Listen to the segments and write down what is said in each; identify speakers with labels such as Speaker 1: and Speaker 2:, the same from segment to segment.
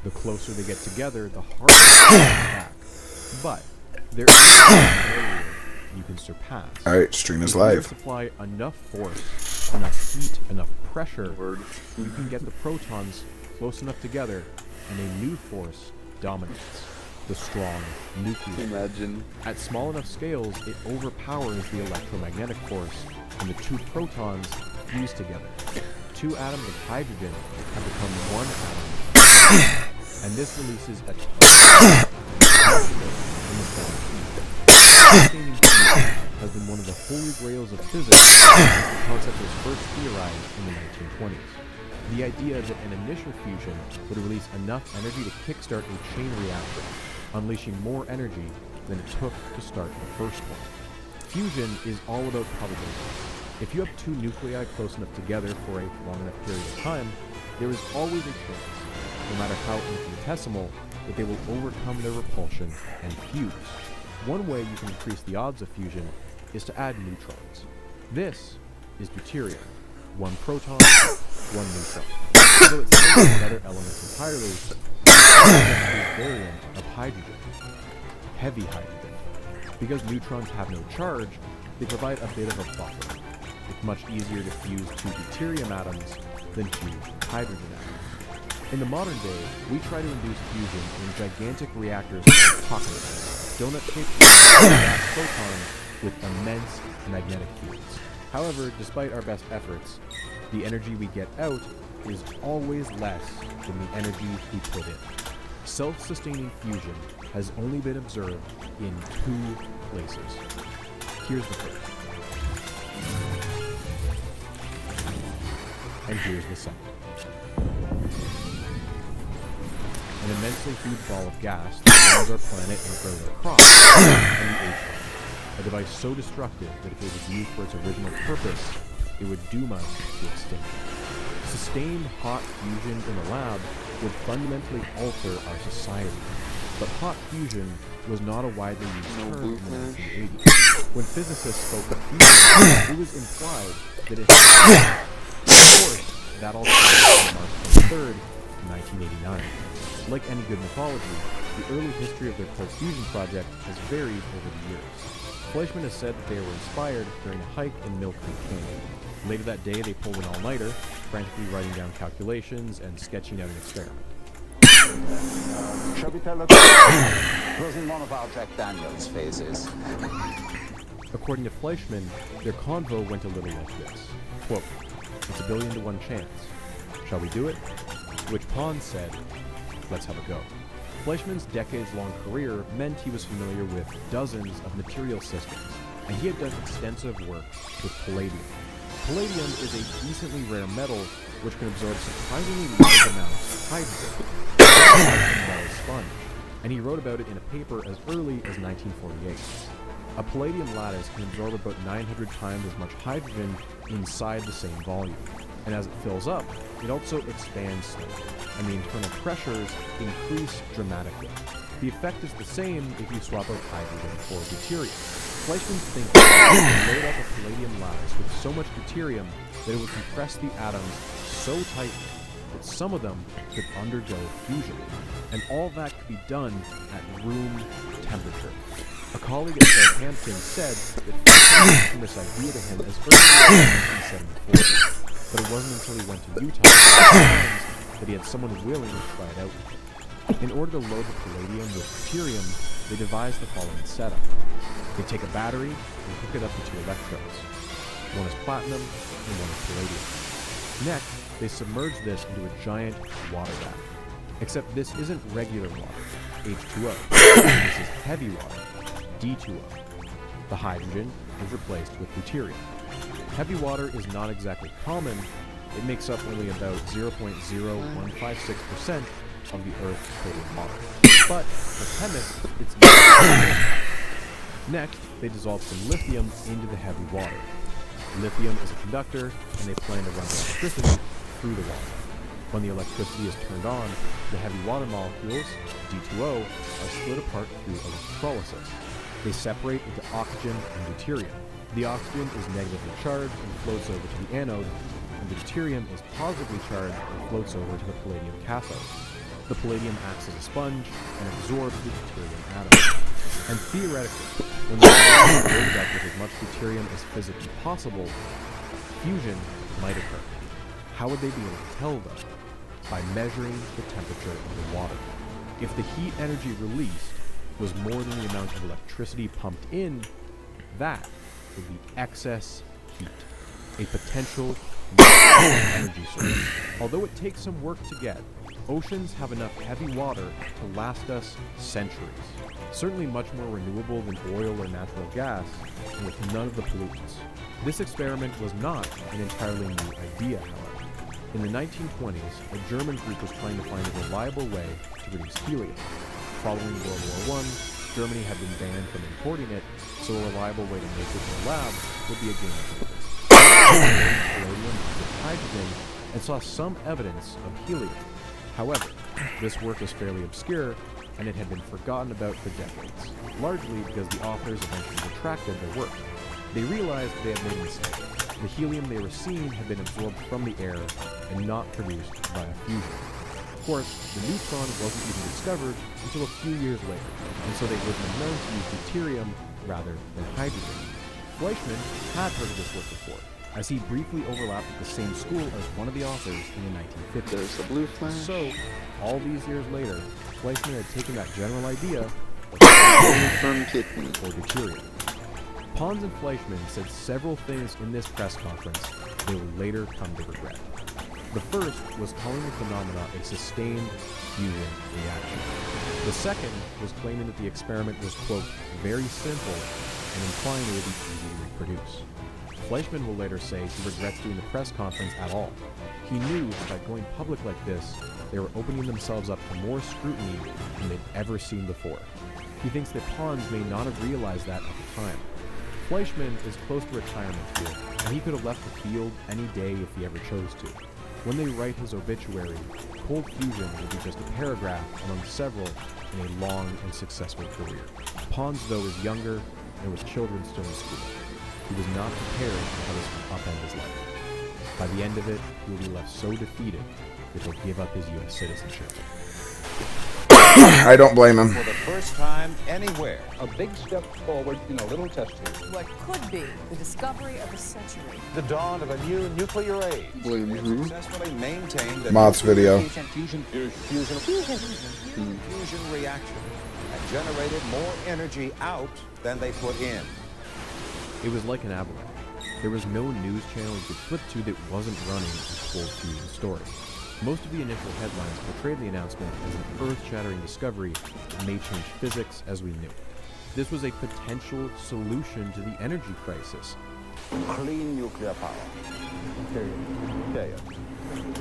Speaker 1: The closer they get together, the harder they attack. But there is a barrier you can surpass.
Speaker 2: Alright, stream is
Speaker 1: If you
Speaker 2: live.
Speaker 1: supply enough force, enough heat, enough pressure, you can get the protons close enough together, and a new force dominates. The strong nucleus.
Speaker 3: Imagine.
Speaker 1: At small enough scales, it overpowers the electromagnetic force, and the two protons fuse together. Two atoms of hydrogen have become one atom, and this releases a ton of oxygen in the form of heat. Sustaining fusion has been one of the holy grails of physics since the concept was first theorized in the 1920s. The idea that an initial fusion would release enough energy to kickstart a chain reaction, unleashing more energy than it took to start the first one. Fusion is all about probability. If you have two nuclei close enough together for a long enough period of time, there is always a chance, no matter how infinitesimal, that they will overcome their repulsion and fuse. One way you can increase the odds of fusion is to add neutrons. This is deuterium. One proton, one neutron. Although it's not another element entirely, it's a variant of hydrogen. Heavy hydrogen. Because neutrons have no charge, they provide a bit of a buffer. It's much easier to fuse two deuterium atoms than two hydrogen atoms. In the modern day, we try to induce fusion in gigantic reactors called pockets, donut-shaped gas protons with immense magnetic fields. However, despite our best efforts, the energy we get out is always less than the energy we put in. Self-sustaining fusion has only been observed in two places. Here's the first. And here's the second. An immensely huge ball of gas that surrounds our planet and grows across and the H. A device so destructive that if it was used for its original purpose, it would doom us to extinction. Sustained hot fusion in a lab would fundamentally alter our society. But hot fusion was not a widely used term in the 1980s. When physicists spoke of fusion, it was implied that it had. Of course, that all started on March 23rd, 1989. Like any good mythology, the early history of their cold fusion project has varied over the years. Fleischmann has said that they were inspired during a hike in Mill Creek Canyon. Later that day, they pulled an all-nighter, frantically writing down calculations and sketching out an experiment.
Speaker 4: Shall we tell the truth? It was in one of our Jack Daniels phases.
Speaker 1: According to Fleischmann, their convo went a little like this. Quote, "It's a 1,000,000,000 to 1 chance. Shall we do it?" To which Pons said, "Let's have a go." Fleischmann's decades-long career meant he was familiar with dozens of material systems, and he had done extensive work with palladium. Palladium is a decently rare metal which can absorb surprisingly large amounts of hydrogen, like a metal sponge, and he wrote about it in a paper as early as 1948. A palladium lattice can absorb about 900 times as much hydrogen inside the same volume, and as it fills up, it also expands slightly, and the internal pressures increase dramatically. The effect is the same if you swap out hydrogen for deuterium. Fleischmann's thinking was to load up a palladium lattice with so much deuterium that it would compress the atoms so tightly that some of them could undergo fusion, and all that could be done at room temperature. A colleague at Southampton said that Fleischmann mentioned this idea to him as early as 1974. But it wasn't until he went to Utah that he had someone willing to try it out. In order to load the palladium with deuterium, they devised the following setup. They take a battery and hook it up to two electrodes. One is platinum and one is palladium. Next, they submerge this into a giant water bath. Except this isn't regular water, H2O. This is heavy water, D2O. The hydrogen is replaced with deuterium. Heavy water is not exactly common. It makes up only about 0.0156% of the Earth's total water. But for chemists, it's not. Next, they dissolve some lithium into the heavy water. Lithium is a conductor, and they plan to run electricity through the water. When the electricity is turned on, the heavy water molecules, D2O, are split apart through electrolysis. They separate into oxygen and deuterium. The oxygen is negatively charged and floats over to the anode, and the deuterium is positively charged and floats over to the palladium cathode. The palladium acts as a sponge and absorbs the deuterium atom. And theoretically, when the palladium is loaded up with as much deuterium as physically possible, fusion might occur. How would they be able to tell, though? By measuring the temperature of the water. If the heat energy released was more than the amount of electricity pumped in, that would be excess heat, a potential energy source. Although it takes some work to get, oceans have enough heavy water to last us centuries. Certainly much more renewable than oil or natural gas, and with none of the pollutants. This experiment was not an entirely new idea, however. In the 1920s, a German group was trying to find a reliable way to produce helium. Following World War I, Germany had been banned from importing it, so a reliable way to make it in a lab would be a game changer. Palladium with hydrogen and saw some evidence of helium. However, this work was fairly obscure, and it had been forgotten about for decades, largely because the authors eventually retracted their work. They realized they had made a mistake. The helium they were seeing had been absorbed from the air and not produced via fusion. Of course, the neutron wasn't even discovered until a few years later, and so they would have known to use deuterium rather than hydrogen. Fleischmann had heard of this work before, as he briefly overlapped with the same school as one of the authors in the 1950s.
Speaker 2: There's the blue flash.
Speaker 1: So, all these years later, Fleischmann had taken that general idea
Speaker 2: From kidney.
Speaker 1: or deuterium. Pons and Fleischmann said several things in this press conference they would later come to regret. The first was calling the phenomena a sustained fusion reaction. The second was claiming that the experiment was, quote, very simple and implying it would be easy to reproduce. Fleischmann will later say he regrets doing the press conference at all. He knew that by going public like this, they were opening themselves up to more scrutiny than they'd ever seen before. He thinks that Pons may not have realized that at the time. Fleischmann is close to retirement here, and he could have left the field any day if he ever chose to. When they write his obituary, cold fusion will be just a paragraph among several in a long and successful career. Pons, though, is younger and with children still in school. He was not prepared for how this would upend his life. By the end of it, he will be left so defeated that he'll give up his U.S. citizenship.
Speaker 3: I don't blame him.
Speaker 4: For the first time anywhere,
Speaker 5: A big step forward in a little test tube.
Speaker 6: What could be the discovery of the century.
Speaker 4: the dawn of a new nuclear age.
Speaker 2: Blue.
Speaker 4: We have successfully maintained a
Speaker 3: Mods video.
Speaker 4: fusion reaction and generated more energy out than they put in.
Speaker 1: It was like an avalanche. There was no news channel you could flip to that wasn't running a cold fusion story. Most of the initial headlines portrayed the announcement as an earth-shattering discovery that may change physics as we knew it. This was a potential solution to the energy crisis.
Speaker 4: Clean nuclear power. Period.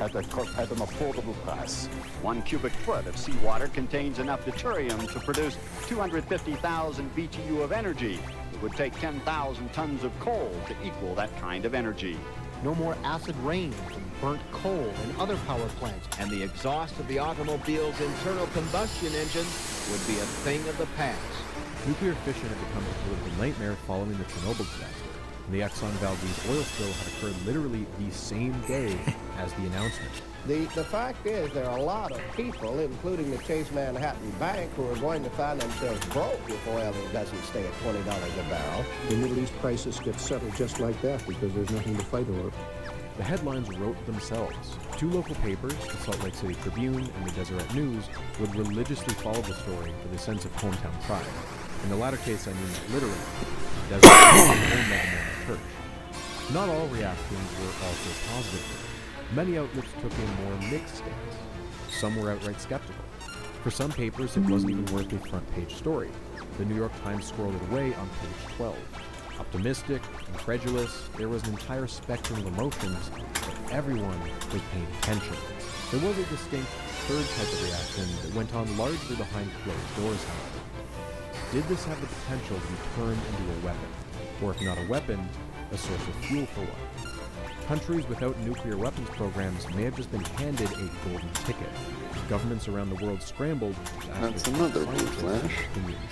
Speaker 4: At an affordable price.
Speaker 7: 1 cubic foot of seawater contains enough deuterium to produce 250,000 BTU of energy. It would take 10,000 tons of coal to equal that kind of energy.
Speaker 8: No more acid rain from burnt coal and other power plants.
Speaker 9: And the exhaust of the automobile's internal combustion engine would be a thing of the past.
Speaker 1: Nuclear fission had become a political nightmare following the Chernobyl disaster, and the Exxon Valdez oil spill had occurred literally the same day as the announcement.
Speaker 5: The fact is, there are a lot of people, including the Chase Manhattan Bank, who are going to find themselves broke if oil doesn't stay at $20 a barrel.
Speaker 8: The Middle East crisis gets settled just like that because there's nothing to fight over.
Speaker 1: The headlines wrote themselves. Two local papers, the Salt Lake City Tribune and the Deseret News, would religiously follow the story with a sense of hometown pride. In the latter case, I mean that literally. Deseret News was owned by the Mormon Church. Not all reactions were also positive. Many outlets took a more mixed stance. Some were outright skeptical. For some papers, it wasn't even worth a front-page story. The New York Times squirreled it away on page 12. Optimistic, incredulous, there was an entire spectrum of emotions, but everyone was paying attention. There was a distinct third type of reaction that went on largely behind closed doors, however. Did this have the potential to be turned into a weapon? Or if not a weapon, a source of fuel for one? Countries without nuclear weapons programs may have just been handed a golden ticket. Governments around the world scrambled to ask
Speaker 2: That's
Speaker 1: their
Speaker 2: another
Speaker 1: scientists
Speaker 2: blue flash.
Speaker 1: their opinions.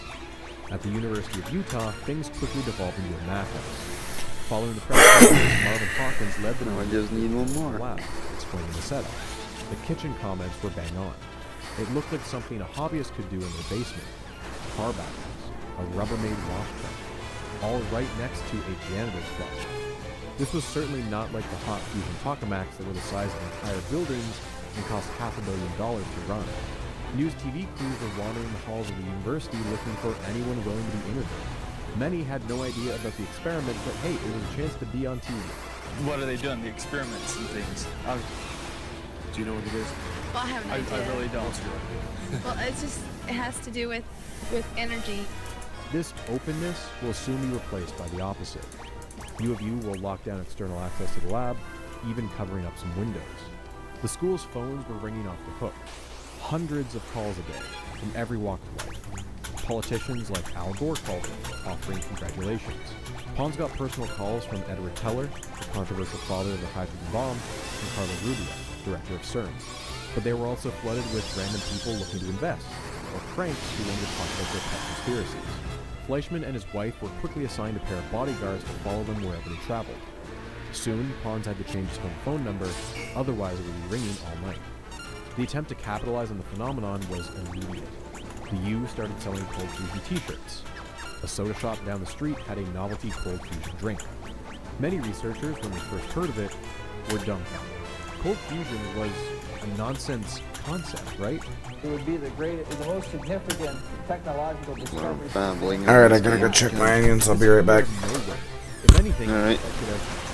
Speaker 1: At the University of Utah, things quickly devolved into a madhouse. Following the press conference, Marvin Hawkins led the
Speaker 2: Now I just need one more.
Speaker 1: lab, explaining the setup. The kitchen comments were bang on. It looked like something a hobbyist could do in their basement. Car batteries, a Rubbermaid wash truck, all right next to a janitor's closet. This was certainly not like the hot fusion tokamaks that were the size of entire buildings and cost $500 million to run. News TV crews were wandering the halls of the university looking for anyone willing to be interviewed. Many had no idea about the experiment, but hey, it was a chance to be on TV.
Speaker 3: What are they doing? The experiments and things.
Speaker 10: Do you know what it is?
Speaker 11: Well, I have an idea.
Speaker 3: I really don't.
Speaker 11: Well, it has to do with energy.
Speaker 1: This openness will soon be replaced by the opposite. U of U will lock down external access to the lab, even covering up some windows. The school's phones were ringing off the hook. Hundreds of calls a day, from every walk of life. Politicians like Al Gore called in, offering congratulations. Pons got personal calls from Edward Teller, the controversial father of the hydrogen bomb, and Carlos Rubio, director of CERN. But they were also flooded with random people looking to invest, or cranks who wanted to talk about their pet conspiracies. Fleischman and his wife were quickly assigned a pair of bodyguards to follow them wherever they traveled. Soon, Pons had to change his home phone number, otherwise it would be ringing all night. The attempt to capitalize on the phenomenon was immediate. The U started selling cold fusion t-shirts. A soda shop down the street had a novelty cold fusion drink. Many researchers, when they first heard of it, were dumbfounded. Cold fusion was a nonsense concept, right?
Speaker 12: It would be the most significant technological discovery.
Speaker 10: Alright, I gotta go check my onions. I'll be right back.
Speaker 1: If anything,
Speaker 2: All right.
Speaker 1: that could have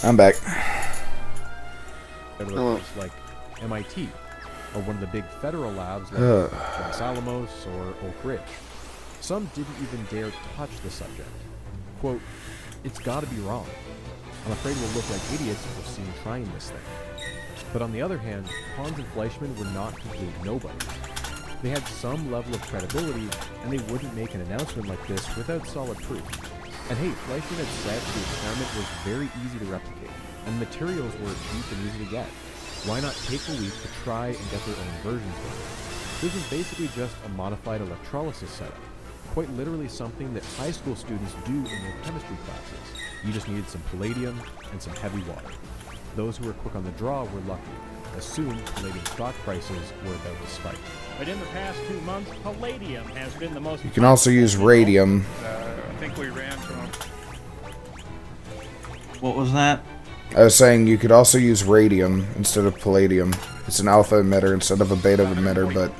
Speaker 10: I'm back.
Speaker 1: Like MIT, or one of the big federal labs like Los Alamos or Oak Ridge. Some didn't even dare touch the subject. Quote, "It's gotta be wrong. I'm afraid we'll look like idiots if we're seen trying this thing." But on the other hand, Pons and Fleischmann were not complete nobodies. They had some level of credibility, and they wouldn't make an announcement like this without solid proof. And hey, Fleischmann had said the experiment was very easy to replicate, and materials were cheap and easy to get. Why not take a week to try and get their own versions done? This was basically just a modified electrolysis setup. Quite literally something that high school students do in their chemistry classes. You just needed some palladium and some heavy water. Those who were quick on the draw were lucky, as soon palladium stock prices were about to spike.
Speaker 13: But in the past 2 months, palladium has been the most...
Speaker 10: You can also use radium.
Speaker 3: I think we ran from...
Speaker 14: What was that?
Speaker 10: I was saying you could also use radium instead of palladium. It's an alpha emitter instead of a beta emitter, but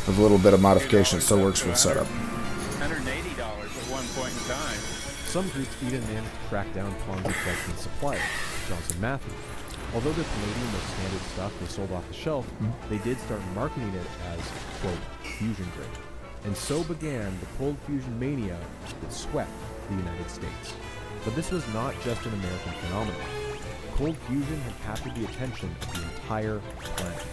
Speaker 10: with a little bit of modification, it still works for the setup.
Speaker 3: $180 at one point in time.
Speaker 1: Some groups even managed to track down Pons and Fleischmann's supplier, Johnson Matthey. Although their palladium was standard stuff they sold off the shelf, they did start marketing it as, quote, fusion grade. And so began the cold fusion mania that swept the United States. But this was not just an American phenomenon. Cold fusion had captured the attention of the entire planet.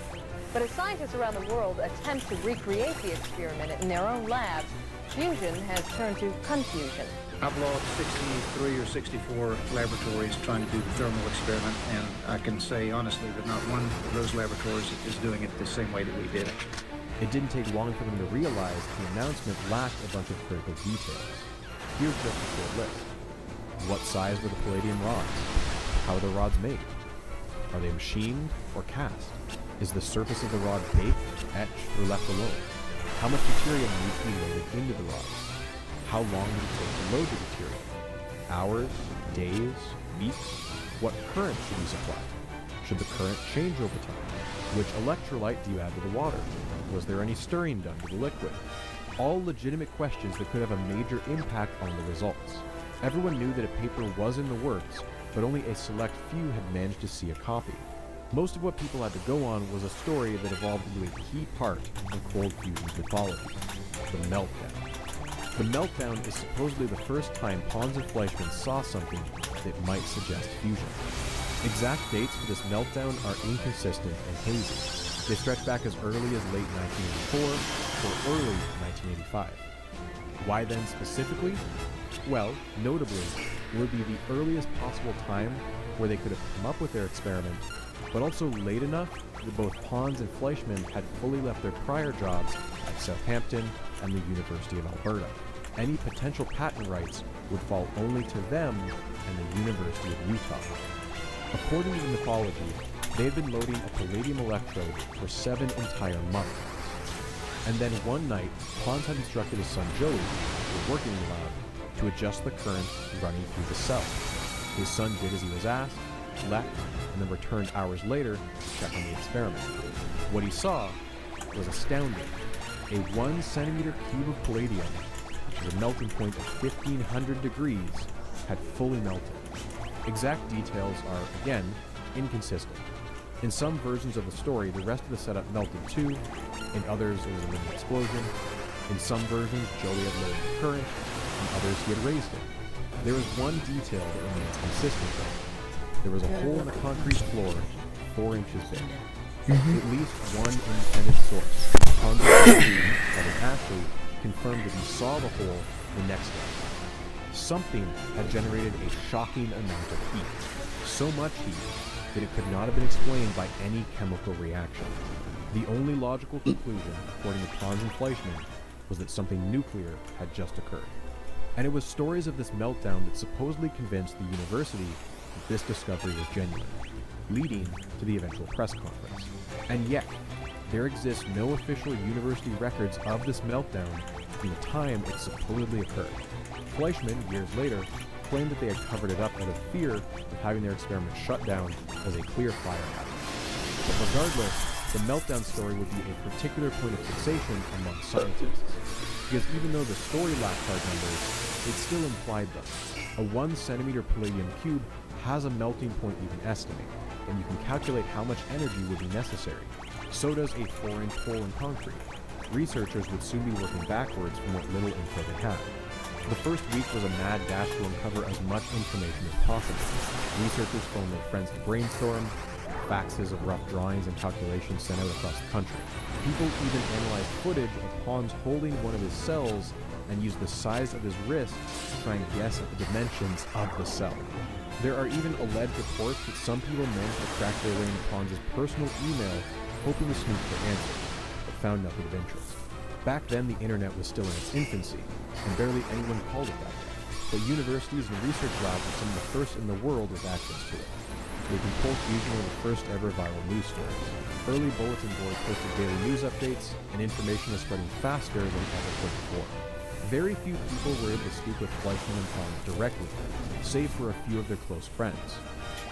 Speaker 6: But as scientists around the world attempt to recreate the experiment in their own labs, fusion has turned to confusion.
Speaker 12: I've logged 63 or 64 laboratories trying to do the thermal experiment, and I can say honestly that not one of those laboratories is doing it the same way that we did it.
Speaker 1: It didn't take long for them to realize the announcement lacked a bunch of critical details. Here's just a short list. What size were the palladium rods? How are the rods made? Are they machined or cast? Is the surface of the rod baked, etched, or left alone? How much material needs to be loaded into the rods? How long did it take to load the material? Hours? Days? Weeks? What current should be supplied? Should the current change over time? Which electrolyte do you add to the water? Was there any stirring done to the liquid? All legitimate questions that could have a major impact on the results. Everyone knew that a paper was in the works, but only a select few had managed to see a copy. Most of what people had to go on was a story that evolved into a key part of cold fusion's mythology, the meltdown. The meltdown is supposedly the first time Pons and Fleischmann saw something that might suggest fusion. Exact dates for this meltdown are inconsistent and hazy. They stretch back as early as late 1984 or early 1985. Why then specifically? Well, notably, it would be the earliest possible time where they could have come up with their experiment, but also late enough that both Pons and Fleischmann had fully left their prior jobs at Southampton and the University of Alberta. Any potential patent rights would fall only to them and the University of Utah. According to the mythology, they had been loading a palladium electrode for 7 entire months. And then one night, Pons had instructed his son Joey, who was working in the lab, to adjust the current running through the cell. His son did as he was asked, left, and then returned hours later to check on the experiment. What he saw was astounding. A 1 centimeter cube of palladium, which is a melting point of 1500 degrees, had fully melted. Exact details are, again, inconsistent. In some versions of the story, the rest of the setup melted too. In others, it was a mini explosion. In some versions, Joey had lowered the current. In others, he had raised it. There is one detail that remains consistent, though. There was a hole in the concrete floor 4 inches big. At least one independent source, Kevin Ashley, confirmed that he saw the hole the next day. Something had generated a shocking amount of heat. So much heat that it could not have been explained by any chemical reaction. The only logical conclusion, according to Pons and Fleischmann, was that something nuclear had just occurred. And it was stories of this meltdown that supposedly convinced the university that this discovery was genuine, leading to the eventual press conference. And yet, there exists no official university records of this meltdown from the time it supposedly occurred. Fleischmann, years later, claimed that they had covered it up out of fear of having their experiment shut down as a clear fire hazard. But regardless, the meltdown story would be a particular point of fixation among scientists, because even though the story lacked hard numbers, it still implied them. A 1 centimeter palladium cube has a melting point you can estimate, and you can calculate how much energy would be necessary. So does a 4-inch hole in concrete. Researchers would soon be working backwards from what little info they had. The first week was a mad dash to uncover as much information as possible. Researchers phoned their friends to brainstorm, faxes of rough drawings and calculations sent out across the country. People even analyzed footage of Pons holding one of his cells and used the size of his wrist to try and guess at the dimensions of the cell. There are even alleged reports that some people managed to crack their way into Pons' personal email, hoping to snoop for answers, but found nothing of interest. Back then, the internet was still in its infancy, and barely anyone called it that way. But universities and research labs were some of the first in the world with access to it. They can pull fusion of the first ever viral news stories. Early bulletin boards posted daily news updates, and information was spreading faster than ever before. Very few people were able to speak with Fleischman and Pons directly, save for a few of their close friends.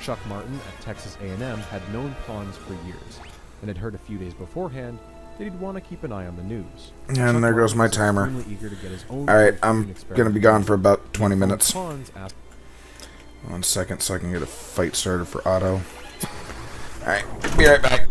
Speaker 1: Chuck Martin at Texas A&M had known Pons for years, and had heard a few days beforehand that he'd want to keep an eye on the news.
Speaker 10: And
Speaker 1: Chuck
Speaker 10: there goes
Speaker 1: Martin
Speaker 10: my
Speaker 1: was
Speaker 10: timer.
Speaker 1: extremely eager to get his own
Speaker 10: Alright,
Speaker 1: fusion
Speaker 10: I'm
Speaker 1: experiment
Speaker 10: gonna be gone for
Speaker 1: going.
Speaker 10: about 20 minutes.
Speaker 1: Pons asked
Speaker 10: 1 second so I can get a fight started for Otto. Alright, be right back.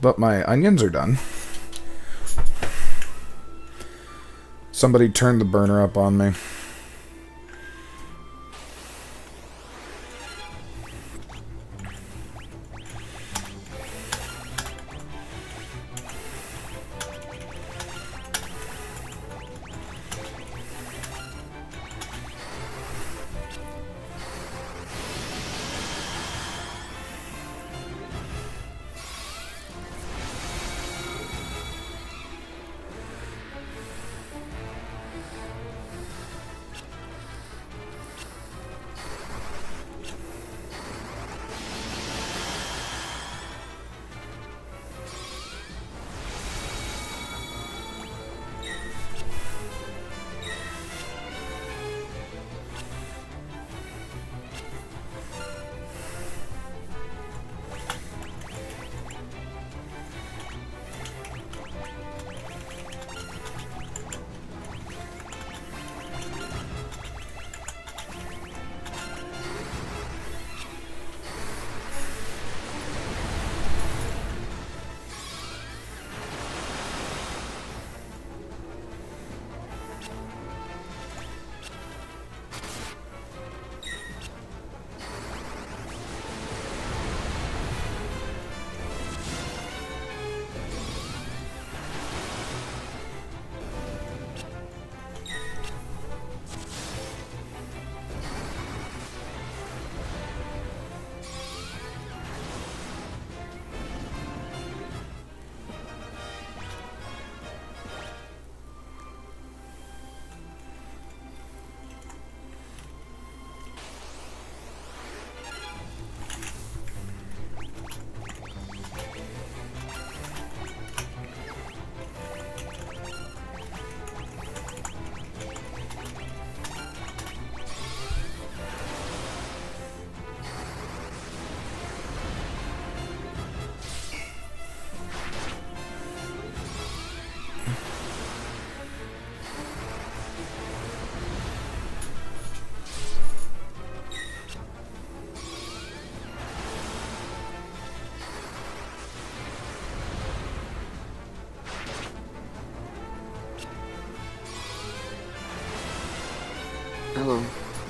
Speaker 10: But my onions are done. Somebody turned the burner up on me.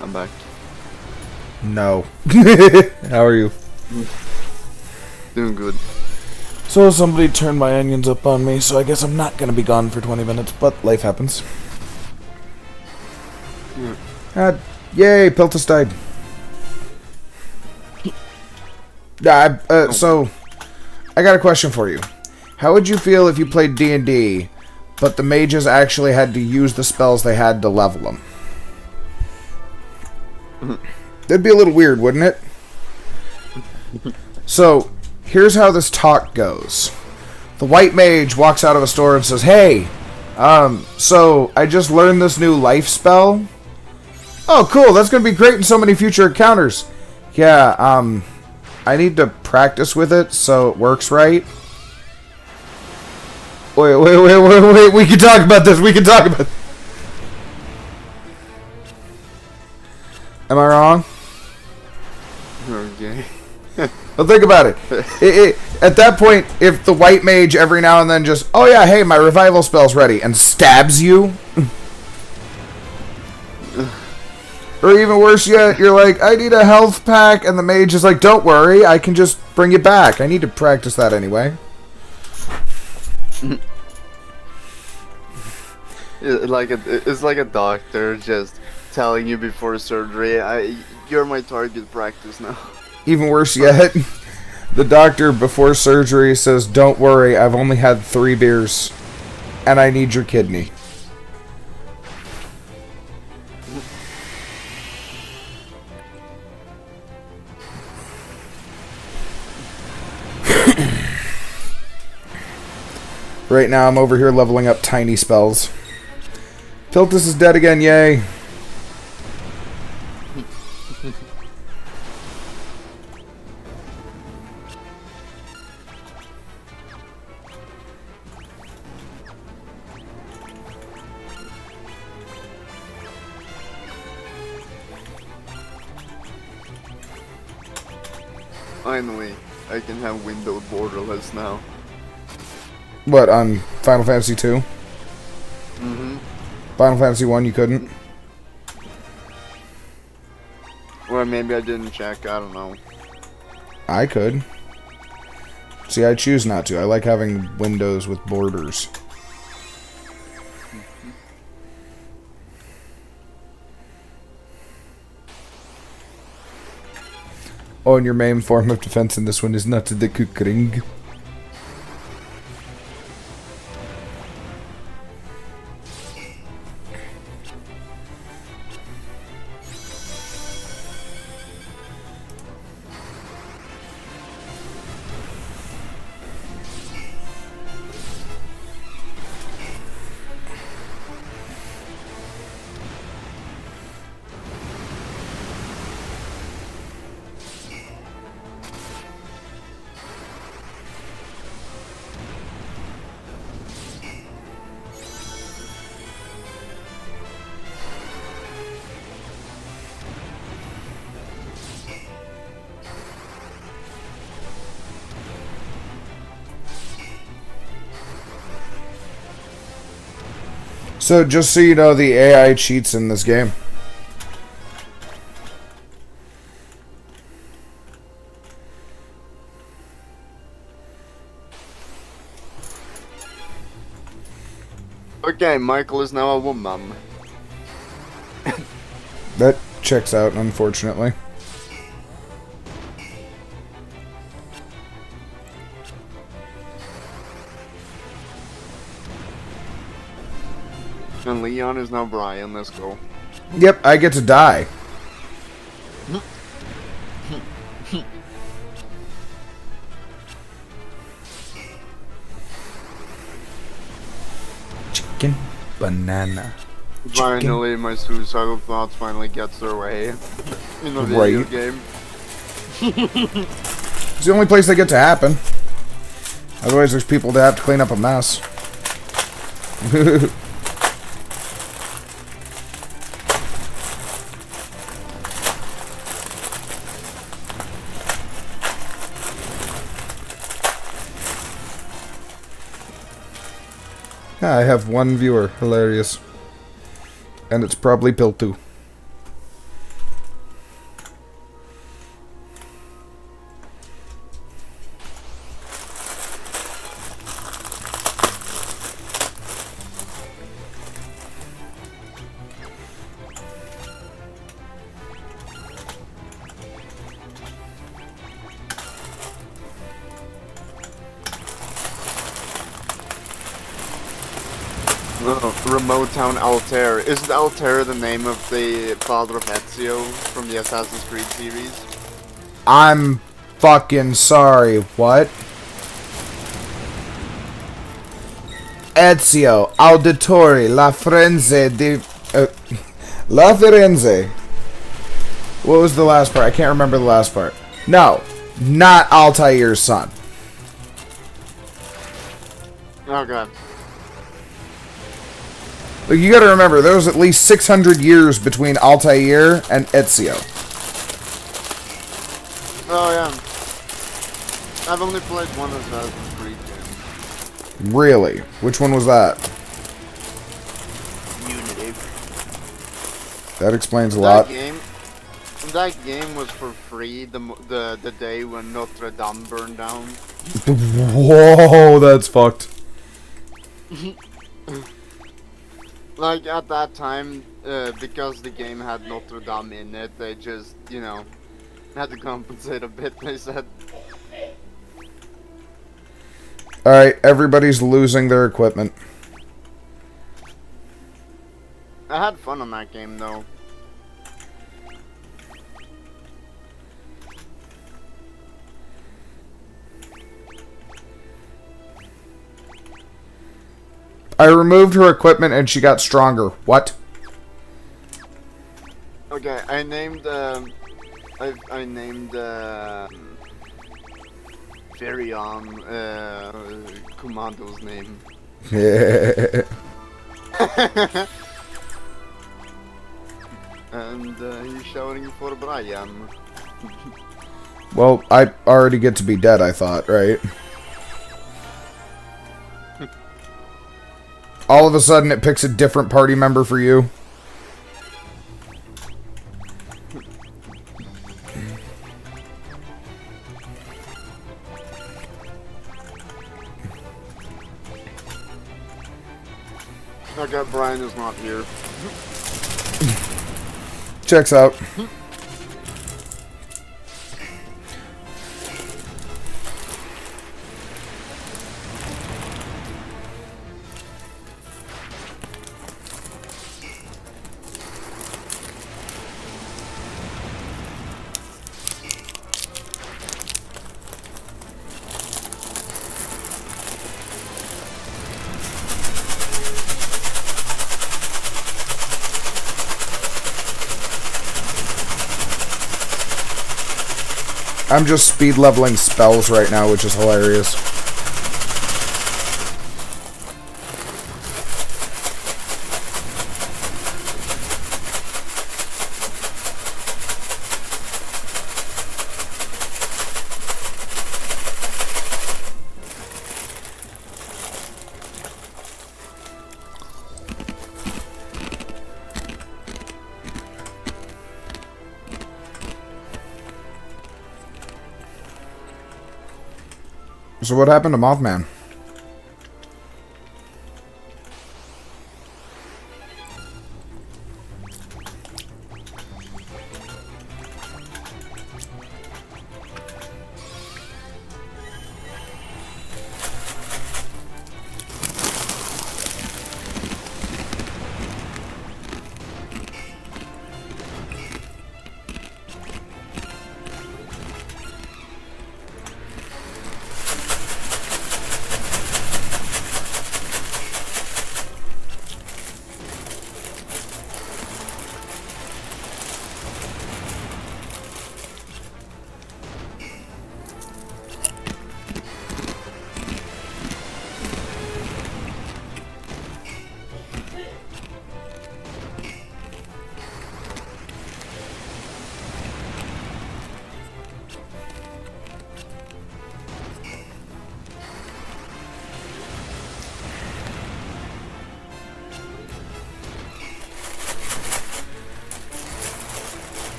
Speaker 2: I'm back.
Speaker 10: No. How are you?
Speaker 2: Doing good.
Speaker 10: So somebody turned my onions up on me, so I guess I'm not gonna be gone for 20 minutes, but life happens.
Speaker 2: Yeah.
Speaker 10: Yay, Piltus died. So, I got a question for you. How would you feel if you played D&D, but the mages actually had to use the spells they had to level them? That'd be a little weird, wouldn't it? So, here's how this talk goes. The white mage walks out of a store and says, "Hey, so I just learned this new life spell." "Oh, cool, that's going to be great in so many future encounters." "Yeah, I need to practice with it so it works right." Wait, we can talk about this, Am I wrong?
Speaker 2: Okay.
Speaker 10: Well, think about it. At that point, if the white mage every now and then just, "Oh yeah, hey, my revival spell's ready," and stabs you, or even worse yet, you're like, "I need a health pack," and the mage is like, "Don't worry, I can just bring it back. I need to practice that anyway."
Speaker 2: It's like a doctor just telling you before surgery, "You're my target practice now."
Speaker 10: Even worse yet, the doctor before surgery says, "Don't worry, I've only had 3 beers, and I need your kidney." Right now, I'm over here leveling up tiny spells. Piltus is dead again, yay!
Speaker 2: Finally, I can have windowed borderless now.
Speaker 10: What, on Final Fantasy 2?
Speaker 2: Mm-hmm.
Speaker 10: Final Fantasy 1 you couldn't?
Speaker 2: Or maybe I didn't check, I don't know.
Speaker 10: I could. See, I choose not to. I like having windows with borders. Oh, and your main form of defense in this one is not the kukring. So, just so you know, the AI cheats in this game.
Speaker 2: Okay, Michael is now a woman.
Speaker 10: That checks out, unfortunately.
Speaker 2: And Leon is now Brian, let's go.
Speaker 10: Yep, I get to die. Chicken banana.
Speaker 2: Finally, my suicidal thoughts finally gets their way in a video game.
Speaker 10: It's the only place they get to happen. Otherwise, there's people that have to clean up a mess. I have 1 viewer. Hilarious. And it's probably Piltu.
Speaker 2: Remote town Altair. Isn't Altair the name of the father of Ezio from the Assassin's Creed series?
Speaker 10: I'm fucking sorry. What? Ezio Auditori La Firenze di La Firenze. What was the last part? I can't remember the last part. No, not Altair's son.
Speaker 2: Oh god.
Speaker 10: Look, you gotta remember, there was at least 600 years between Altair and Ezio.
Speaker 2: Oh yeah. I've only played one Assassin's Creed game.
Speaker 10: Really? Which one was that?
Speaker 2: Unity.
Speaker 10: That explains a lot.
Speaker 2: That game was for free the day when Notre Dame burned down.
Speaker 10: Whoa, that's fucked.
Speaker 2: Like at that time, because the game had Notre Dame in it, they just, you know, had to compensate a bit, they said.
Speaker 10: Alright, everybody's losing their equipment.
Speaker 2: I had fun on that game though.
Speaker 10: I removed her equipment and she got stronger. What?
Speaker 2: Okay, I named I named Ferion Commando's name.
Speaker 10: Yeah.
Speaker 2: And he's shouting for Brian.
Speaker 10: Well, I already get to be dead, I thought, right? All of a sudden it picks a different party member for you.
Speaker 2: Okay, Brian is not here.
Speaker 10: Checks out. I'm just speed leveling spells right now, which is hilarious. So what happened to Mothman?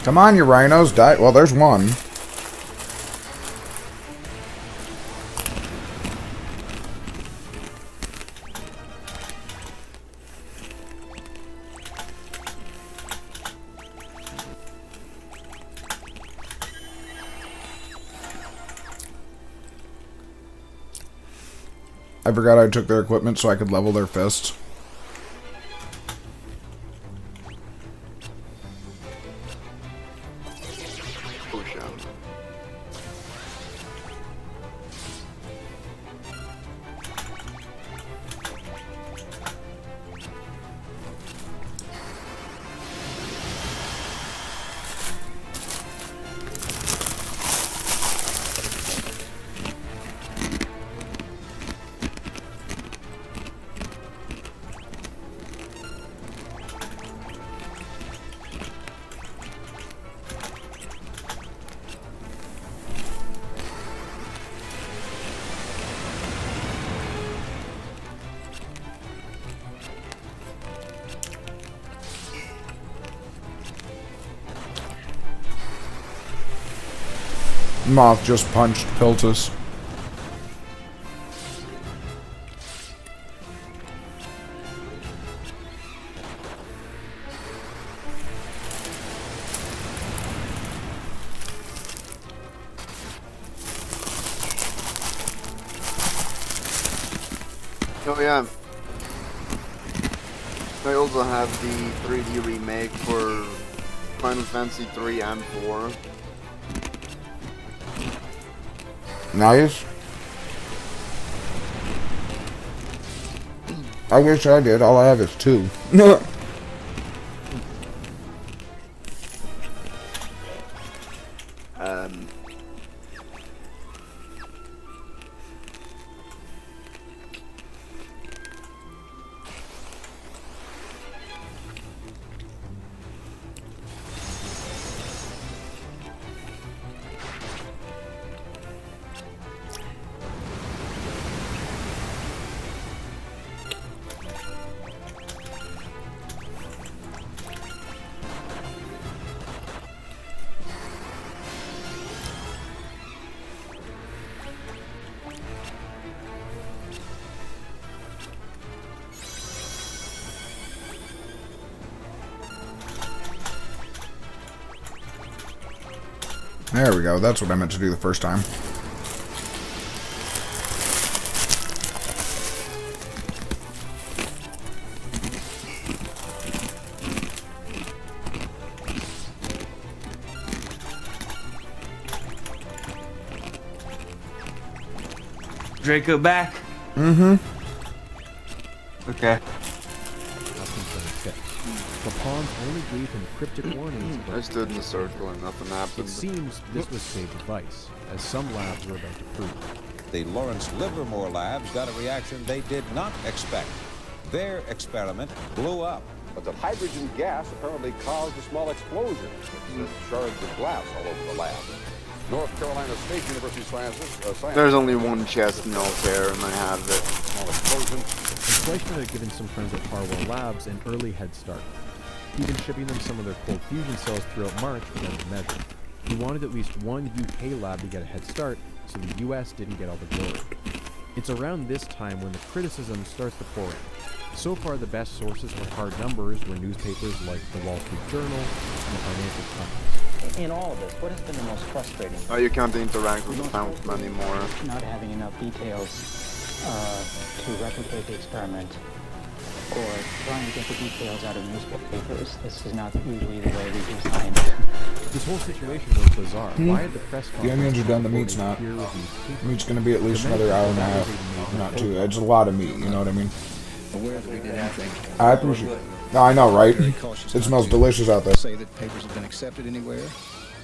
Speaker 10: Come on, you rhinos. Die. Well, there's one. I forgot I took their equipment so I could level their fists.
Speaker 2: Push out.
Speaker 10: Moth just punched Piltus.
Speaker 2: Oh yeah. I also have the 3D remake for Final Fantasy 3 and 4.
Speaker 10: Nice. I wish I did. All I have is 2. There we go. That's what I meant to do the first time.
Speaker 14: Draco back?
Speaker 10: Mm-hmm.
Speaker 14: Okay.
Speaker 1: The pawns only gave him cryptic warnings.
Speaker 2: I stood in a circle and nothing happened.
Speaker 1: It seems this was saved advice, as some labs were about to prove.
Speaker 15: The Lawrence Livermore labs got a reaction they did not expect. Their experiment blew up.
Speaker 16: But the hydrogen gas apparently caused a small explosion with shards of glass all over the lab. North Carolina State University scientists...
Speaker 2: There's only one chest in Altair, and I have it.
Speaker 16: Small explosion.
Speaker 1: Inflation had given some friends at Farwell Labs an early head start, even shipping them some of their cold fusion cells throughout March for them to measure. He wanted at least one UK lab to get a head start, so the US didn't get all the glory. It's around this time when the criticism starts to pour in. So far, the best sources for hard numbers were newspapers like the Wall Street Journal and the Financial Times.
Speaker 17: In all of this, what has been the most frustrating?
Speaker 2: Oh, you can't interact with the fountain anymore.
Speaker 17: Not having enough details to replicate the experiment, or trying to get the details out of newspapers. This is not usually the way we do science.
Speaker 1: This whole situation was bizarre. Why had the press
Speaker 10: The
Speaker 1: conference
Speaker 10: onions are done, the meat's not.
Speaker 1: appear with these papers?
Speaker 10: Meat's gonna be at least another hour and a half. Not too. It's a lot of meat, you know what I mean?
Speaker 12: Aware that we did anything.
Speaker 10: I appreciate it. No, I know, right? It smells delicious out there.
Speaker 12: Say that papers have been accepted anywhere.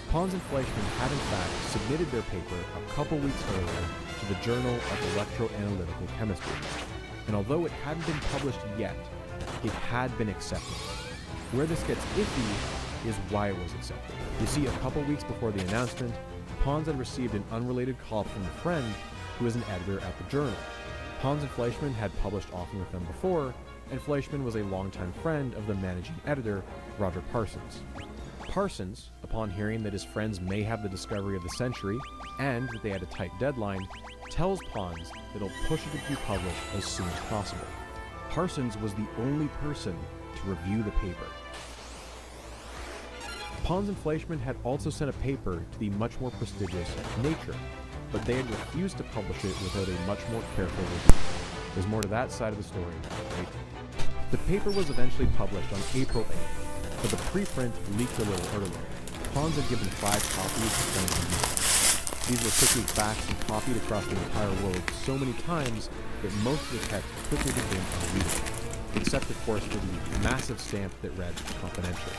Speaker 1: Pons and Fleischmann had in fact submitted their paper a couple weeks earlier to the Journal of Electroanalytical Chemistry. And although it hadn't been published yet, it had been accepted. Where this gets iffy is why it was accepted. You see, a couple weeks before the announcement, Pons had received an unrelated call from a friend who was an editor at the journal. Pons and Fleischmann had published often with them before, and Fleischmann was a longtime friend of the managing editor, Roger Parsons. Parsons, upon hearing that his friends may have the discovery of the century and that they had a tight deadline, tells Pons that he'll push it to be published as soon as possible. Parsons was the only person to review the paper. Pons and Fleischmann had also sent a paper to the much more prestigious Nature, but they had refused to publish it without a much more careful review. There's more to that side of the story later. The paper was eventually published on April 8th, but the preprint leaked a little earlier. Pons had given 5 copies to friends and users. These were quickly faxed and copied across the entire world so many times that most of the text quickly became unreadable, except of course for the massive stamp that read confidential.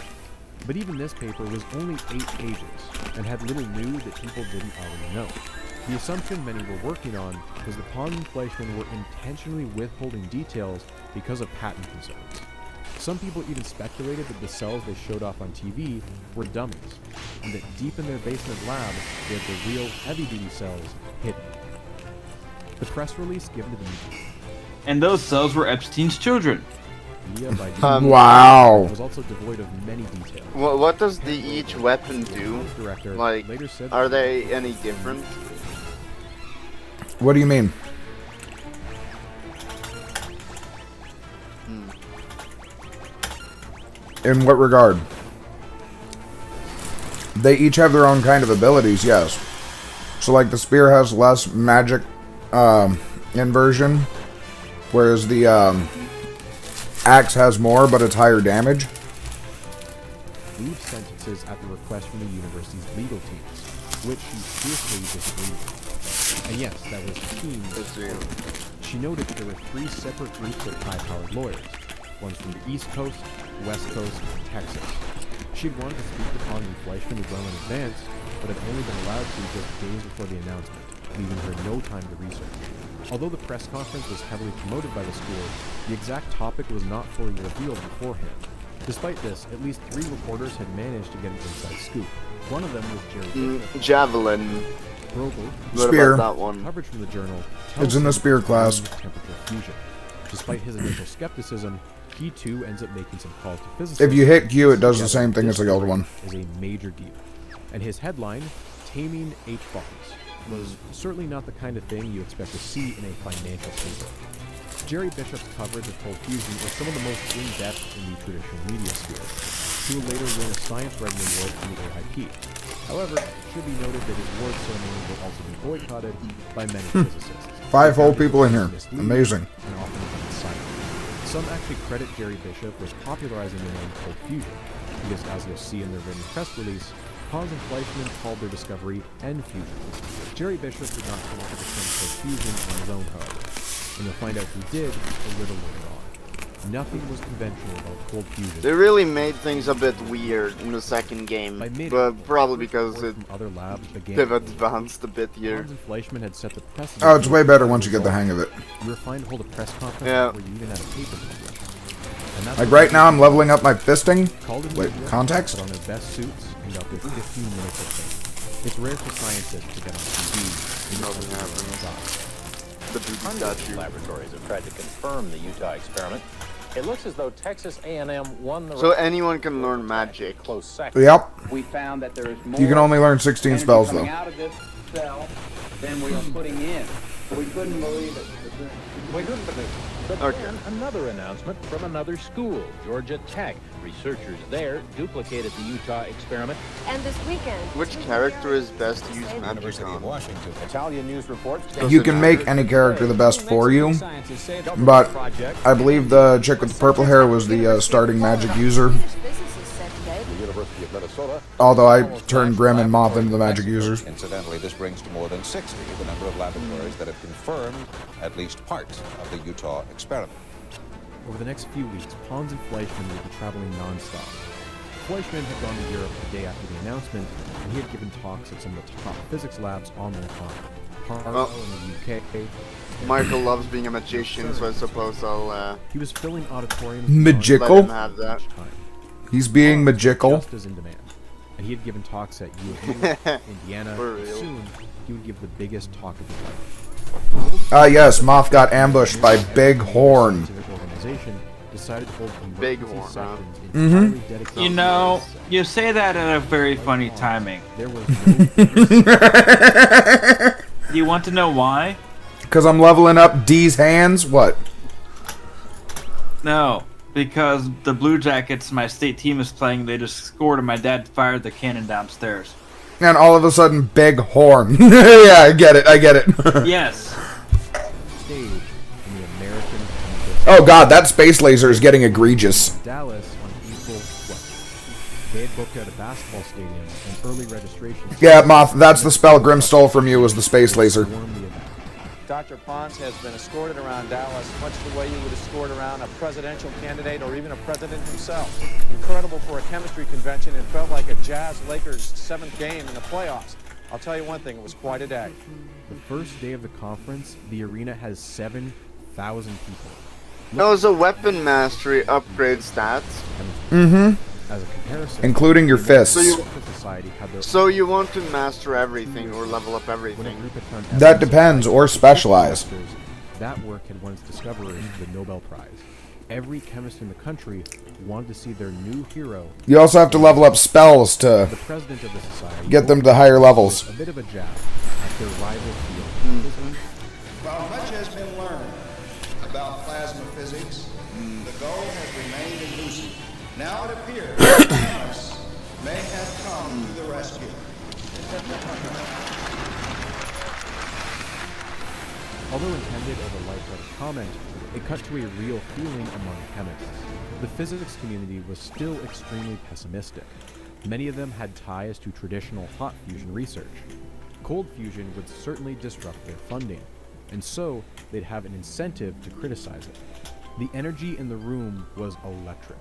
Speaker 1: But even this paper was only 8 pages and had little new that people didn't already know. The assumption many were working on was that Pons and Fleischmann were intentionally withholding details because of patent concerns. Some people even speculated that the cells they showed off on TV were dummies, and that deep in their basement lab they had the real heavy-duty cells hidden. The press release given to the media.
Speaker 14: And those cells were Epstein's children.
Speaker 10: Wow.
Speaker 1: Was also devoid of many details.
Speaker 2: What does each weapon do?
Speaker 1: Director
Speaker 2: Like,
Speaker 1: later said
Speaker 2: are they any different?
Speaker 10: What do you mean? In what regard? They each have their own kind of abilities, yes. So like the spear has less magic inversion, whereas the axe has more, but it's higher damage.
Speaker 1: Leave sentences at the request from the university's legal teams, which she fiercely disagreed with. And yes, that was keen. She noted that there were 3 separate groups of high-powered lawyers, ones from the East Coast, West Coast, and Texas. She had wanted to speak to Pons and Fleischmann well in advance, but had only been allowed to just days before the announcement, leaving her no time to research. Although the press conference was heavily promoted by the school, the exact topic was not fully revealed beforehand. Despite this, at least 3 reporters had managed to get an inside scoop. One of them was Jerry Bishop.
Speaker 2: Javelin.
Speaker 1: Brogel.
Speaker 2: What
Speaker 10: Spear.
Speaker 2: about that one?
Speaker 1: Coverage from the journal.
Speaker 10: It's in the spear class.
Speaker 1: Temperature fusion. Despite his initial skepticism, he too ends up making some calls to physicists.
Speaker 10: If you hit Q, it does the same thing as the old one.
Speaker 1: Is a major deal, and his headline, "Taming H-bombs," was certainly not the kind of thing you expect to see in a financial paper. Jerry Bishop's coverage of cold fusion was some of the most in-depth in the traditional media sphere. He would later win a science writing award from the AIP. However, it should be noted that his award ceremony will also be boycotted by many physicists.
Speaker 10: 5 whole people in here. Amazing.
Speaker 1: And often undecided. Some actually credit Jerry Bishop with popularizing the name cold fusion, because as you'll see in their written press release, Pons and Fleischmann called their discovery N-fusion. Jerry Bishop did not come up with the term cold fusion on his own, however, and you'll find out who did a little later on. Nothing was conventional about cold fusion.
Speaker 2: They really made things a bit weird in the second game, but probably because
Speaker 1: other labs
Speaker 2: they've advanced a bit here.
Speaker 1: Pons and Fleischmann had set the precedent.
Speaker 10: Oh, it's way better once you get the hang of it.
Speaker 1: You were fine to hold a press conference where you even had a paper published.
Speaker 10: Like right now, I'm leveling up my fisting. Wait, context?
Speaker 1: Put on their best suits and got their 15 minutes of fame. It's rare for scientists to get on TV.
Speaker 2: Nothing happens.
Speaker 18: Hundreds of laboratories have tried to confirm the Utah experiment. It looks as though Texas A&M won the.
Speaker 2: So anyone can learn magic.
Speaker 18: Close second.
Speaker 10: Yep.
Speaker 9: We found that there is more.
Speaker 10: You can only learn 16 spells though.
Speaker 9: Coming out of this cell than we are putting in. We couldn't believe it.
Speaker 18: We couldn't believe it. But then another announcement from another school, Georgia Tech. Researchers there duplicated the Utah experiment.
Speaker 6: And this weekend,
Speaker 2: which character is best to use magic on?
Speaker 15: Washington.
Speaker 18: Italian news reports.
Speaker 10: You can make any character the best for you, but I believe the chick with the purple hair was the starting magic user. Although I turned Grim and Moth into the magic users.
Speaker 15: Incidentally, this brings to more than 60 the number of laboratories that have confirmed at least part of the Utah experiment.
Speaker 1: Over the next few weeks, Pons and Fleischmann would be traveling non-stop. Fleischmann had gone to Europe the day after the announcement, and he had given talks at some of the top physics labs on their continent. Harlow in the UK.
Speaker 2: Michael loves being a magician, so I suppose I'll.
Speaker 1: He was filling auditoriums.
Speaker 10: Magical?
Speaker 2: Let him have that.
Speaker 10: He's being magical.
Speaker 1: Just as in demand. And he had given talks at U of U, Indiana, and soon he would give the biggest talk of his life.
Speaker 10: Yes, Moth got ambushed by Big Horn.
Speaker 1: Organization decided to hold
Speaker 2: Big
Speaker 1: emergency
Speaker 2: horn, huh?
Speaker 1: sessions
Speaker 10: Mm-hmm.
Speaker 1: entirely dedicated
Speaker 14: You know, you say that at a very funny timing.
Speaker 1: There was
Speaker 14: Do you want to know why?
Speaker 10: Because I'm leveling up D's hands? What?
Speaker 14: No, because the Blue Jackets, my state team, is playing. They just scored, and my dad fired the cannon downstairs.
Speaker 10: And all of a sudden, big horn. Yeah, I get it.
Speaker 14: Yes.
Speaker 1: stage in the American
Speaker 10: Oh god, that space laser is getting egregious.
Speaker 1: Dallas on April 12th. They had booked out a basketball stadium and early registration.
Speaker 10: Yeah, Moth, that's the spell Grim stole from you, was the space laser.
Speaker 19: Dr. Pons has been escorted around Dallas much the way you would escort around a presidential candidate or even a president himself. Incredible for a chemistry convention. It felt like a Jazz-Lakers 7th game in the playoffs. I'll tell you one thing, it was quite a day.
Speaker 1: The first day of the conference, the arena has 7,000 people.
Speaker 2: That was a weapon mastery upgrade stats.
Speaker 10: Mm-hmm.
Speaker 1: As a comparison,
Speaker 10: including your fists.
Speaker 2: So you want to master everything or level up everything?
Speaker 10: That depends, or specialize.
Speaker 1: That work had won its discoverer the Nobel Prize. Every chemist in the country wanted to see their new hero.
Speaker 10: You also have to level up spells to
Speaker 1: the president of the society
Speaker 10: get them to higher levels.
Speaker 1: A bit of a jab at their rival field.
Speaker 20: While much has been learned about plasma physics, the goal has remained elusive. Now it appears Thomas may have come to the rescue.
Speaker 1: Although intended as a lighthearted comment, it cut to a real feeling among chemists. The physics community was still extremely pessimistic. Many of them had ties to traditional hot fusion research. Cold fusion would certainly disrupt their funding, and so they'd have an incentive to criticize it. The energy in the room was electric.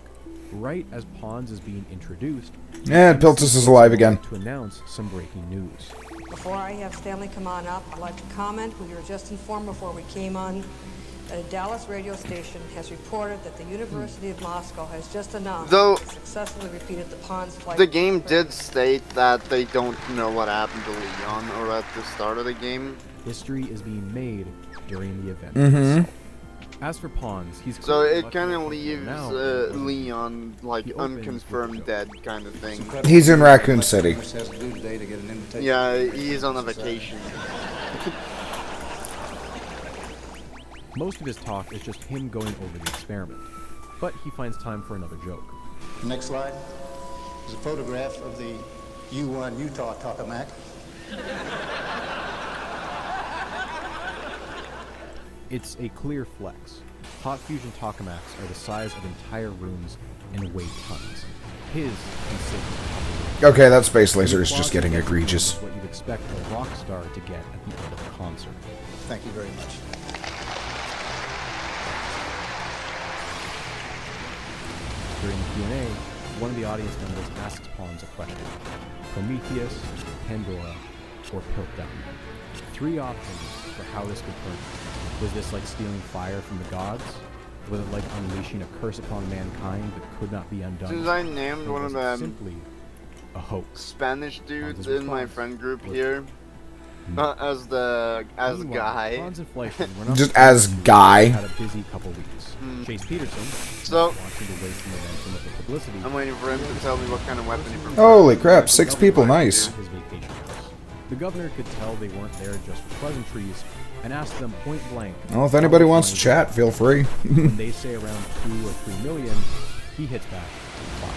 Speaker 1: Right as Pons is being introduced,
Speaker 10: and Piltus is alive again.
Speaker 1: To announce some breaking news.
Speaker 21: Before I have Stanley come on up, I'd like to comment. We were just informed before we came on that a Dallas radio station has reported that the University of Moscow has just announced
Speaker 2: Though
Speaker 21: it successfully repeated the Pons flight.
Speaker 2: The game did state that they don't know what happened to Leon or at the start of the game.
Speaker 1: History is being made during the event.
Speaker 10: Mm-hmm.
Speaker 1: As for Pons, he's
Speaker 2: so it kind of leaves Leon like unconfirmed dead kind of thing.
Speaker 10: He's in Raccoon City.
Speaker 2: Yeah, he's on a vacation.
Speaker 1: Most of his talk is just him going over the experiment, but he finds time for another joke.
Speaker 20: Next slide is a photograph of the U1 Utah tokamak.
Speaker 1: It's a clear flex. Hot fusion tokamaks are the size of entire rooms and weigh tons. His considerable.
Speaker 10: Okay, that space laser is just getting egregious.
Speaker 1: What you'd expect a rock star to get at the end of a concert.
Speaker 20: Thank you very much.
Speaker 1: During the Q&A, one of the audience members asks Pons a question. Prometheus, Pandora, or Piltdown? 3 options for how this could turn. Was this like stealing fire from the gods? Was it like unleashing a curse upon mankind that could not be undone?
Speaker 2: Since I named one of them
Speaker 1: simply a hoax.
Speaker 2: Spanish dudes in my friend group here as guy.
Speaker 10: Just as guy.
Speaker 1: Had a busy couple weeks. Chase Peterson.
Speaker 2: So
Speaker 1: wanted to waste momentum of the publicity.
Speaker 2: I'm waiting for him to tell me what kind of weapon he prefers.
Speaker 10: Holy crap, 6 people, nice.
Speaker 1: His vacation house. The governor could tell they weren't there just for pleasantries and asked them point blank.
Speaker 10: Well, if anybody wants to chat, feel free.
Speaker 1: When they say around 2 or 3 million, he hits back 5.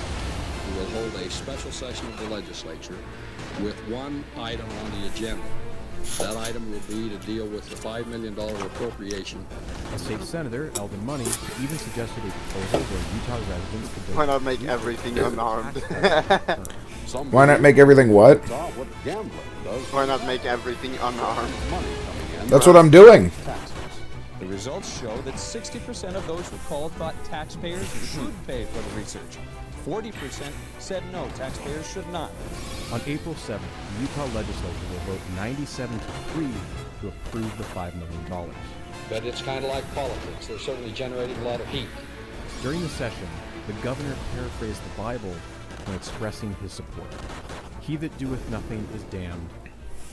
Speaker 22: We will hold a special session of the legislature with one item on the agenda. That item will be to deal with the $5 million appropriation.
Speaker 1: A state senator, Eldon Money, even suggested a proposal where Utah residents could
Speaker 2: why not make everything unarmed?
Speaker 10: Why not make everything what?
Speaker 2: Why not make everything unarmed?
Speaker 10: That's what I'm doing.
Speaker 23: The results show that 60% of those who called thought taxpayers should pay for the research. 40% said no, taxpayers should not.
Speaker 1: On April 7th, the Utah legislature will vote 97-3 to approve the $5 million.
Speaker 22: But it's kind of like politics. They're certainly generating a lot of heat.
Speaker 1: During the session, the governor paraphrased the Bible when expressing his support. He that doeth nothing is damned,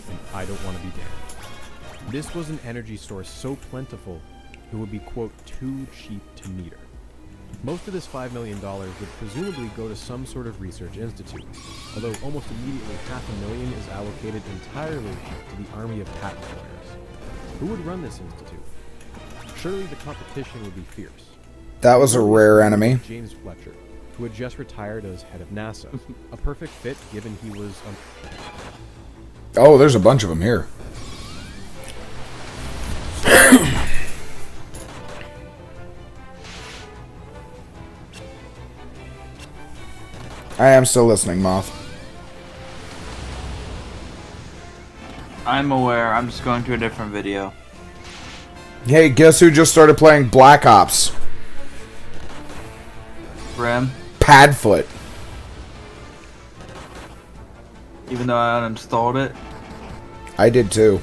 Speaker 1: and I don't want to be damned. This was an energy source so plentiful it would be, quote, too cheap to meter. Most of this $5 million would presumably go to some sort of research institute, although almost immediately $500,000 is allocated entirely to the army of patent lawyers. Who would run this institute? Surely the competition would be fierce.
Speaker 10: That was a rare enemy.
Speaker 1: James Fletcher, who had just retired as head of NASA, a perfect fit given he was...
Speaker 10: Oh, there's a bunch of them here. I am still listening, Moth.
Speaker 14: I'm aware. I'm just going to a different video.
Speaker 10: Hey, guess who just started playing Black Ops?
Speaker 14: Ram.
Speaker 10: Padfoot.
Speaker 14: Even though I uninstalled it.
Speaker 10: I did too.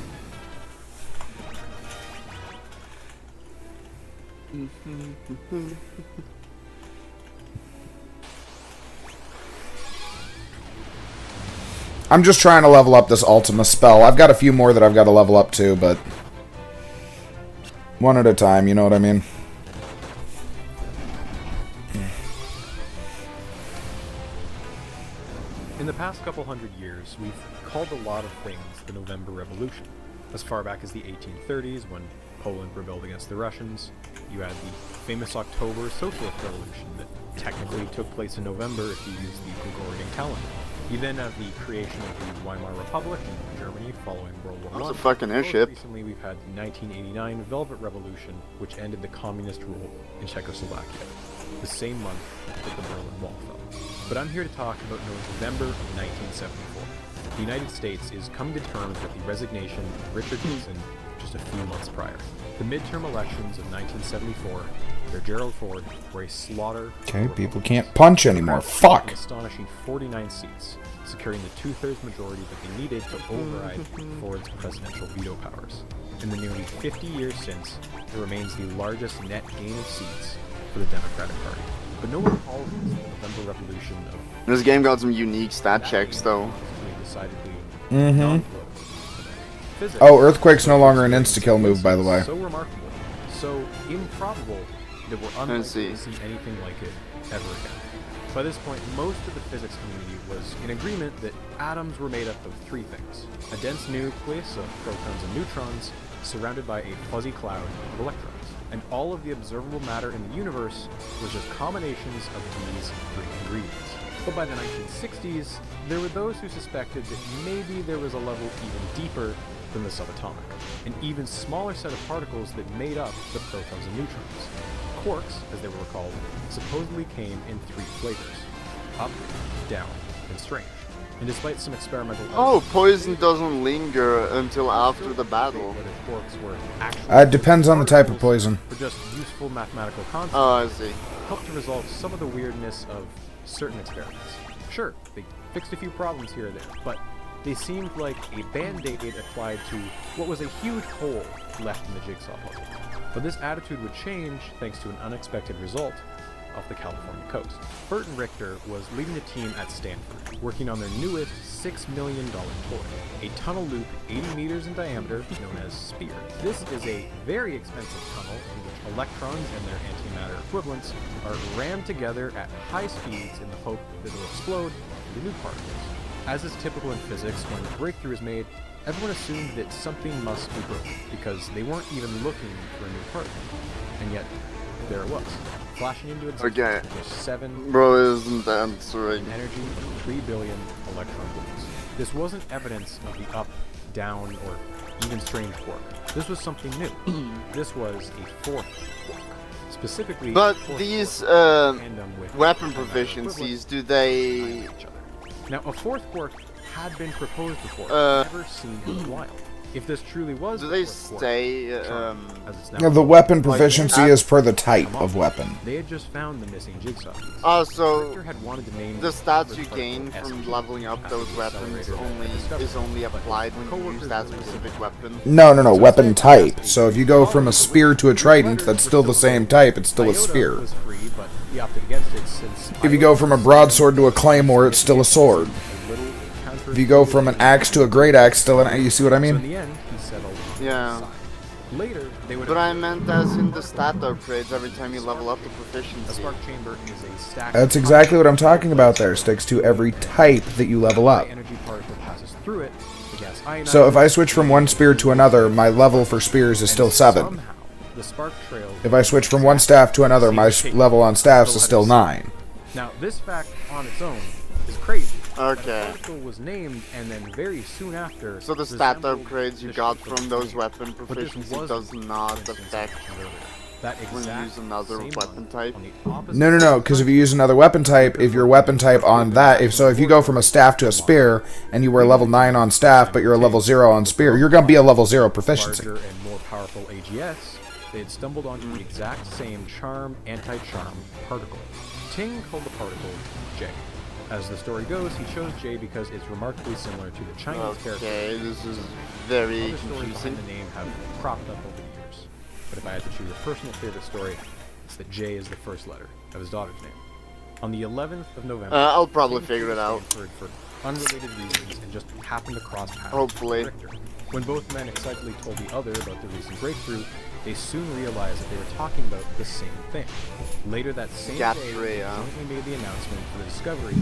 Speaker 10: I'm just trying to level up this Ultima spell. I've got a few more that I've got to level up too, but one at a time, you know what I mean?
Speaker 1: In the past couple hundred years, we've called a lot of things the November Revolution. As far back as the 1830s, when Poland rebelled against the Russians, you had the famous October Socialist Revolution that technically took place in November if you use the Gregorian calendar. You then have the creation of the Weimar Republic in Germany following World War I.
Speaker 2: That's a fucking airship.
Speaker 1: Recently, we've had the 1989 Velvet Revolution, which ended the communist rule in Czechoslovakia, the same month that the Berlin Wall fell. But I'm here to talk about November of 1974. The United States is coming to terms with the resignation of Richard Nixon just a few months prior. The midterm elections of 1974, under Gerald Ford, were a slaughter.
Speaker 10: Okay, people can't punch anymore. Fuck!
Speaker 1: An astonishing 49 seats, securing the two-thirds majority that they needed to override Ford's presidential veto powers. In the nearly 50 years since, it remains the largest net gain of seats for the Democratic Party. But no one calls this the November Revolution of...
Speaker 2: This game got some unique stat checks, though.
Speaker 10: Oh, Earthquake's no longer an insta-kill move, by the way.
Speaker 1: So remarkable, so improbable, that we're unlikely to see anything like it ever again. By this point, most of the physics community was in agreement that atoms were made up of three things: a dense nucleus of protons and neutrons, surrounded by a fuzzy cloud of electrons. And all of the observable matter in the universe was just combinations of these three ingredients. But by the 1960s, there were those who suspected that maybe there was a level even deeper than the subatomic, an even smaller set of particles that made up the protons and neutrons. Quarks, as they were called, supposedly came in three flavors: up, down, and strange. And despite some experimental...
Speaker 2: Oh, poison doesn't linger until after the battle.
Speaker 10: It depends on the type of poison.
Speaker 1: For just useful mathematical concepts.
Speaker 2: Oh, I see.
Speaker 1: Helped to resolve some of the weirdness of certain experiments. Sure, they fixed a few problems here or there, but they seemed like a band-aid applied to what was a huge hole left in the jigsaw puzzle. But this attitude would change thanks to an unexpected result off the California coast. Bert and Richter was leading a team at Stanford, working on their newest $6 million toy, a tunnel loop 80 meters in diameter known as SPEAR. This is a very expensive tunnel in which electrons and their antimatter equivalents are rammed together at high speeds in the hope that it will explode into new particles. As is typical in physics, when a breakthrough is made, everyone assumed that something must be broken, because they weren't even looking for a new particle. And yet, there it was, flashing into existence with just 7
Speaker 2: isn't that answering?
Speaker 1: An energy of 3 billion electron volts. This wasn't evidence of the up, down, or even strange quark. This was something new. This was a fourth quark. Specifically,
Speaker 2: but these weapon proficiencies, do they...
Speaker 1: Now, a fourth quark had been proposed before, never seen in the wild. If this truly was,
Speaker 2: do they stay?
Speaker 10: Yeah, the weapon proficiency is per the type of weapon.
Speaker 1: They had just found the missing jigsaw piece.
Speaker 2: So
Speaker 1: had wanted to name
Speaker 2: the stats you gain from leveling up those weapons is only applied when you use that specific weapon.
Speaker 10: No, weapon type. So if you go from a spear to a trident, that's still the same type. It's still a spear. If you go from a broadsword to a claymore, it's still a sword. If you go from an axe to a great axe, still an... You see what I mean?
Speaker 2: Yeah.
Speaker 1: Later, they would.
Speaker 2: But I meant as in the stat upgrades every time you level up the proficiency.
Speaker 1: A spark chamber is a stack.
Speaker 10: That's exactly what I'm talking about there. Sticks to every type that you level up.
Speaker 1: Energy particle passes through it. The gas ionizes.
Speaker 10: So if I switch from one spear to another, my level for spears is still 7.
Speaker 1: Somehow, the spark trail.
Speaker 10: If I switch from one staff to another, my level on staffs is still 9.
Speaker 1: Now, this fact on its own is crazy.
Speaker 2: Okay.
Speaker 1: The particle was named, and then very soon after.
Speaker 2: So the stat upgrades you got from those weapon proficiency does not affect when you use another weapon type?
Speaker 10: No, because if you use another weapon type, if your weapon type on that, if you go from a staff to a spear, and you were level 9 on staff, but you're a level 0 on spear, you're going to be a level 0 proficiency.
Speaker 1: Larger and more powerful AGS, they had stumbled onto the exact same charm, anti-charm particle. Ting called the particle J. As the story goes, he chose J because it's remarkably similar to the Chinese character.
Speaker 2: Okay, this is very
Speaker 1: Other stories
Speaker 2: confusing.
Speaker 1: behind the name have cropped up over the years. But if I had to choose a personal favorite story, it's that J is the first letter of his daughter's name. On the 11th of November,
Speaker 2: I'll probably
Speaker 1: Ting
Speaker 2: figure it out.
Speaker 1: Stanford for unrelated reasons and just happened to cross paths.
Speaker 2: Hopefully.
Speaker 1: with Richter. When both men excitedly told the other about the recent breakthrough, they soon realized that they were talking about the same thing. Later that same day, they jointly made the announcement for the discovery.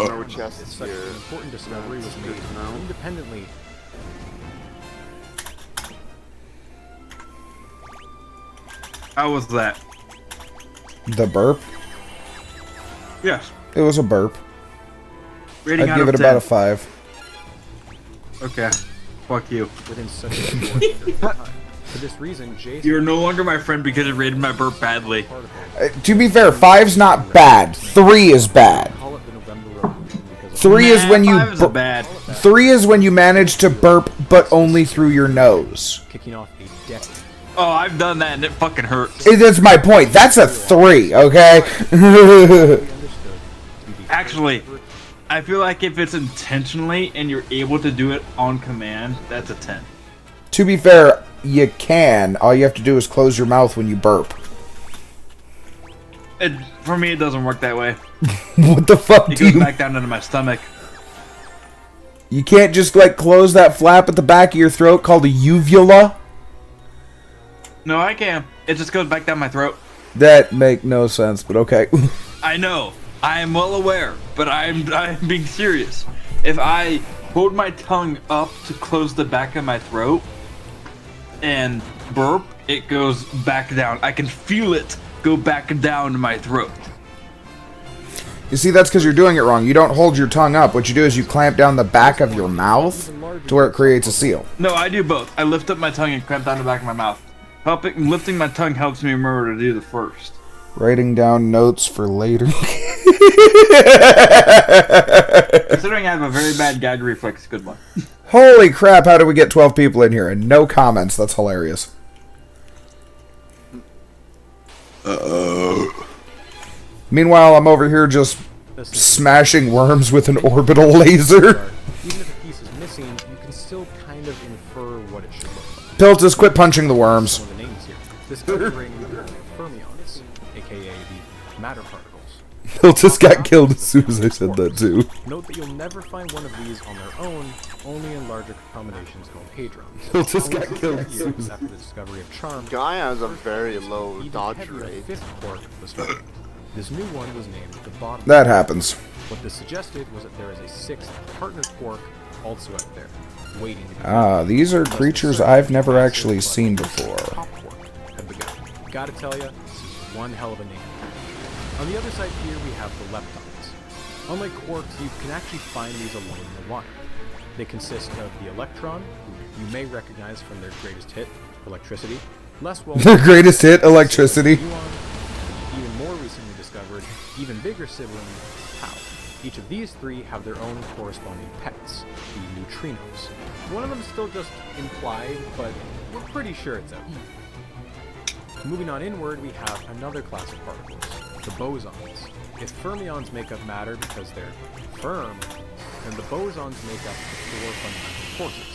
Speaker 2: No chest
Speaker 1: Such
Speaker 2: here.
Speaker 1: an important discovery was made independently.
Speaker 14: How was that?
Speaker 10: The burp?
Speaker 14: Yes.
Speaker 10: It was a burp.
Speaker 14: Rating
Speaker 10: I'd
Speaker 14: out
Speaker 10: give
Speaker 14: of
Speaker 10: it about
Speaker 14: 10.
Speaker 10: a 5.
Speaker 14: Okay. Fuck you.
Speaker 1: Within such a short period of time. For this reason, Jason.
Speaker 14: You're no longer my friend because you rated my burp badly.
Speaker 10: To be fair, 5's not bad. 3 is bad. 3 is when you
Speaker 14: 5 is bad.
Speaker 10: 3 is when you manage to burp, but only through your nose.
Speaker 1: Kicking off a decade.
Speaker 14: Oh, I've done that and it fucking hurts.
Speaker 10: That's my point. That's a 3, okay?
Speaker 14: Actually, I feel like if it's intentionally and you're able to do it on command, that's a 10.
Speaker 10: To be fair, you can. All you have to do is close your mouth when you burp.
Speaker 14: For me, it doesn't work that way.
Speaker 10: What the fuck,
Speaker 14: It
Speaker 10: do
Speaker 14: goes
Speaker 10: you...
Speaker 14: back down into my stomach.
Speaker 10: You can't just, like, close that flap at the back of your throat called a uvula?
Speaker 14: No, I can. It just goes back down my throat.
Speaker 10: That make no sense, but okay.
Speaker 14: I know. I am well aware, but I'm being serious. If I hold my tongue up to close the back of my throat and burp, it goes back down. I can feel it go back down to my throat.
Speaker 10: You see, that's because you're doing it wrong. You don't hold your tongue up. What you do is you clamp down the back of your mouth to where it creates a seal.
Speaker 14: No, I do both. I lift up my tongue and clamp down the back of my mouth. Lifting my tongue helps me remember to do the first.
Speaker 10: Writing down notes for later.
Speaker 14: Considering I have a very bad gag reflex, good one.
Speaker 10: Holy crap, how do we get 12 people in here? And no comments. That's hilarious. Meanwhile, I'm over here just smashing worms with an orbital laser.
Speaker 1: Even if a piece is missing, you can still kind of infer what it should look like.
Speaker 10: Piltus, quit punching the worms.
Speaker 1: One of the names here. This ring fermions, aka the matter particles.
Speaker 10: Piltus got killed as soon as I said that too.
Speaker 1: Note that you'll never find one of these on their own, only in larger combinations called hadrons.
Speaker 10: Piltus got killed as soon as
Speaker 1: after the discovery of charm.
Speaker 2: Guy has a very low dodge
Speaker 1: Even
Speaker 2: rate.
Speaker 1: fifth quark was found. This new one was named the bottom.
Speaker 10: That happens.
Speaker 1: What this suggested was that there is a sixth partner quark also out there, waiting to be
Speaker 10: Ah, these are creatures I've never actually seen before.
Speaker 1: top quark had begun. Gotta tell ya, this is one hell of a name. On the other side here we have the leptons. Unlike quarks, you can actually find these alone in the water. They consist of the electron, who you may recognize from their greatest hit, electricity. Less well
Speaker 10: Their greatest hit, electricity.
Speaker 1: Even more recently discovered, even bigger sibling, tau. Each of these three have their own corresponding pets, the neutrinos. One of them is still just implied, but we're pretty sure it's out. Moving on inward, we have another class of particles, the bosons. If fermions make up matter because they're firm, then the bosons make up the four fundamental forces.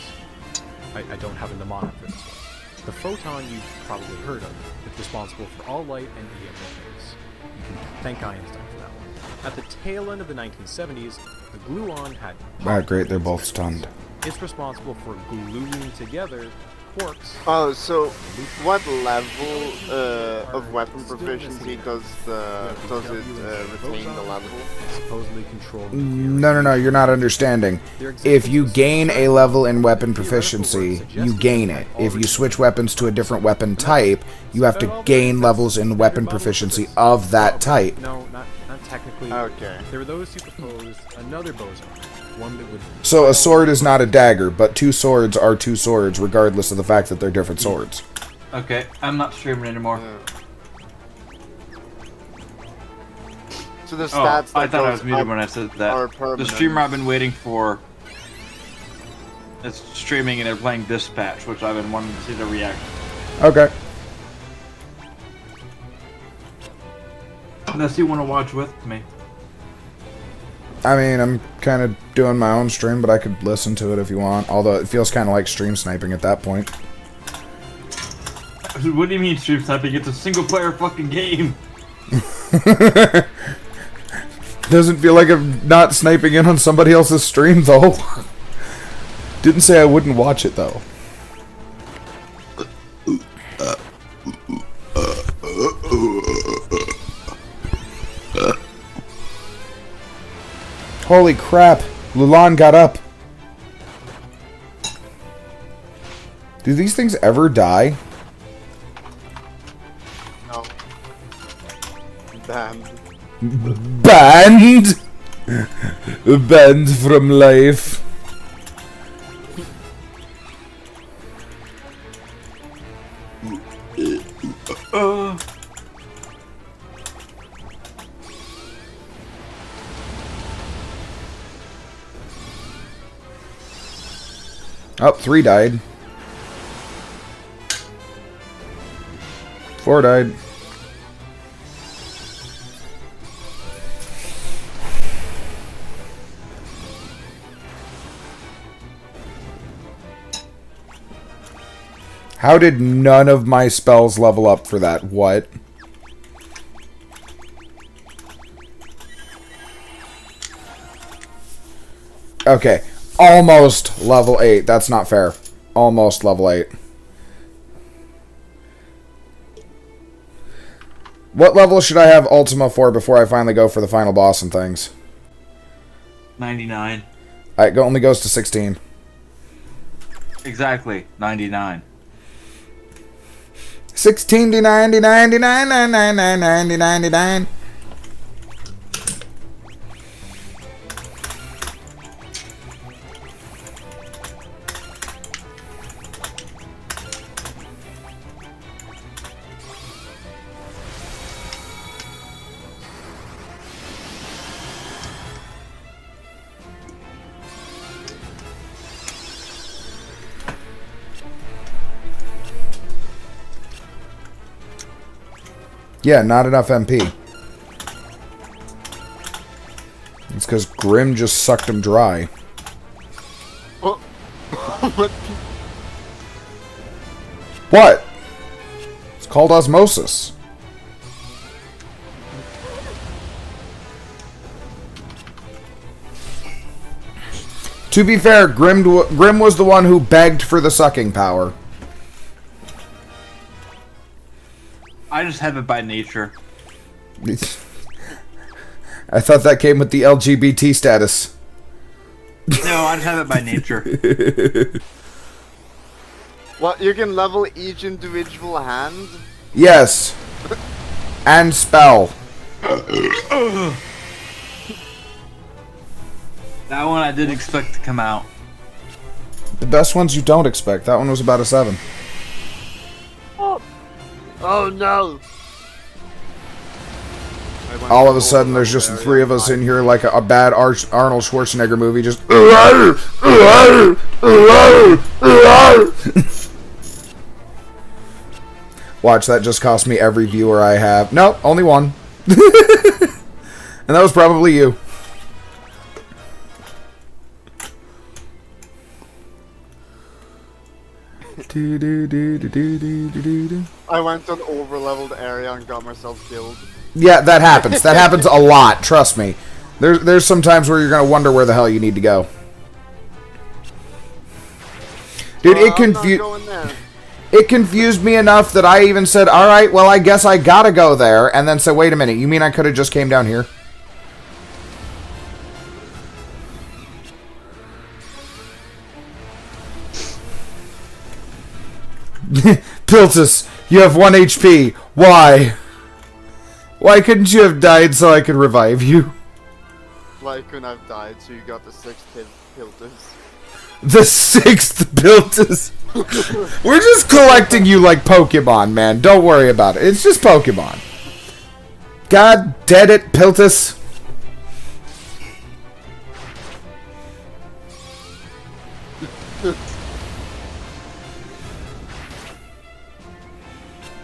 Speaker 1: I don't have a mnemonic for this one. The photon you've probably heard of. It's responsible for all light and EM waves. You can thank Einstein for that one. At the tail end of the 1970s, the gluon had...
Speaker 10: Ah, great, they're both stunned.
Speaker 1: It's responsible for gluing together quarks.
Speaker 2: Oh, so what level of weapon proficiency does it retain the level?
Speaker 1: Supposedly controlled.
Speaker 10: No, you're not understanding. If you gain a level in weapon proficiency, you gain it. If you switch weapons to a different weapon type, you have to gain levels in weapon proficiency of that type.
Speaker 1: No, not technically.
Speaker 2: Okay.
Speaker 1: There were those who proposed another boson. One that would.
Speaker 10: So a sword is not a dagger, but two swords are two swords, regardless of the fact that they're different swords.
Speaker 14: Okay, I'm not streaming anymore.
Speaker 2: So the stats
Speaker 14: I thought I was muted when I said that. The streamer I've been waiting for is streaming and they're playing Dispatch, which I've been wanting to see the reaction.
Speaker 10: Okay.
Speaker 14: Unless you want to watch with me.
Speaker 10: I mean, I'm kind of doing my own stream, but I could listen to it if you want. Although it feels kind of like stream sniping at that point.
Speaker 14: What do you mean stream sniping? It's a single player fucking game.
Speaker 10: Doesn't feel like I'm not sniping in on somebody else's stream, though. Didn't say I wouldn't watch it, though. Holy crap! Lulan got up. Do these things ever die?
Speaker 2: No. Banned.
Speaker 10: Banned? Banned from life. Oh, 3 died. 4 died. How did none of my spells level up for that? What? Okay. Almost level 8. That's not fair. Almost level 8. What level should I have Ultima for before I finally go for the final boss and things?
Speaker 14: 99.
Speaker 10: It only goes to 16.
Speaker 14: Exactly. 99.
Speaker 10: 16 to 90, 99, 99, 90, 99. Yeah, not enough MP. It's because Grim just sucked him dry.
Speaker 2: Oh.
Speaker 10: What? It's called osmosis. To be fair, Grim was the one who begged for the sucking power.
Speaker 14: I just have it by nature.
Speaker 10: I thought that came with the LGBT status.
Speaker 14: No, I just have it by nature.
Speaker 2: What, you can level each individual hand?
Speaker 10: Yes. And spell.
Speaker 14: That one I did expect to come out.
Speaker 10: The best ones you don't expect. That one was about a 7.
Speaker 2: Oh no!
Speaker 10: All of a sudden, there's just the 3 of us in here like a bad Arnold Schwarzenegger movie, just... Watch, that just cost me every viewer I have. No, only one. And that was probably you.
Speaker 2: I went to an over-leveled area and got myself killed.
Speaker 10: Yeah, that happens. That happens a lot, trust me. There's some times where you're going to wonder where the hell you need to go. Dude,
Speaker 2: I'm not going there.
Speaker 10: It confused me enough that I even said, all right, well, I guess I gotta go there. And then said, wait a minute, you mean I could have just came down here? Piltus, you have 1 HP. Why? Why couldn't you have died so I could revive you?
Speaker 2: Why couldn't I've died so you got the 6th Piltus?
Speaker 10: The 6th Piltus. We're just collecting you like Pokemon, man. Don't worry about it. It's just Pokemon. God dead it, Piltus.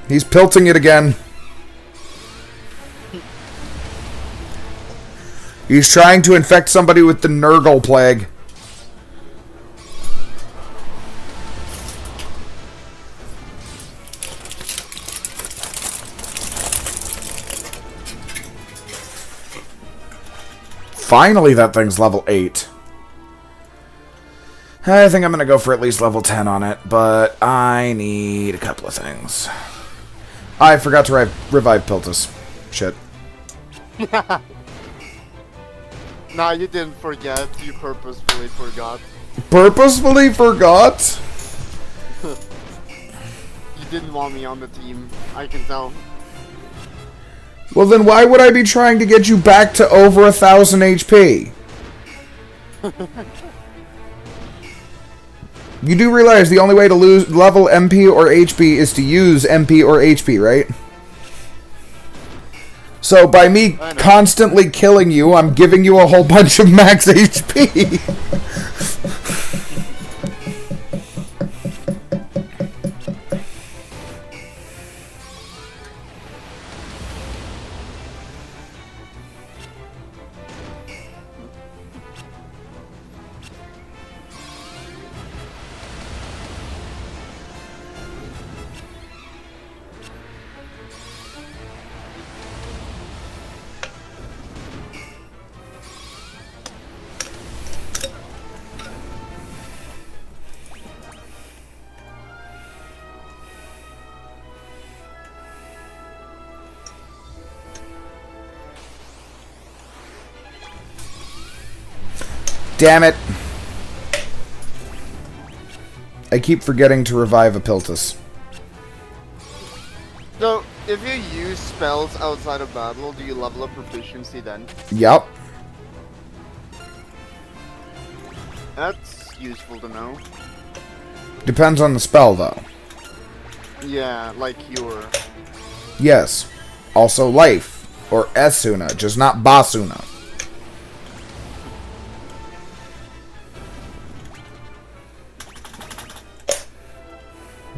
Speaker 10: He's pilting it again. He's trying to infect somebody with the Nurgle plague. Finally, that thing's level 8. I think I'm going to go for at least level 10 on it, but I need a couple of things. I forgot to revive Piltus. Shit.
Speaker 2: Nah, you didn't forget. You purposefully forgot.
Speaker 10: Purposefully forgot?
Speaker 2: You didn't want me on the team. I can tell.
Speaker 10: Well, then why would I be trying to get you back to over 1,000 HP? You do realize the only way to lose level MP or HP is to use MP or HP, right? So by me constantly killing you, I'm giving you a whole bunch of max HP. Damn it. I keep forgetting to revive a Piltus.
Speaker 2: So, if you use spells outside of battle, do you level up proficiency then?
Speaker 10: Yup.
Speaker 2: That's useful to know.
Speaker 10: Depends on the spell, though.
Speaker 2: Yeah, like Cure.
Speaker 10: Yes. Also Life. Or Esuna, just not Basuna.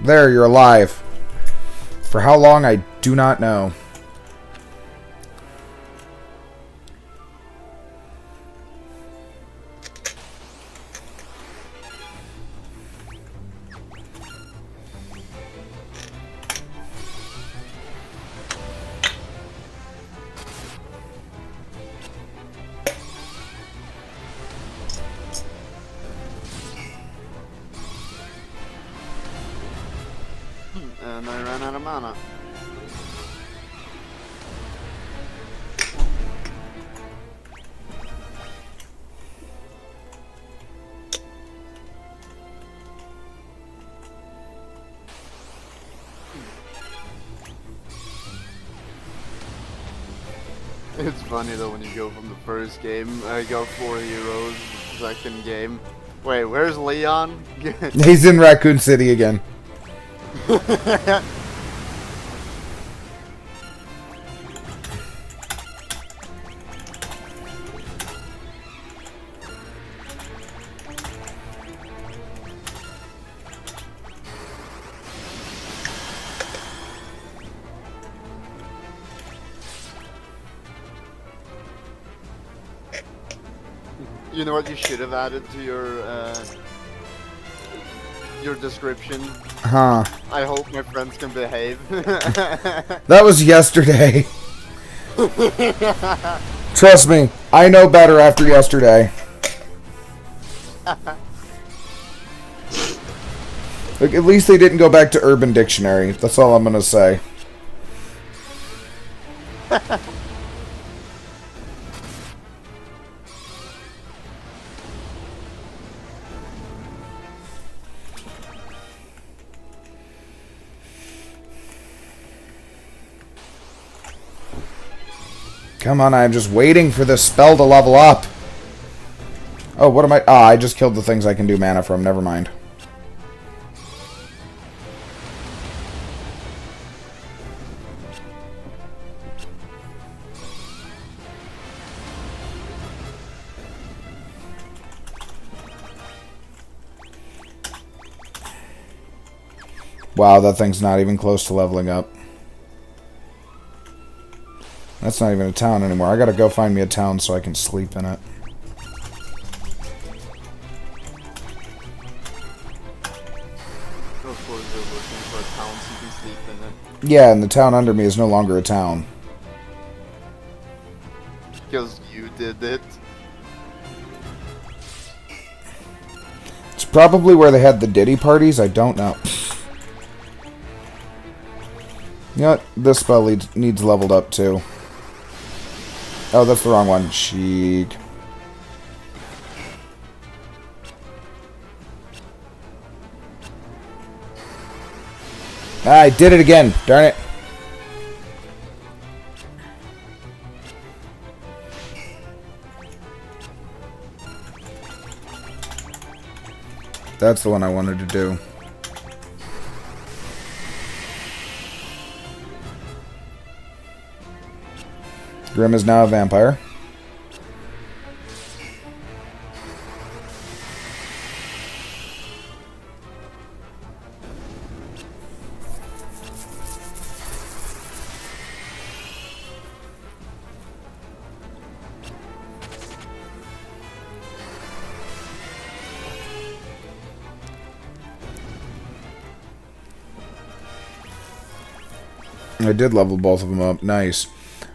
Speaker 10: There, you're alive. For how long, I do not know.
Speaker 2: And I ran out of mana. It's funny though when you go from the first game, I got 4 heroes, second game. Wait, where's Leon?
Speaker 10: He's in Raccoon City again.
Speaker 2: You know what you should have added to your description?
Speaker 10: Huh.
Speaker 2: I hope my friends can behave.
Speaker 10: That was yesterday. Trust me, I know better after yesterday. Look, at least they didn't go back to Urban Dictionary. That's all I'm gonna say. Come on, I'm just waiting for this spell to level up. Oh, what am I? Ah, I just killed the things I can do mana from. Never mind. Wow, that thing's not even close to leveling up. That's not even a town anymore. I gotta go find me a town so I can sleep in it.
Speaker 2: Of course you're looking for a town so you can sleep in it.
Speaker 10: Yeah, and the town under me is no longer a town.
Speaker 2: Because you did it.
Speaker 10: It's probably where they had the Diddy parties. I don't know. You know what? This spell needs leveled up too. Oh, that's the wrong one. Chic. I did it again. Darn it. That's the one I wanted to do. Grim is now a vampire. I did level both of them up. Nice.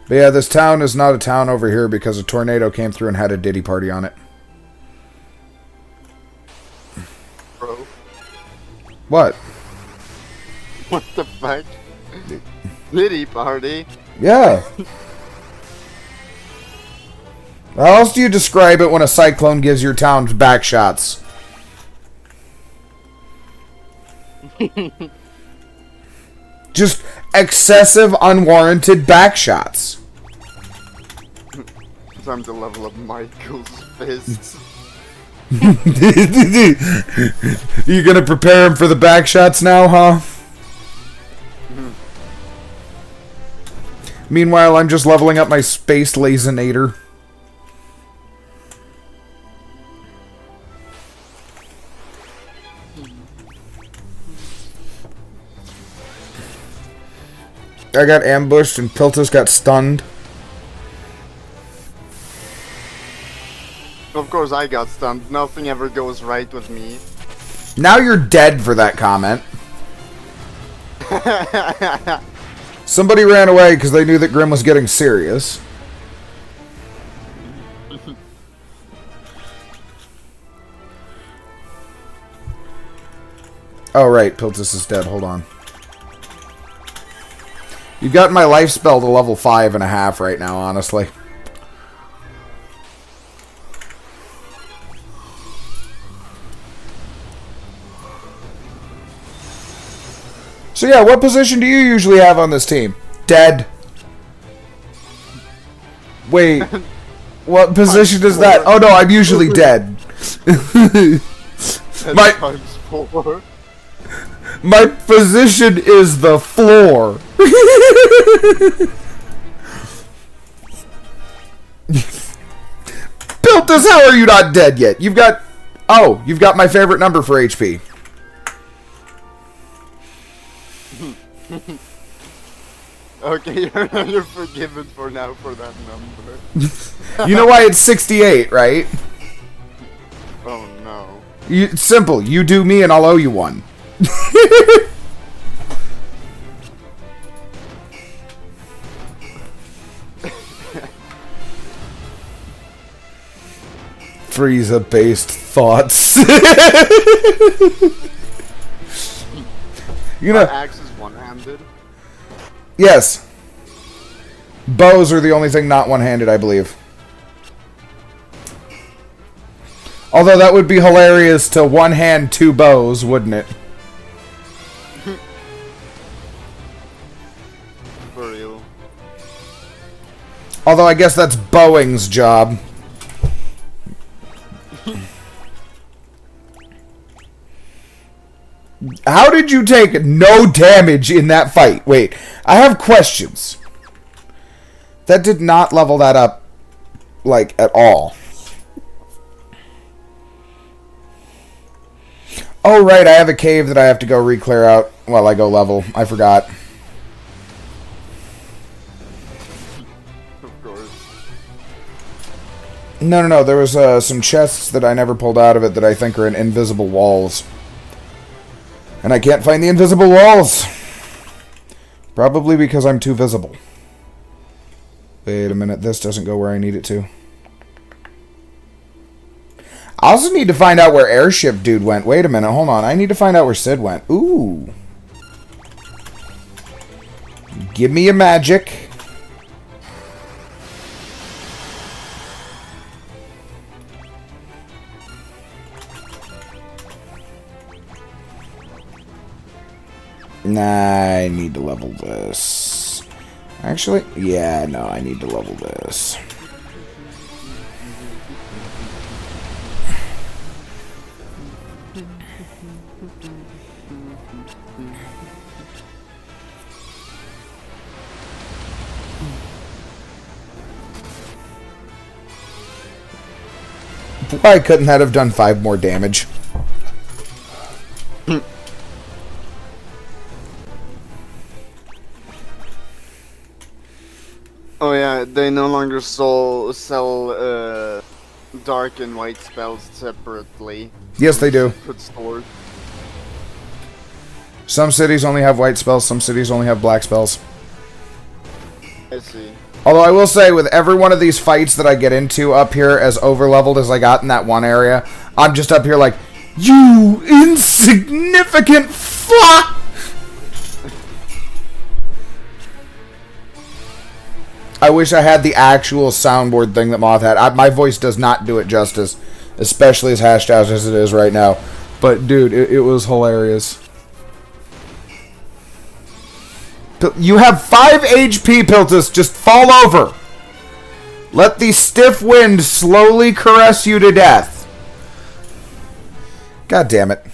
Speaker 10: But yeah, this town is not a town over here because a tornado came through and had a Diddy party on it.
Speaker 2: Bro.
Speaker 10: What?
Speaker 2: What the fuck? Diddy party?
Speaker 10: Yeah. How else do you describe it when a cyclone gives your town back shots? Just excessive, unwarranted back shots.
Speaker 2: Time to level up Michael's fists.
Speaker 10: You gonna prepare him for the back shots now, huh? Meanwhile, I'm just leveling up my space lasinator. I got ambushed and Piltus got stunned.
Speaker 2: Of course I got stunned. Nothing ever goes right with me.
Speaker 10: Now you're dead for that comment. Somebody ran away because they knew that Grim was getting serious. Oh, right. Piltus is dead. Hold on. You've gotten my life spell to level 5.5 right now, honestly. So yeah, what position do you usually have on this team? Dead. Wait. What position is that? Oh no, I'm usually dead. My position is the floor. Piltus, how are you not dead yet? You've got... Oh, you've got my favorite number for HP.
Speaker 2: Okay, you're forgiven for now for that number.
Speaker 10: You know why it's 68, right?
Speaker 2: Oh no.
Speaker 10: It's simple. You do me and I'll owe you one. Frieza-based thoughts. You know,
Speaker 2: axe is one-handed.
Speaker 10: yes. Bows are the only thing not one-handed, I believe. Although that would be hilarious to one hand two bows, wouldn't it?
Speaker 2: For real.
Speaker 10: Although I guess that's Boeing's job. How did you take no damage in that fight? Wait, I have questions. That did not level that up, like, at all. Oh, right, I have a cave that I have to go re-clear out while I go level. I forgot.
Speaker 2: Of course.
Speaker 10: No, there was some chests that I never pulled out of it that I think are in invisible walls. And I can't find the invisible walls. Probably because I'm too visible. Wait a minute, this doesn't go where I need it to. I also need to find out where Airship Dude went. Wait a minute, hold on. I need to find out where Sid went. Ooh. Give me a magic. Nah, I need to level this. Actually, yeah, no, I need to level this. Why couldn't that have done 5 more damage?
Speaker 2: Oh yeah, they no longer sell dark and white spells separately.
Speaker 10: Yes, they do.
Speaker 2: Put stores.
Speaker 10: Some cities only have white spells, some cities only have black spells.
Speaker 2: I see.
Speaker 10: Although I will say, with every one of these fights that I get into up here, as over-leveled as I got in that one area, I'm just up here like, you insignificant fuck! I wish I had the actual soundboard thing that Moth had. My voice does not do it justice, especially as hashed out as it is right now. But, dude, it was hilarious. You have 5 HP, Piltus. Just fall over. Let the stiff wind slowly caress you to death. God damn it.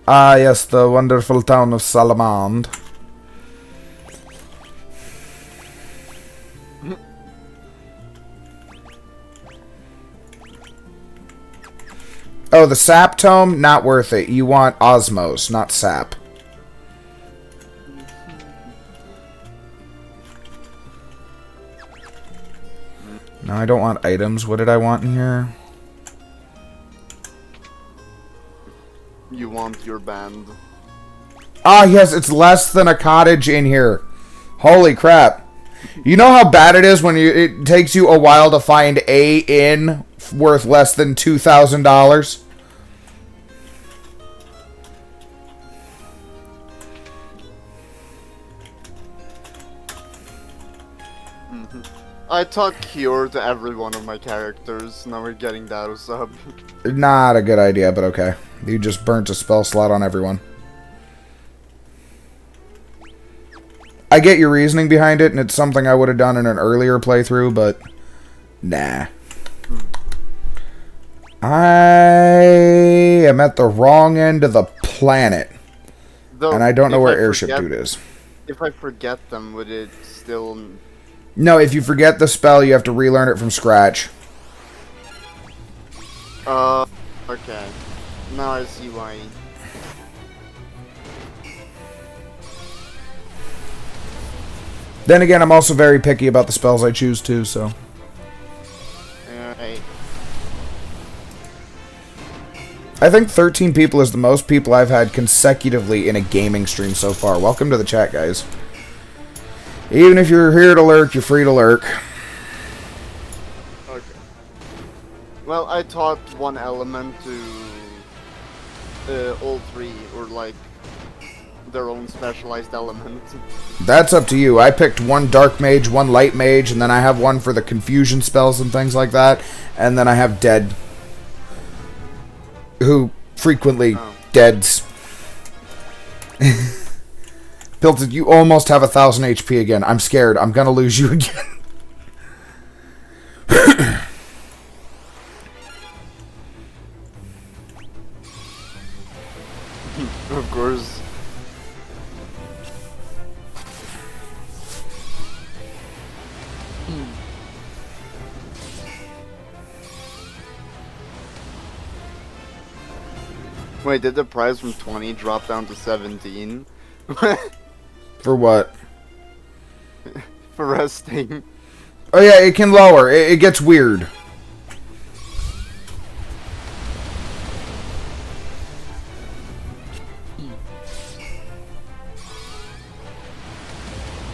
Speaker 10: Ah, yes, the wonderful town of Salamand. Oh, the sap tome? Not worth it. You want osmos, not sap. No, I don't want items. What did I want in here?
Speaker 2: You want your band.
Speaker 10: Ah, yes, it's less than a cottage in here. Holy crap. You know how bad it is when it takes you a while to find a inn worth less than $2,000?
Speaker 2: I taught Cure to every one of my characters. Now we're getting that a sub.
Speaker 10: Not a good idea, but okay. You just burnt a spell slot on everyone. I get your reasoning behind it, and it's something I would have done in an earlier playthrough, but nah. I am at the wrong end of the planet.
Speaker 2: Though,
Speaker 10: and I don't know
Speaker 2: if
Speaker 10: where
Speaker 2: I
Speaker 10: Airship
Speaker 2: forget-
Speaker 10: Dude is.
Speaker 2: If I forget them, would it still...
Speaker 10: No, if you forget the spell, you have to relearn it from scratch.
Speaker 2: Okay. Now I see why.
Speaker 10: Then again, I'm also very picky about the spells I choose too, so...
Speaker 2: Alright.
Speaker 10: I think 13 people is the most people I've had consecutively in a gaming stream so far. Welcome to the chat, guys. Even if you're here to lurk, you're free to lurk.
Speaker 2: Okay. Well, I taught one element to all three, or like their own specialized element.
Speaker 10: That's up to you. I picked one dark mage, one light mage, and then I have one for the confusion spells and things like that. And then I have dead, who frequently deads. Pilted, you almost have 1,000 HP again. I'm scared. I'm gonna lose you again.
Speaker 2: Of course. Wait, did the price from 20 drop down to 17?
Speaker 10: For what?
Speaker 2: For resting.
Speaker 10: Oh yeah, it can lower. It gets weird.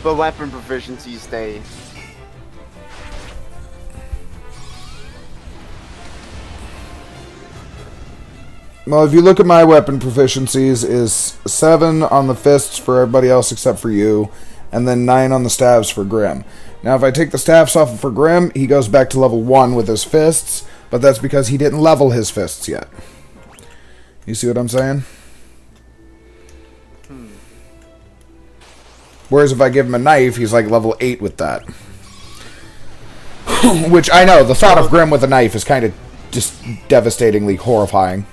Speaker 2: But weapon proficiencies stay.
Speaker 10: Well, if you look at my weapon proficiencies, is 7 on the fists for everybody else except for you, and then 9 on the staves for Grim. Now, if I take the staffs off for Grim, he goes back to level 1 with his fists, but that's because he didn't level his fists yet. You see what I'm saying? Whereas if I give him a knife, he's like level 8 with that. Which, I know, the thought of Grim with a knife is kind of just devastatingly horrifying.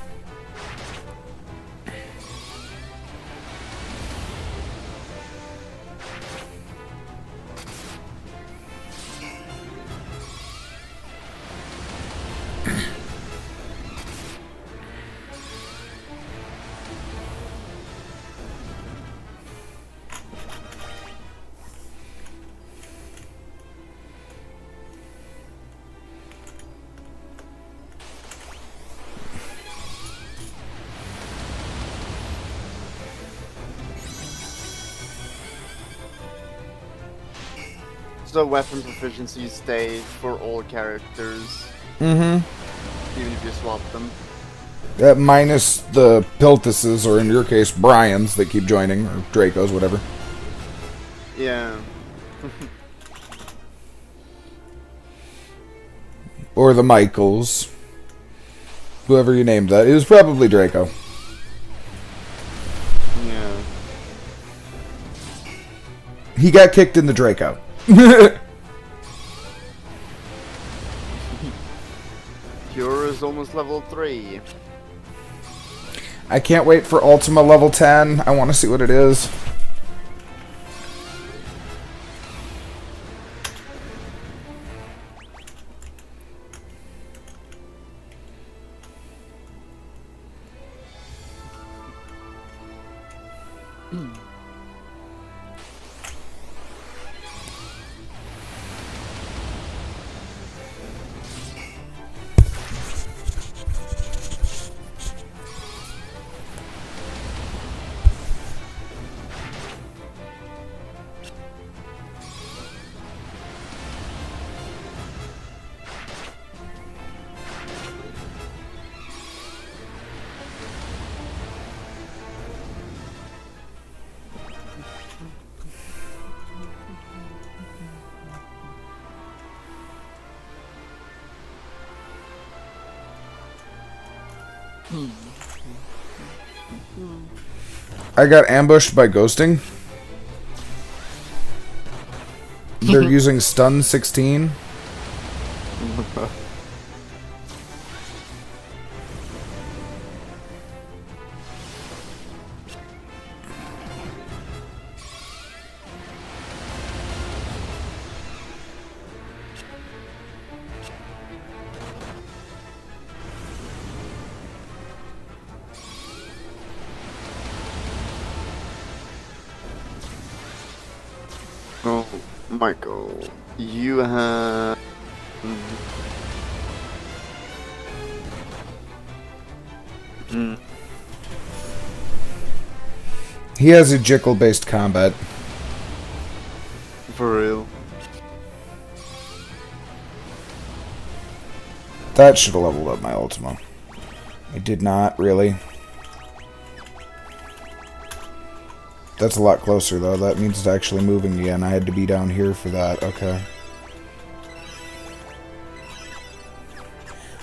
Speaker 2: So weapon proficiencies stay for all characters.
Speaker 10: Mm-hmm.
Speaker 2: Even if you swap them.
Speaker 10: Minus the Piltuses, or in your case, Brian's, that keep joining, or Draco's, whatever.
Speaker 2: Yeah.
Speaker 10: Or the Michaels. Whoever you named that. It was probably Draco.
Speaker 2: Yeah.
Speaker 10: He got kicked in the Draco.
Speaker 2: Cure is almost level 3.
Speaker 10: I can't wait for Ultima level 10. I want to see what it is. I got ambushed by ghosting. They're using stun 16.
Speaker 2: Oh, Michael, you have...
Speaker 10: He has a Jickle-based combat.
Speaker 2: For real.
Speaker 10: That should have leveled up my Ultima. It did not, really. That's a lot closer, though. That means it's actually moving again. I had to be down here for that. Okay.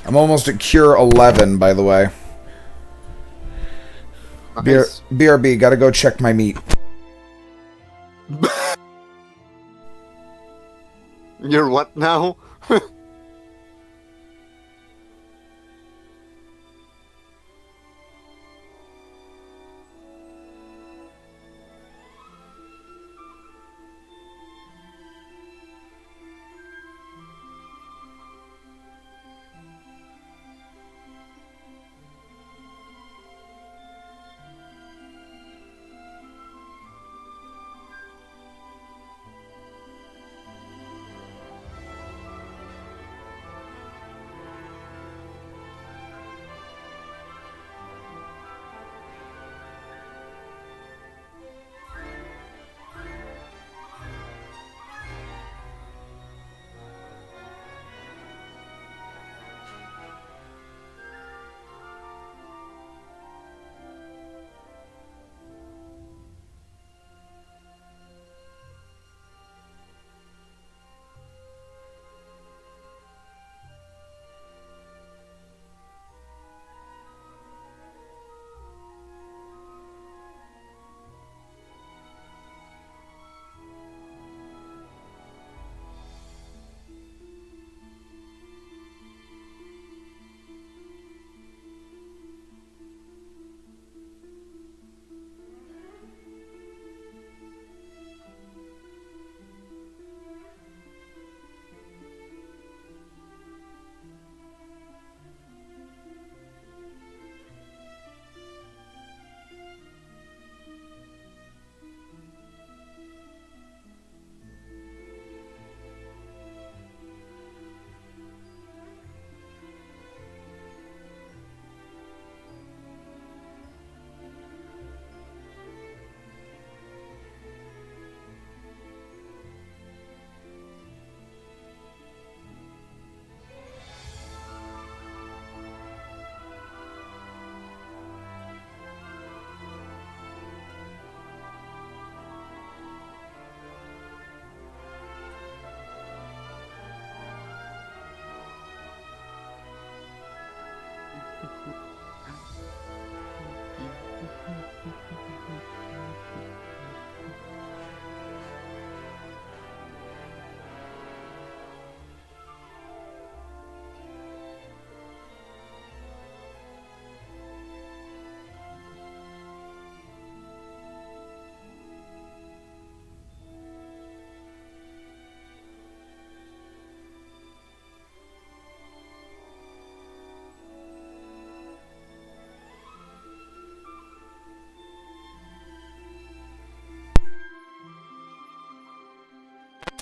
Speaker 10: I'm almost at Cure 11, by the way.
Speaker 2: Nice.
Speaker 10: BRB, gotta go check my meat.
Speaker 2: You're what now?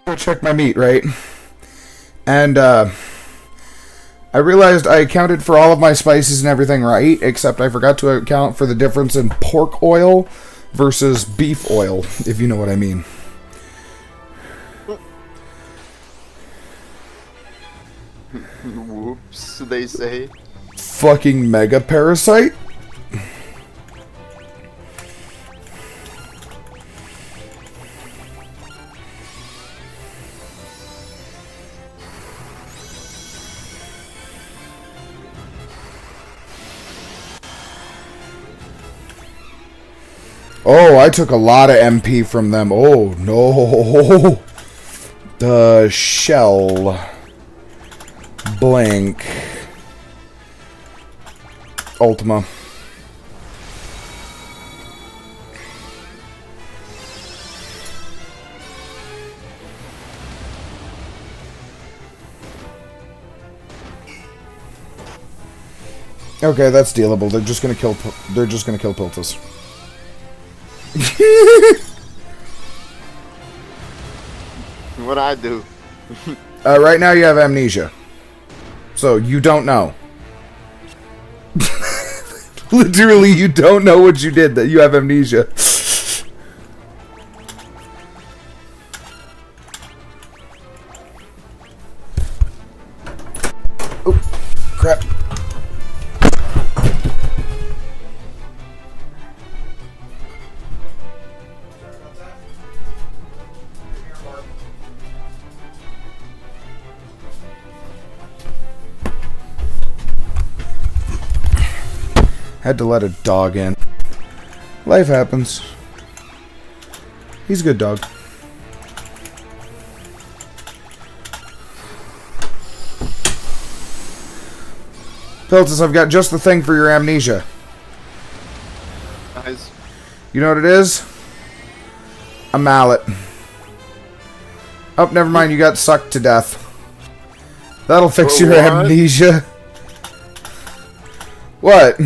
Speaker 10: Go check my meat, right? And I realized I accounted for all of my spices and everything right, except I forgot to account for the difference in pork oil versus beef oil, if you know what I mean.
Speaker 2: Whoops, they say.
Speaker 10: Fucking mega parasite? Oh, I took a lot of MP from them. Oh, no. The shell. Blank. Ultima. Okay, that's dealable. They're just gonna kill Piltus.
Speaker 2: What I do?
Speaker 10: Right now you have amnesia. So you don't know. Literally, you don't know what you did, that you have amnesia. Had to let a dog in. Life happens. He's a good dog. Piltus, I've got just the thing for your amnesia.
Speaker 2: Nice.
Speaker 10: You know what it is? A mallet. Oh, never mind. You got sucked to death. That'll fix
Speaker 2: For
Speaker 10: your
Speaker 2: what?
Speaker 10: amnesia. What?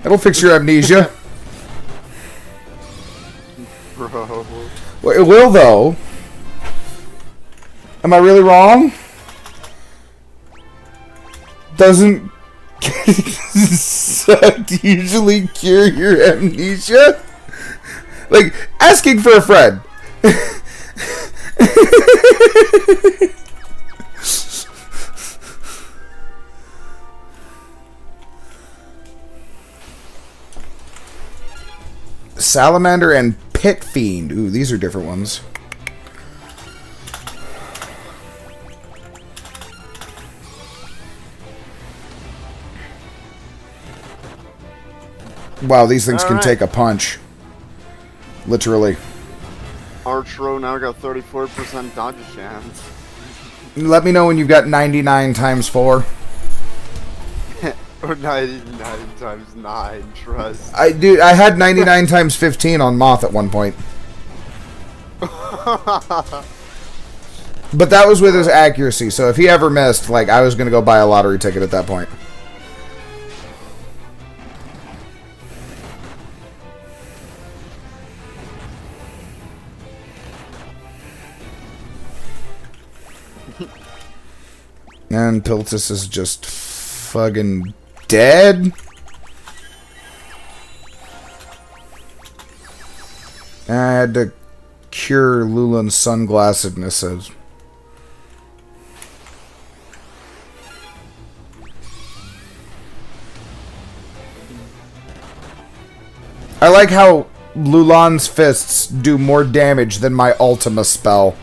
Speaker 10: That'll fix your amnesia.
Speaker 2: Bro.
Speaker 10: Well, it will, though. Am I really wrong? Doesn't getting sucked usually cure your amnesia? Like, asking for a friend. Salamander and Pit Fiend. Ooh, these are different ones. Wow, these things can take a punch. Literally.
Speaker 2: Archero now got 34% dodge chance.
Speaker 10: Let me know when you've got 99 times 4.
Speaker 2: Or 99 times 9, trust.
Speaker 10: Dude, I had 99 times 15 on Moth at one point. But that was with his accuracy, so if he ever missed, like, I was going to go buy a lottery ticket at that point. And Piltus is just fucking dead. I had to cure Lulan's sunglassedness. I like how Lulan's fists do more damage than my Ultima spell.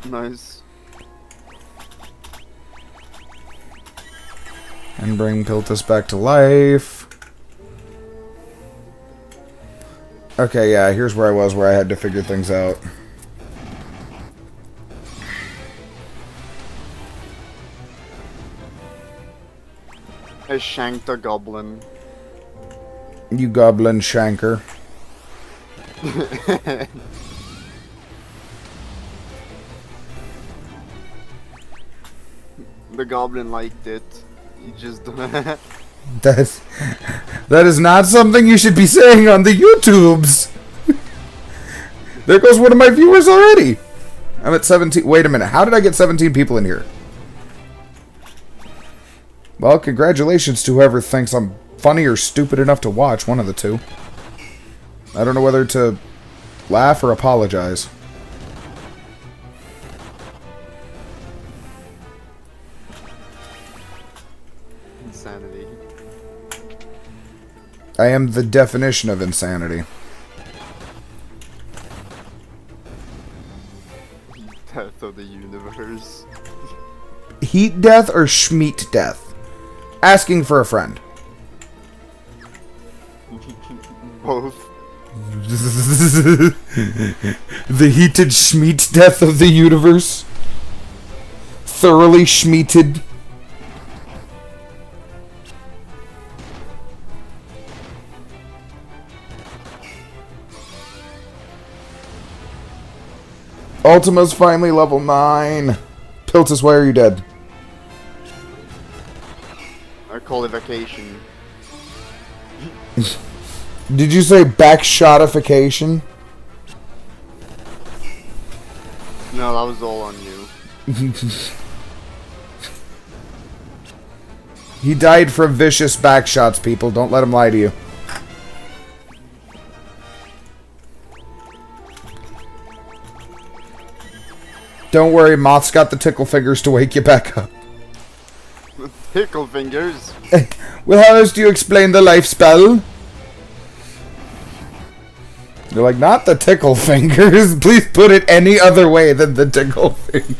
Speaker 2: Nice.
Speaker 10: And bring Piltus back to life. Okay, yeah, here's where I was, where I had to figure things out.
Speaker 2: I shanked a goblin.
Speaker 10: You goblin shanker.
Speaker 2: The goblin liked it. He just
Speaker 10: That is not something you should be saying on the YouTubes. There goes one of my viewers already. I'm at 17. Wait a minute. How did I get 17 people in here? Well, congratulations to whoever thinks I'm funny or stupid enough to watch. One of the two. I don't know whether to laugh or apologize.
Speaker 2: Insanity.
Speaker 10: I am the definition of insanity.
Speaker 2: Death of the universe.
Speaker 10: Heat death or Schmeat death? Asking for a friend.
Speaker 2: Both.
Speaker 10: The heated Schmeat death of the universe. Thoroughly Schmeated. Ultima's finally level 9. Piltus, why are you dead?
Speaker 2: I call it vacation.
Speaker 10: Did you say backshotification?
Speaker 2: No, that was all on you.
Speaker 10: He died from vicious backshots, people. Don't let him lie to you. Don't worry, Moth's got the tickle fingers to wake you back up.
Speaker 2: Tickle fingers?
Speaker 10: Well, how else do you explain the life spell? You're like, not the tickle fingers. Please put it any other way than the tickle fingers.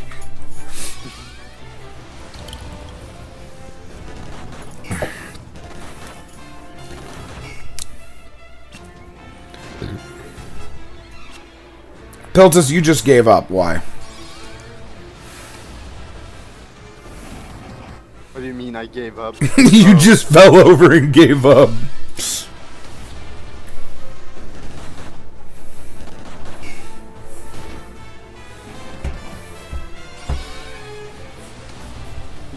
Speaker 10: Piltus, you just gave up. Why?
Speaker 2: What do you mean I gave up?
Speaker 10: You just fell over and gave up.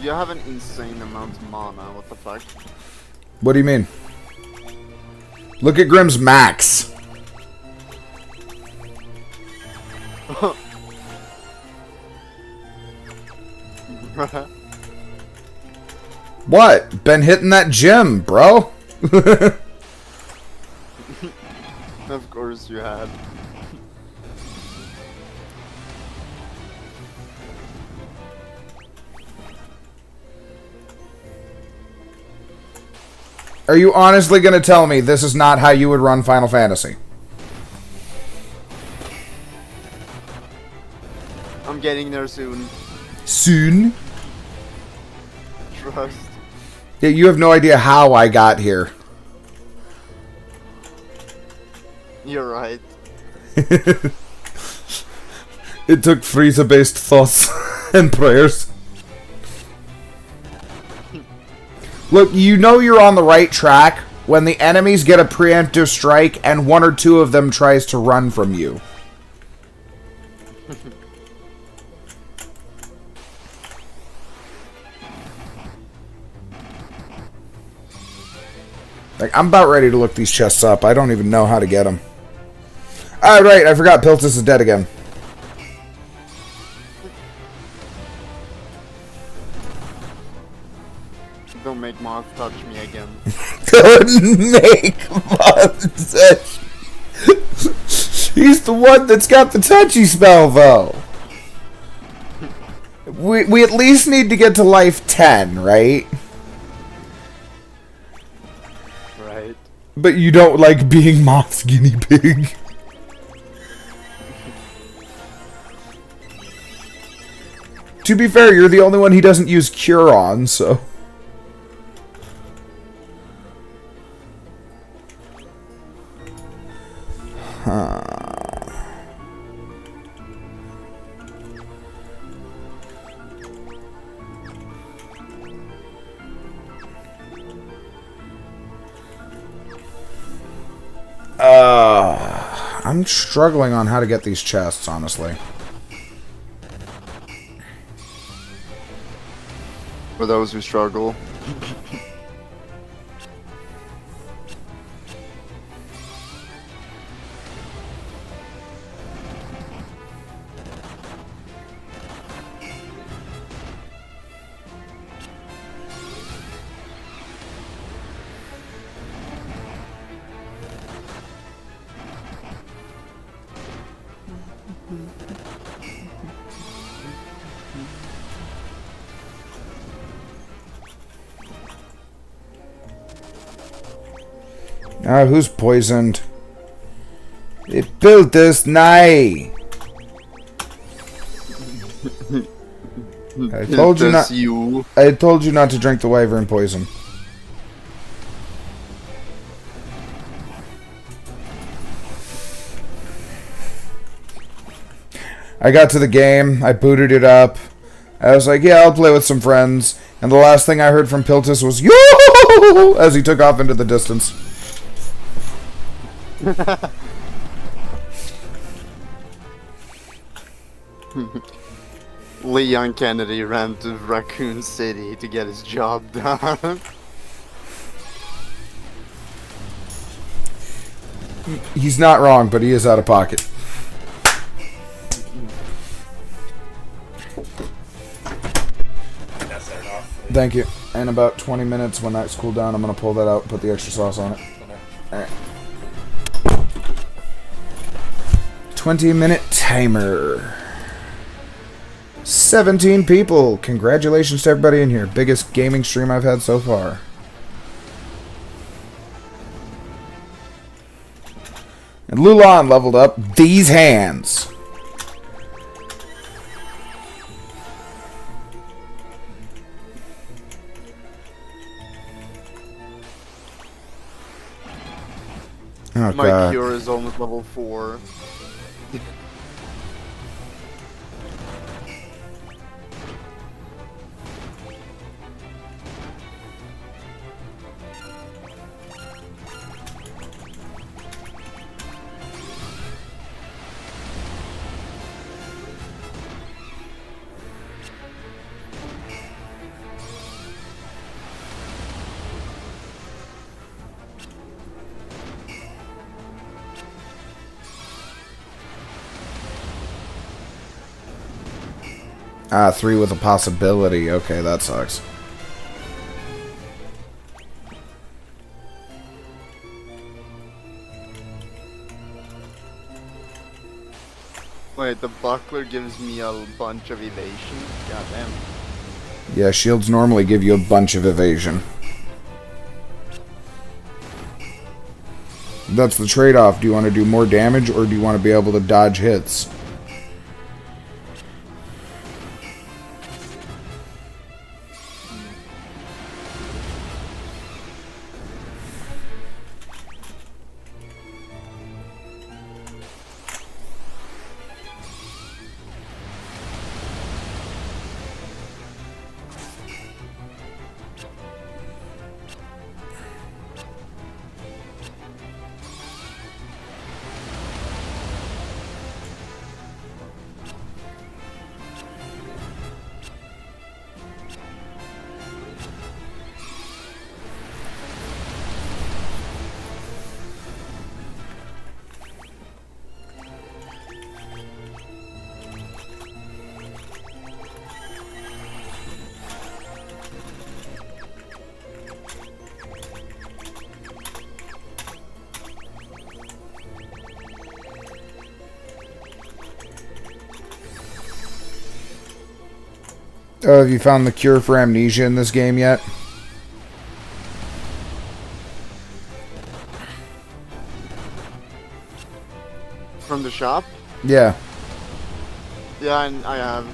Speaker 2: You have an insane amount of mana, what the fuck?
Speaker 10: What do you mean? Look at Grimm's max. What? Been hitting that gym, bro.
Speaker 2: Of course you had.
Speaker 10: Are you honestly going to tell me this is not how you would run Final Fantasy?
Speaker 2: I'm getting there soon.
Speaker 10: Soon?
Speaker 2: Trust.
Speaker 10: Yeah, you have no idea how I got here.
Speaker 2: You're right.
Speaker 10: It took Frieza-based thoughts and prayers. Look, you know you're on the right track when the enemies get a preemptive strike and one or two of them tries to run from you. Like, I'm about ready to look these chests up. I don't even know how to get them. Ah, right, I forgot Piltus is dead again.
Speaker 2: Don't make Moth touch me again.
Speaker 10: Don't make Moth touch. He's the one that's got the touchy spell, though. We at least need to get to life 10, right?
Speaker 2: Right.
Speaker 10: But you don't like being Moth's guinea pig. To be fair, you're the only one he doesn't use Cure on, so... I'm struggling on how to get these chests, honestly.
Speaker 2: For those who struggle.
Speaker 10: Ah, who's poisoned? It built this night. I told you not. I told you not to drink the wyvern poison. I got to the game. I booted it up. I was like, yeah, I'll play with some friends. And the last thing I heard from Piltus was "Yoo!" as he took off into the distance.
Speaker 2: Leon Kennedy ran to Raccoon City to get his job done.
Speaker 10: He's not wrong, but he is out of pocket. Thank you. In about 20 minutes, when that's cooled down, I'm going to pull that out and put the extra sauce on it. Alright. 20-minute timer. 17 people. Congratulations to everybody in here. Biggest gaming stream I've had so far. And Lulan leveled up these hands. Oh,
Speaker 2: My
Speaker 10: God.
Speaker 2: cure is almost level 4.
Speaker 10: Ah, 3 with a possibility. Okay, that sucks.
Speaker 2: Wait, the buckler gives me a bunch of evasion? God damn.
Speaker 10: Yeah, shields normally give you a bunch of evasion. That's the trade-off. Do you want to do more damage, or do you want to be able to dodge hits? Have you found the cure for amnesia in this game yet?
Speaker 2: From the shop?
Speaker 10: Yeah.
Speaker 2: Yeah, I have.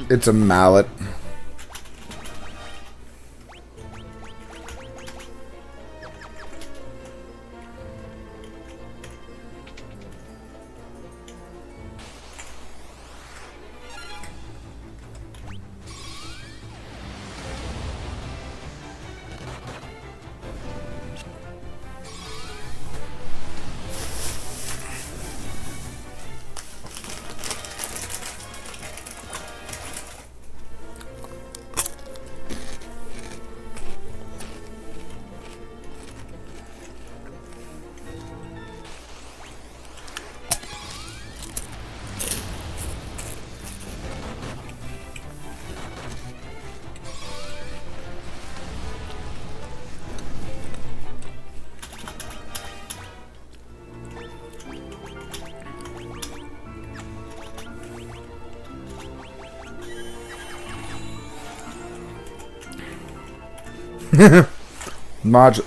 Speaker 10: It's a mallet.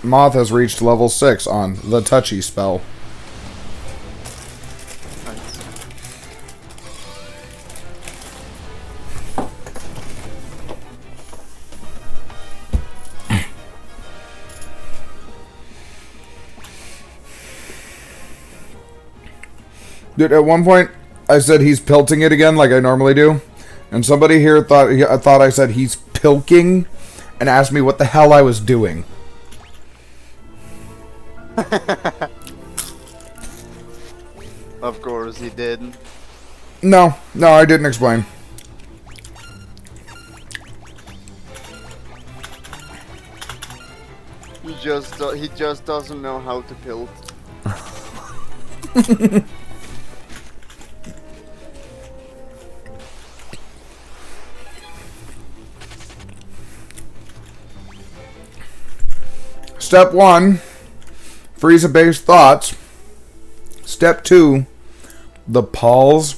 Speaker 10: Moth has reached level 6 on the touchy spell. Dude, at one point I said he's pilting it again like I normally do, and somebody here thought I said he's pilking and asked me what the hell I was doing.
Speaker 2: Of course he did.
Speaker 10: No, I didn't explain.
Speaker 2: He just doesn't know how to pilt.
Speaker 10: Step 1, Frieza-based thoughts. Step 2, the pulse.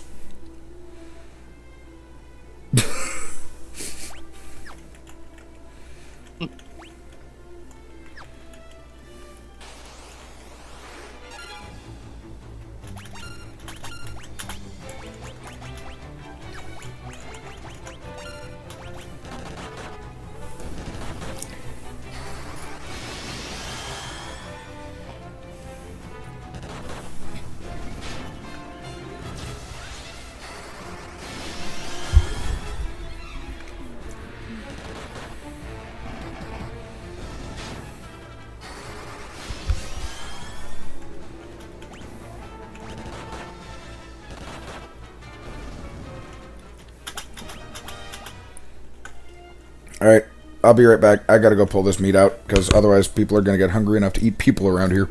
Speaker 10: I'll be right back. I gotta go pull this meat out, because otherwise people are gonna get hungry enough to eat people around here.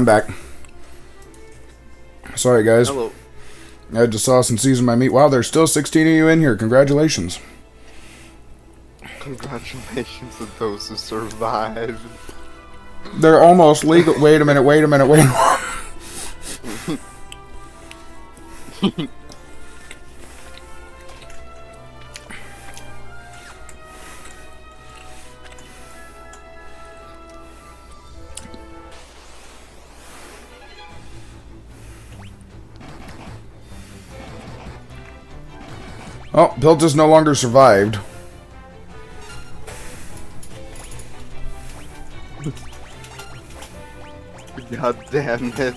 Speaker 10: I'm back. Sorry, guys.
Speaker 2: Hello.
Speaker 10: I had to sauce and season my meat. Wow, there's still 16 of you in here. Congratulations.
Speaker 2: Congratulations to those who survived.
Speaker 10: They're almost legal. Wait a minute. Oh, Piltus no longer survived.
Speaker 2: God damn it.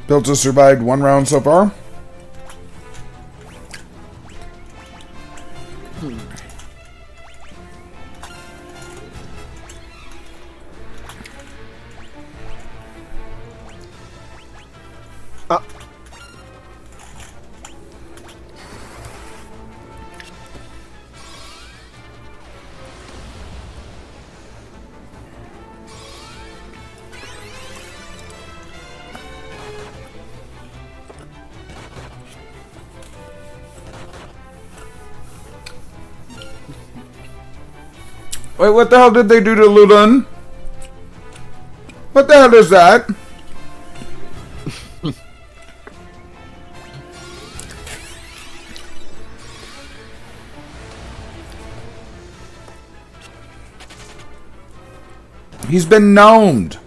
Speaker 10: Piltus survived 1 round so far. Wait, what the hell did they do to Ludun? What the hell is that? He's been gnomed.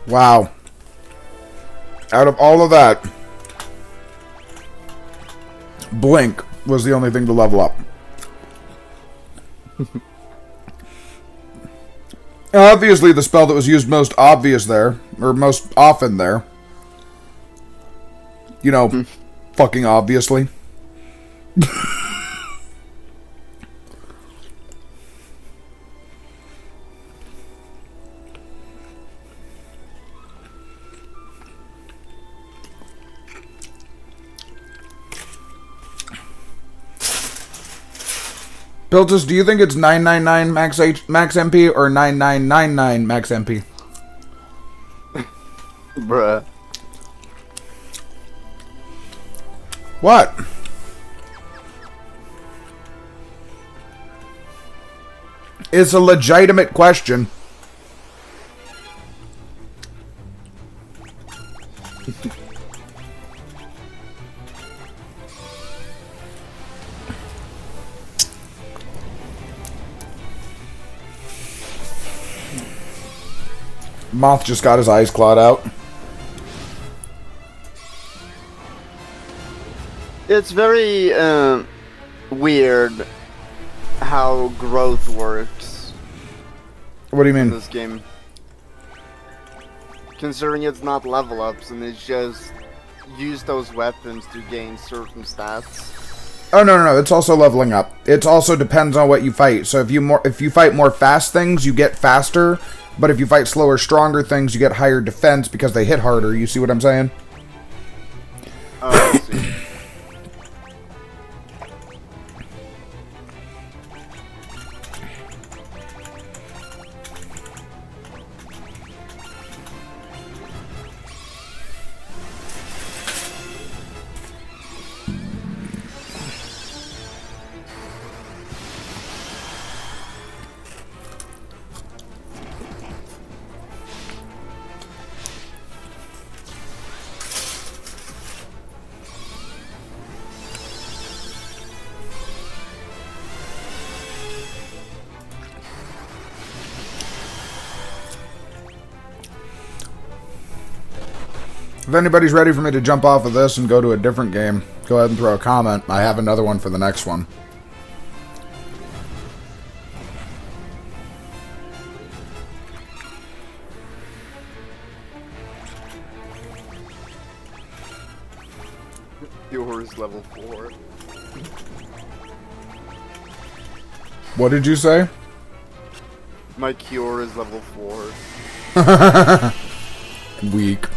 Speaker 10: Wow. Out of all of that, Blink was the only thing to level up. Obviously, the spell that was used most obvious there, or most often there. You know, fucking obviously. Piltus, do you think it's 999 max MP or 9999 max MP?
Speaker 2: Bruh.
Speaker 10: What? It's a legitimate question. Moth just got his eyes clawed out.
Speaker 2: It's very weird how growth works.
Speaker 10: What do you mean?
Speaker 2: In this game. Considering it's not level ups and it's just use those weapons to gain certain stats?
Speaker 10: Oh no, it's also leveling up. It also depends on what you fight. So if you fight more fast things, you get faster. But if you fight slower, stronger things, you get higher defense because they hit harder. You see what I'm saying?
Speaker 2: Oh, I see.
Speaker 10: If anybody's ready for me to jump off of this and go to a different game, go ahead and throw a comment. I have another one for the next one.
Speaker 2: Yours level 4.
Speaker 10: What did you say?
Speaker 2: My cure is level 4.
Speaker 10: Weak.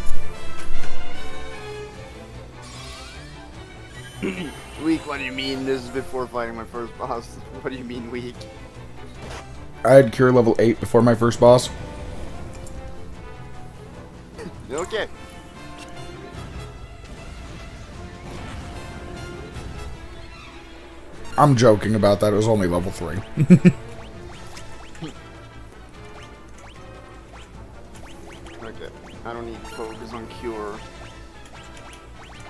Speaker 2: Weak, what do you mean? This is before fighting my first boss. What do you mean weak?
Speaker 10: I had cure level 8 before my first boss.
Speaker 2: Okay.
Speaker 10: I'm joking about that. It was only level 3.
Speaker 2: Okay. I don't need to focus on cure.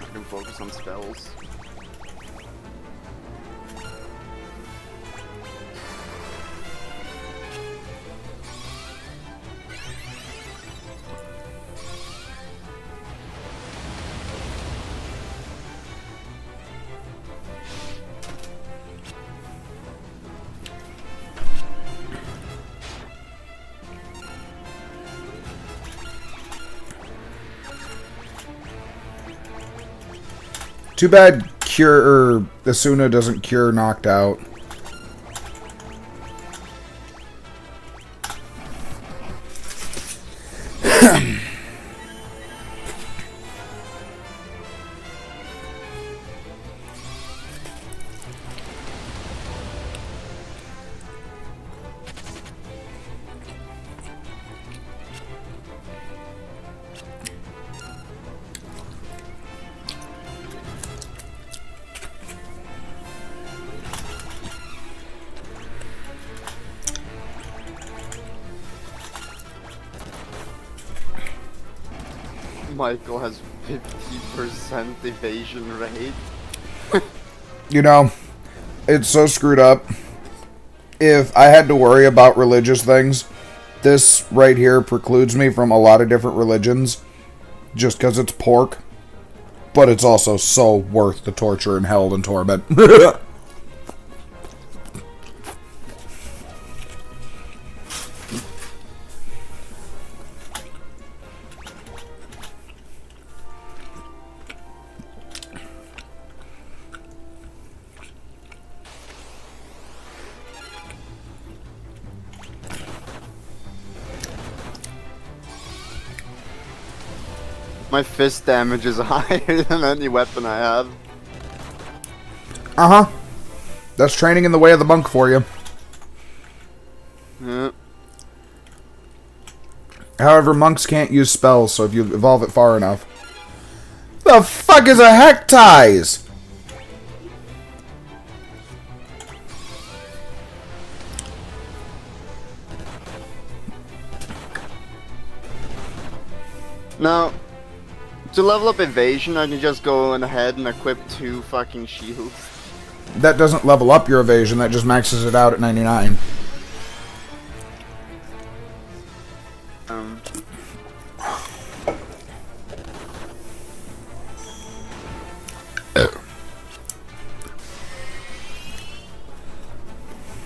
Speaker 2: I can focus on spells.
Speaker 10: Too bad cure or Asuna doesn't cure knocked out.
Speaker 2: Michael has 50% evasion rate.
Speaker 10: You know, it's so screwed up. If I had to worry about religious things, this right here precludes me from a lot of different religions just because it's pork. But it's also so worth the torture and hell and torment.
Speaker 2: My fist damage is higher than any weapon I have.
Speaker 10: Uh-huh. That's training in the way of the monk for you.
Speaker 2: Yeah.
Speaker 10: However, monks can't use spells, so if you evolve it far enough. The fuck is a hectize?
Speaker 2: Now, to level up evasion, I can just go ahead and equip 2 fucking shields.
Speaker 10: That doesn't level up your evasion, that just maxes it out at 99.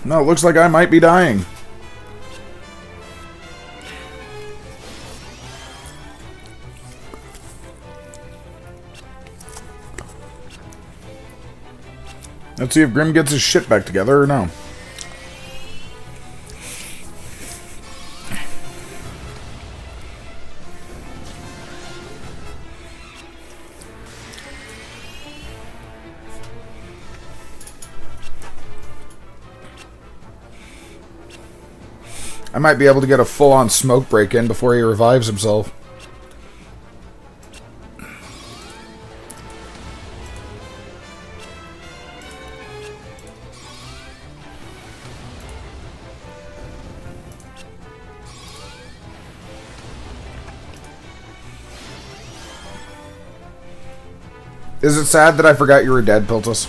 Speaker 10: No, it looks like I might be dying. Let's see if Grim gets his shit back together or no. I might be able to get a full-on smoke break in before he revives himself. Is it sad that I forgot you were dead, Piltus?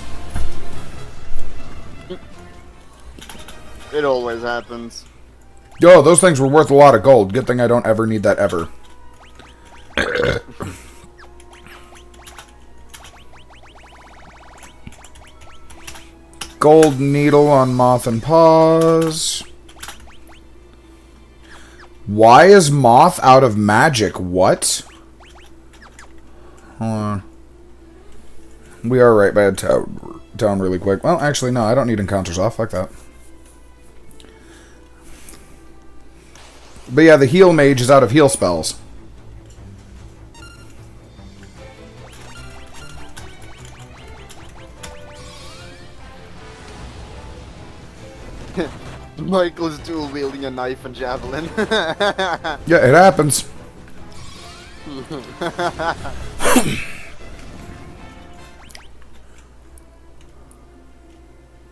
Speaker 2: It always happens.
Speaker 10: Yo, those things were worth a lot of gold. Good thing I don't ever need that ever. Gold needle on Moth and Paws. Why is Moth out of magic? What? Hold on. We are right by a town really quick. Well, actually, no. I don't need encounters off. Fuck that. But yeah, the heal mage is out of heal spells.
Speaker 2: Michael's dual wielding a knife and javelin.
Speaker 10: Yeah, it happens.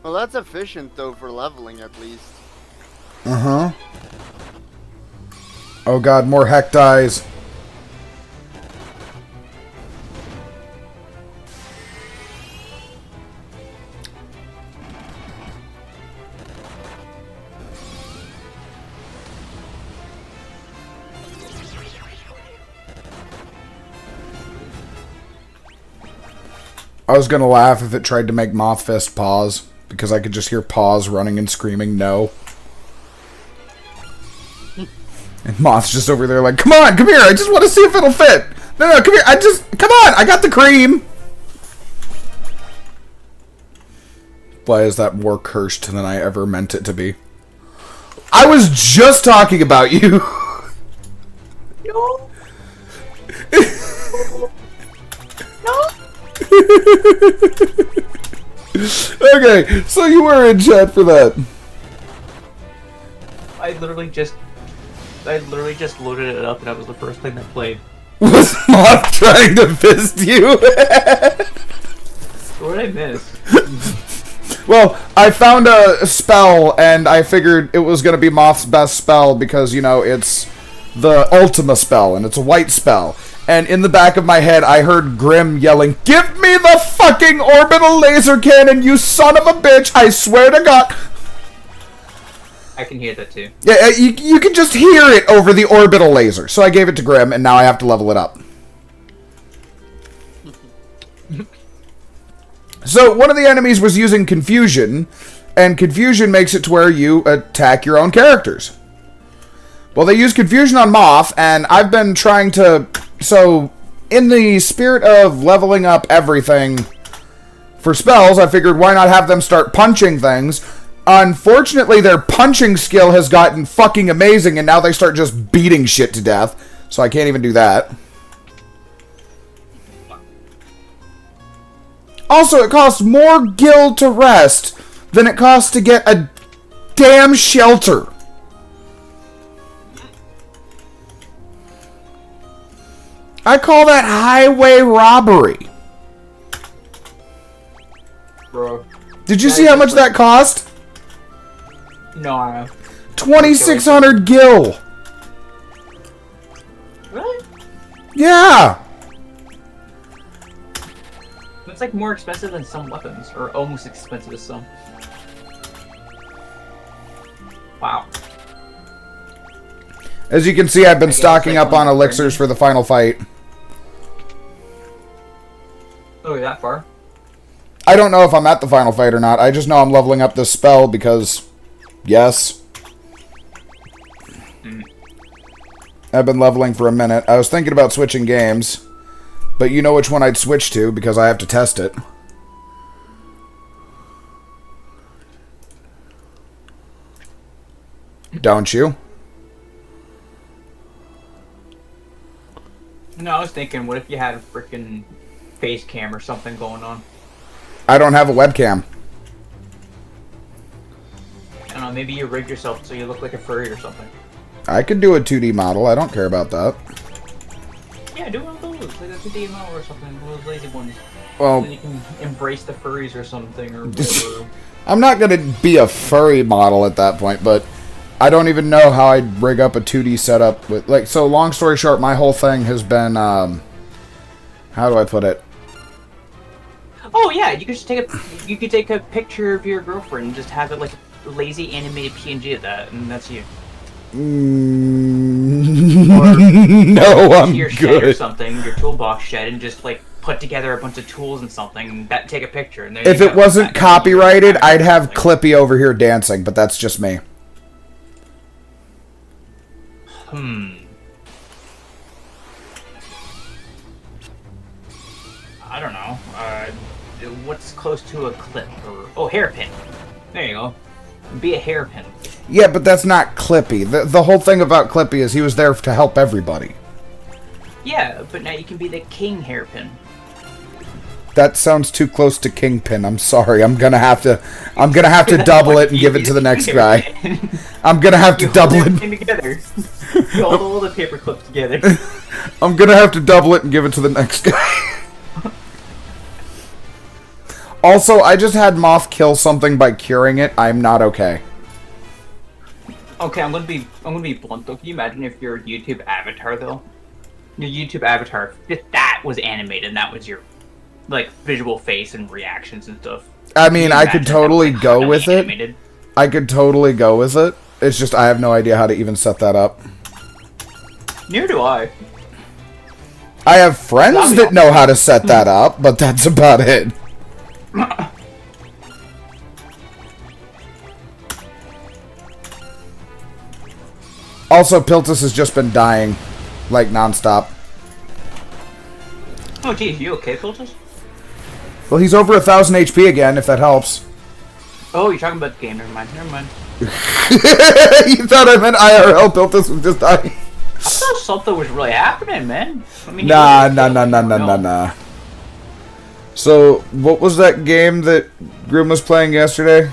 Speaker 2: Well, that's efficient though for leveling at least.
Speaker 10: Uh-huh. Oh god, more heck dies. I was gonna laugh if it tried to make Mothfist pause, because I could just hear Paws running and screaming no. And Moth's just over there like, come on, come here, I just want to see if it'll fit. No, come here, come on, I got the cream. Why is that more cursed than I ever meant it to be? I was just talking about you.
Speaker 4: No.
Speaker 10: Okay, so you were in chat for that.
Speaker 4: I literally just loaded it up, and that was the first thing that played.
Speaker 10: Was Moth trying to fist you?
Speaker 4: What did I miss?
Speaker 10: Well, I found a spell, and I figured it was going to be Moth's best spell because, you know, it's the Ultima spell, and it's a white spell. And in the back of my head, I heard Grim yelling, "Give me the fucking orbital laser cannon, you son of a bitch! I swear to God!"
Speaker 4: I can hear that too.
Speaker 10: Yeah, you can just hear it over the orbital laser. So I gave it to Grim, and now I have to level it up. So one of the enemies was using confusion, and confusion makes it to where you attack your own characters. Well, they use confusion on Moth, and I've been trying to... So, in the spirit of leveling up everything for spells, I figured why not have them start punching things. Unfortunately, their punching skill has gotten fucking amazing, and now they start just beating shit to death. So I can't even do that. Also, it costs more gil to rest than it costs to get a damn shelter. I call that highway robbery.
Speaker 4: Bro.
Speaker 10: Did you see how much that cost?
Speaker 4: No, I don't.
Speaker 10: 2,600 gil.
Speaker 4: Really?
Speaker 10: Yeah.
Speaker 4: It's like more expensive than some weapons, or almost expensive as some. Wow.
Speaker 10: As you can see, I've been stocking up on elixirs for the final fight.
Speaker 4: Oh, you're that far?
Speaker 10: I don't know if I'm at the final fight or not. I just know I'm leveling up this spell because, yes. I've been leveling for a minute. I was thinking about switching games, but you know which one I'd switch to because I have to test it. Don't you?
Speaker 4: No, I was thinking, what if you had a freaking face cam or something going on?
Speaker 10: I don't have a webcam.
Speaker 4: I don't know, maybe you rig yourself so you look like a furry or something.
Speaker 10: I could do a 2D model. I don't care about that.
Speaker 4: Yeah, do one of those, like a 2D model or something, one of those lazy ones.
Speaker 10: Well,
Speaker 4: So you can embrace the furries or something, or whatever.
Speaker 10: I'm not going to be a furry model at that point, but I don't even know how I'd rig up a 2D setup with, like, so long story short, my whole thing has been, how do I put it?
Speaker 4: Oh yeah, you could just take a picture of your girlfriend and just have it like a lazy animated PNG of that, and that's you.
Speaker 10: No, I'm
Speaker 4: your shed or
Speaker 10: good.
Speaker 4: something, your toolbox shed, and just like put together a bunch of tools and something, and take a picture. And there
Speaker 10: If
Speaker 4: you
Speaker 10: it
Speaker 4: go.
Speaker 10: wasn't copyrighted, I'd have Clippy over here dancing, but that's just me.
Speaker 4: I don't know. What's close to a clip? Or hairpin. There you go. Be a hairpin.
Speaker 10: Yeah, but that's not Clippy. The whole thing about Clippy is he was there to help everybody.
Speaker 4: Yeah, but now you can be the king hairpin.
Speaker 10: That sounds too close to Kingpin. I'm sorry. I'm gonna have to double it and give it to the next guy. I'm gonna have to double it.
Speaker 4: Together. You hold all the paper clips together.
Speaker 10: I'm gonna have to double it and give it to the next guy. Also, I just had Moth kill something by curing it. I'm not okay.
Speaker 4: Okay, I'm gonna be blunt though. Can you imagine if your YouTube avatar though? Your YouTube avatar, if that was animated and that was your like visual face and reactions and stuff.
Speaker 10: I mean, I could totally go with it. I could totally go with it. It's just I have no idea how to even set that up.
Speaker 4: Neither do I.
Speaker 10: I have friends that know how to set that up, but that's about it. Also, Piltus has just been dying, like, nonstop.
Speaker 4: Oh geez, you okay, Filters?
Speaker 10: Well, he's over 1,000 HP again, if that helps.
Speaker 4: Oh, you're talking about the game. Never mind. Never mind.
Speaker 10: You thought I meant IRL Piltus was just dying.
Speaker 4: I thought something was really happening, man. I mean,
Speaker 10: Nah. So, what was that game that Grim was playing yesterday?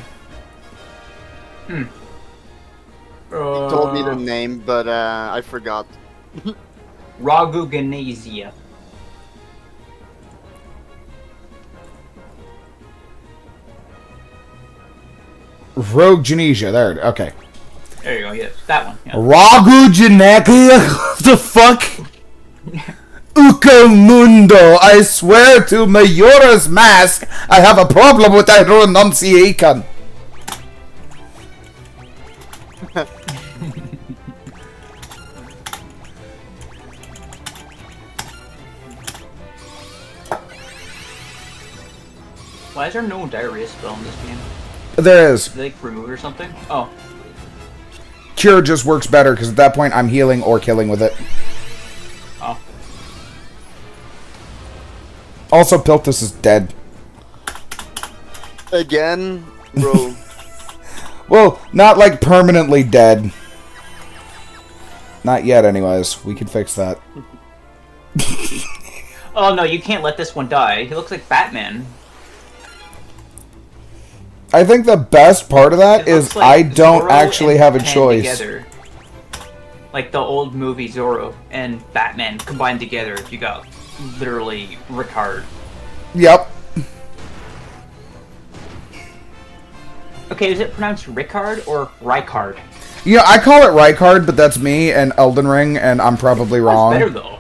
Speaker 2: He told me the name, but I forgot.
Speaker 4: Raguganazia.
Speaker 10: Rogue Genesia. There. Okay.
Speaker 4: There you go. Yes, that one. Yeah.
Speaker 10: Ragu Genekia? The fuck? Ukamundo, I swear to Majora's Mask, I have a problem with that pronunciation.
Speaker 4: Why is there no diarrhea spell in this game?
Speaker 10: There is.
Speaker 4: Did they like remove it or something? Oh.
Speaker 10: Cure just works better, because at that point I'm healing or killing with it.
Speaker 4: Oh.
Speaker 10: Also, Piltus is dead.
Speaker 2: Again? Bro.
Speaker 10: Well, not like permanently dead. Not yet, anyways. We can fix that.
Speaker 4: Oh no, you can't let this one die. He looks like Batman.
Speaker 10: I think the best part of that is
Speaker 4: Like
Speaker 10: I don't
Speaker 4: Zorro
Speaker 10: actually
Speaker 4: and
Speaker 10: have a
Speaker 4: Batman
Speaker 10: choice.
Speaker 4: Together. Like the old movie Zorro and Batman combined together, you got literally Ricard.
Speaker 10: Yep.
Speaker 4: Okay, is it pronounced Ricard or Ricard?
Speaker 10: Yeah, I call it Rykard, but that's me and Elden Ring, and I'm probably wrong.
Speaker 4: That's better though.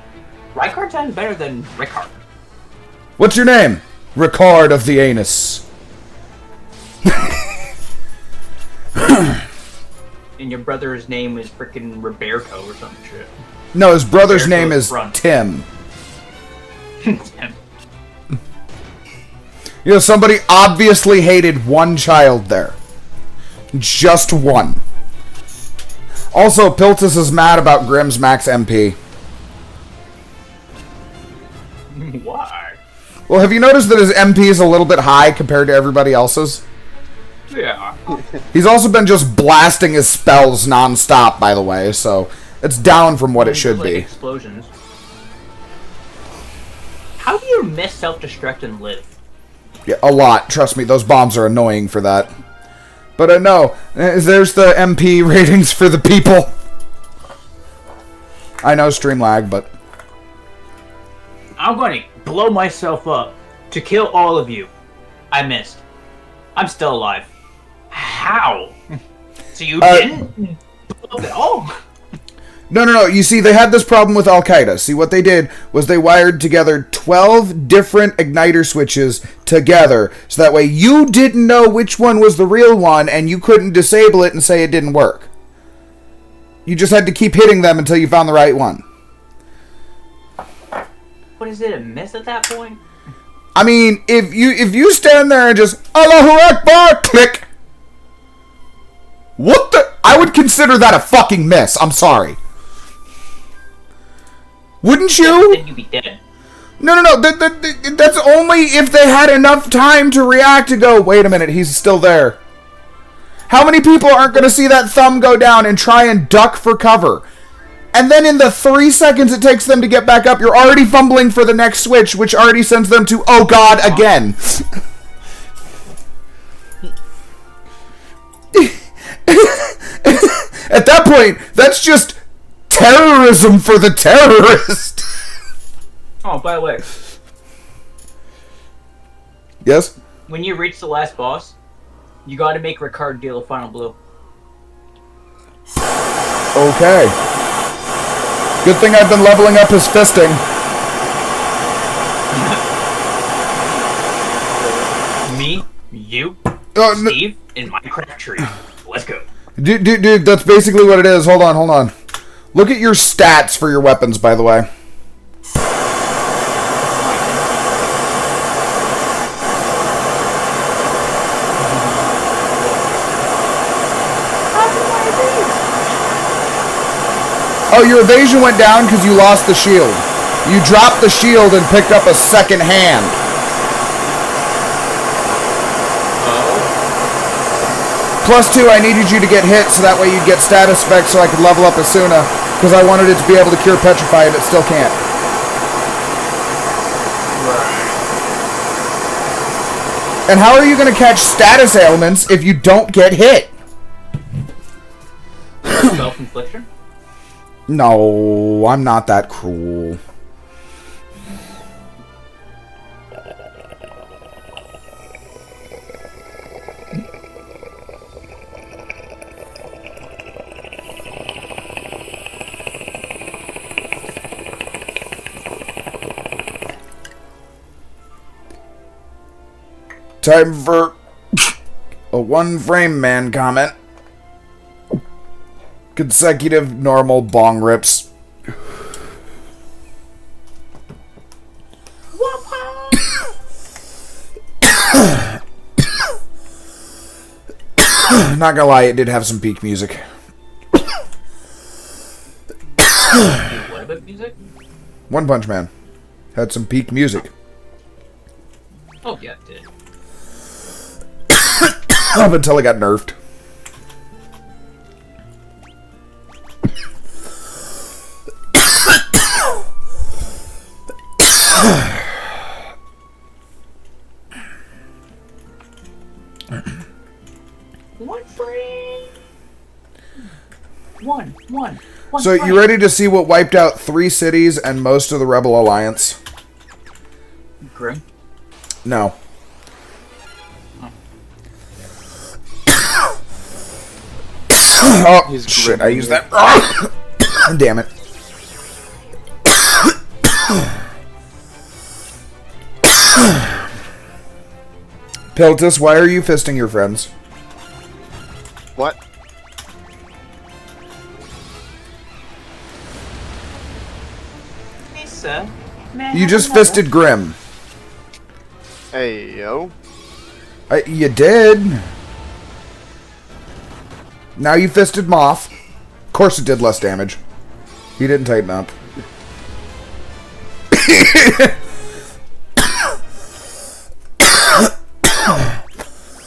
Speaker 4: Ricard sounds better than Ricard.
Speaker 10: What's your name? Ricard of the Anus.
Speaker 4: And your brother's name is frickin' Roberto or some shit.
Speaker 10: No, his brother's
Speaker 4: Roberto
Speaker 10: name is
Speaker 4: Front.
Speaker 10: Tim.
Speaker 4: Tim.
Speaker 10: You know, somebody obviously hated one child there. Just one. Also, Piltus is mad about Grimm's max MP.
Speaker 4: Why?
Speaker 10: Well, have you noticed that his MP is a little bit high compared to everybody else's?
Speaker 4: Yeah.
Speaker 10: He's also been just blasting his spells non-stop, by the way, so it's down from what it should
Speaker 4: Like
Speaker 10: be.
Speaker 4: explosions. How do you miss self-destruct and live?
Speaker 10: Yeah, a lot. Trust me, those bombs are annoying for that. But no, there's the MP ratings for the people. I know stream lag, but
Speaker 4: I'm going to blow myself up to kill all of you. I missed. I'm still alive. How? So you didn't blow up at all?
Speaker 10: No. You see, they had this problem with Al-Qaeda. See, what they did was they wired together 12 different igniter switches together, so that way you didn't know which one was the real one, and you couldn't disable it and say it didn't work. You just had to keep hitting them until you found the right one.
Speaker 4: What is it, a miss at that point?
Speaker 10: I mean, if you stand there and just Allahu Akbar, click. What the? I would consider that a fucking miss. I'm sorry. Wouldn't you?
Speaker 4: Then you'd be dead.
Speaker 10: No. That's only if they had enough time to react to go, wait a minute, he's still there. How many people aren't going to see that thumb go down and try and duck for cover? And then in the 3 seconds it takes them to get back up, you're already fumbling for the next switch, which already sends them to, oh god, again. At that point, that's just terrorism for the terrorist.
Speaker 4: Oh, by the way.
Speaker 10: Yes?
Speaker 4: When you reach the last boss, you gotta make Ricard deal a final blow.
Speaker 10: Okay. Good thing I've been leveling up his fisting.
Speaker 4: Me, you, Steve, and Minecraft tree. Let's go.
Speaker 10: Dude, that's basically what it is. Hold on. Look at your stats for your weapons, by the way. Oh, your evasion went down because you lost the shield. You dropped the shield and picked up a second hand. +2, I needed you to get hit so that way you'd get status effects so I could level up Asuna, because I wanted it to be able to cure Petrify and it still can't. And how are you going to catch status ailments if you don't get hit?
Speaker 4: Self-infliction?
Speaker 10: No, I'm not that cruel. Time for a one-frame man comment. Consecutive normal bong rips. Not gonna lie, it did have some peak music.
Speaker 4: What about music?
Speaker 10: One Punch Man had some peak music.
Speaker 4: Oh yeah, it did.
Speaker 10: Up until it got nerfed.
Speaker 4: One frame. One.
Speaker 10: So, you ready to see what wiped out 3 cities and most of the Rebel Alliance?
Speaker 4: Grim?
Speaker 10: No. Oh,
Speaker 2: He's
Speaker 10: shit, I
Speaker 2: gripping
Speaker 10: used
Speaker 2: you.
Speaker 10: that. Damn it. Piltus, why are you fisting your friends?
Speaker 2: What?
Speaker 4: Lisa,
Speaker 10: You just fisted Grim.
Speaker 2: Hey, yo.
Speaker 10: You did. Now you fisted Moth. Of course it did less damage. He didn't tighten up.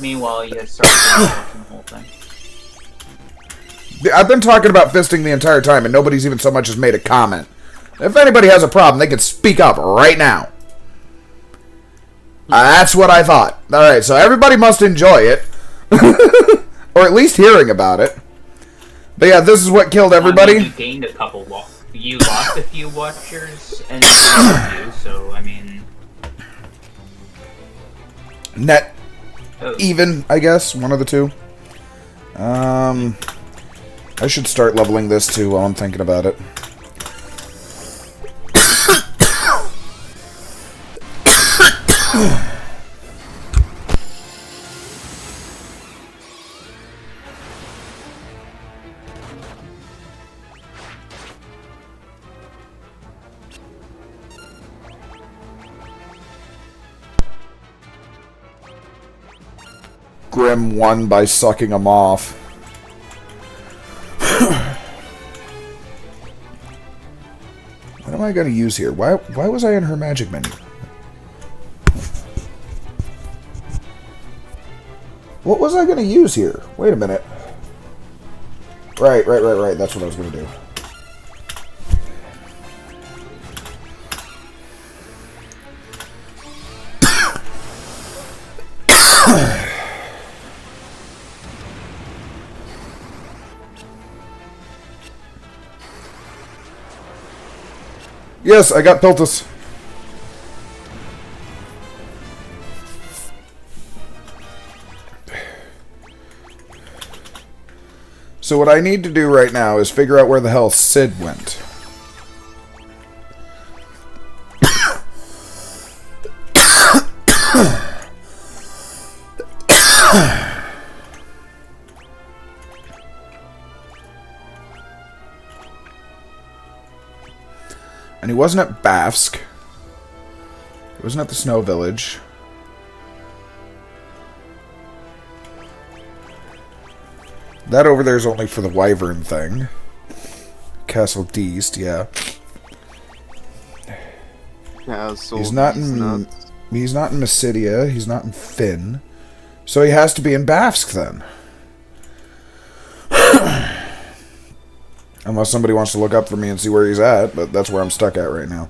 Speaker 4: Meanwhile, you started watching the whole thing.
Speaker 10: I've been talking about fisting the entire time, and nobody's even so much as made a comment. If anybody has a problem, they can speak up right now. That's what I thought. Alright, so everybody must enjoy it. Or at least hearing about it. But yeah, this is what killed everybody.
Speaker 4: I mean, you gained a couple. You lost a few watchers, and you, so I mean,
Speaker 10: net even, I guess, one of the two. I should start leveling this too while I'm thinking about it. Grim won by sucking him off. What am I going to use here? Why was I in her magic menu? What was I going to use here? Wait a minute. Right. That's what I was going to do. Yes, I got Peltus. So what I need to do right now is figure out where the hell Sid went. And he wasn't at Bafsk. He wasn't at the Snow Village. That over there is only for the Wyvern thing. Castle Deast, yeah. He's not in Mysidia. He's not in Finn. So he has to be in Bafsk then. Unless somebody wants to look up for me and see where he's at, but that's where I'm stuck at right now.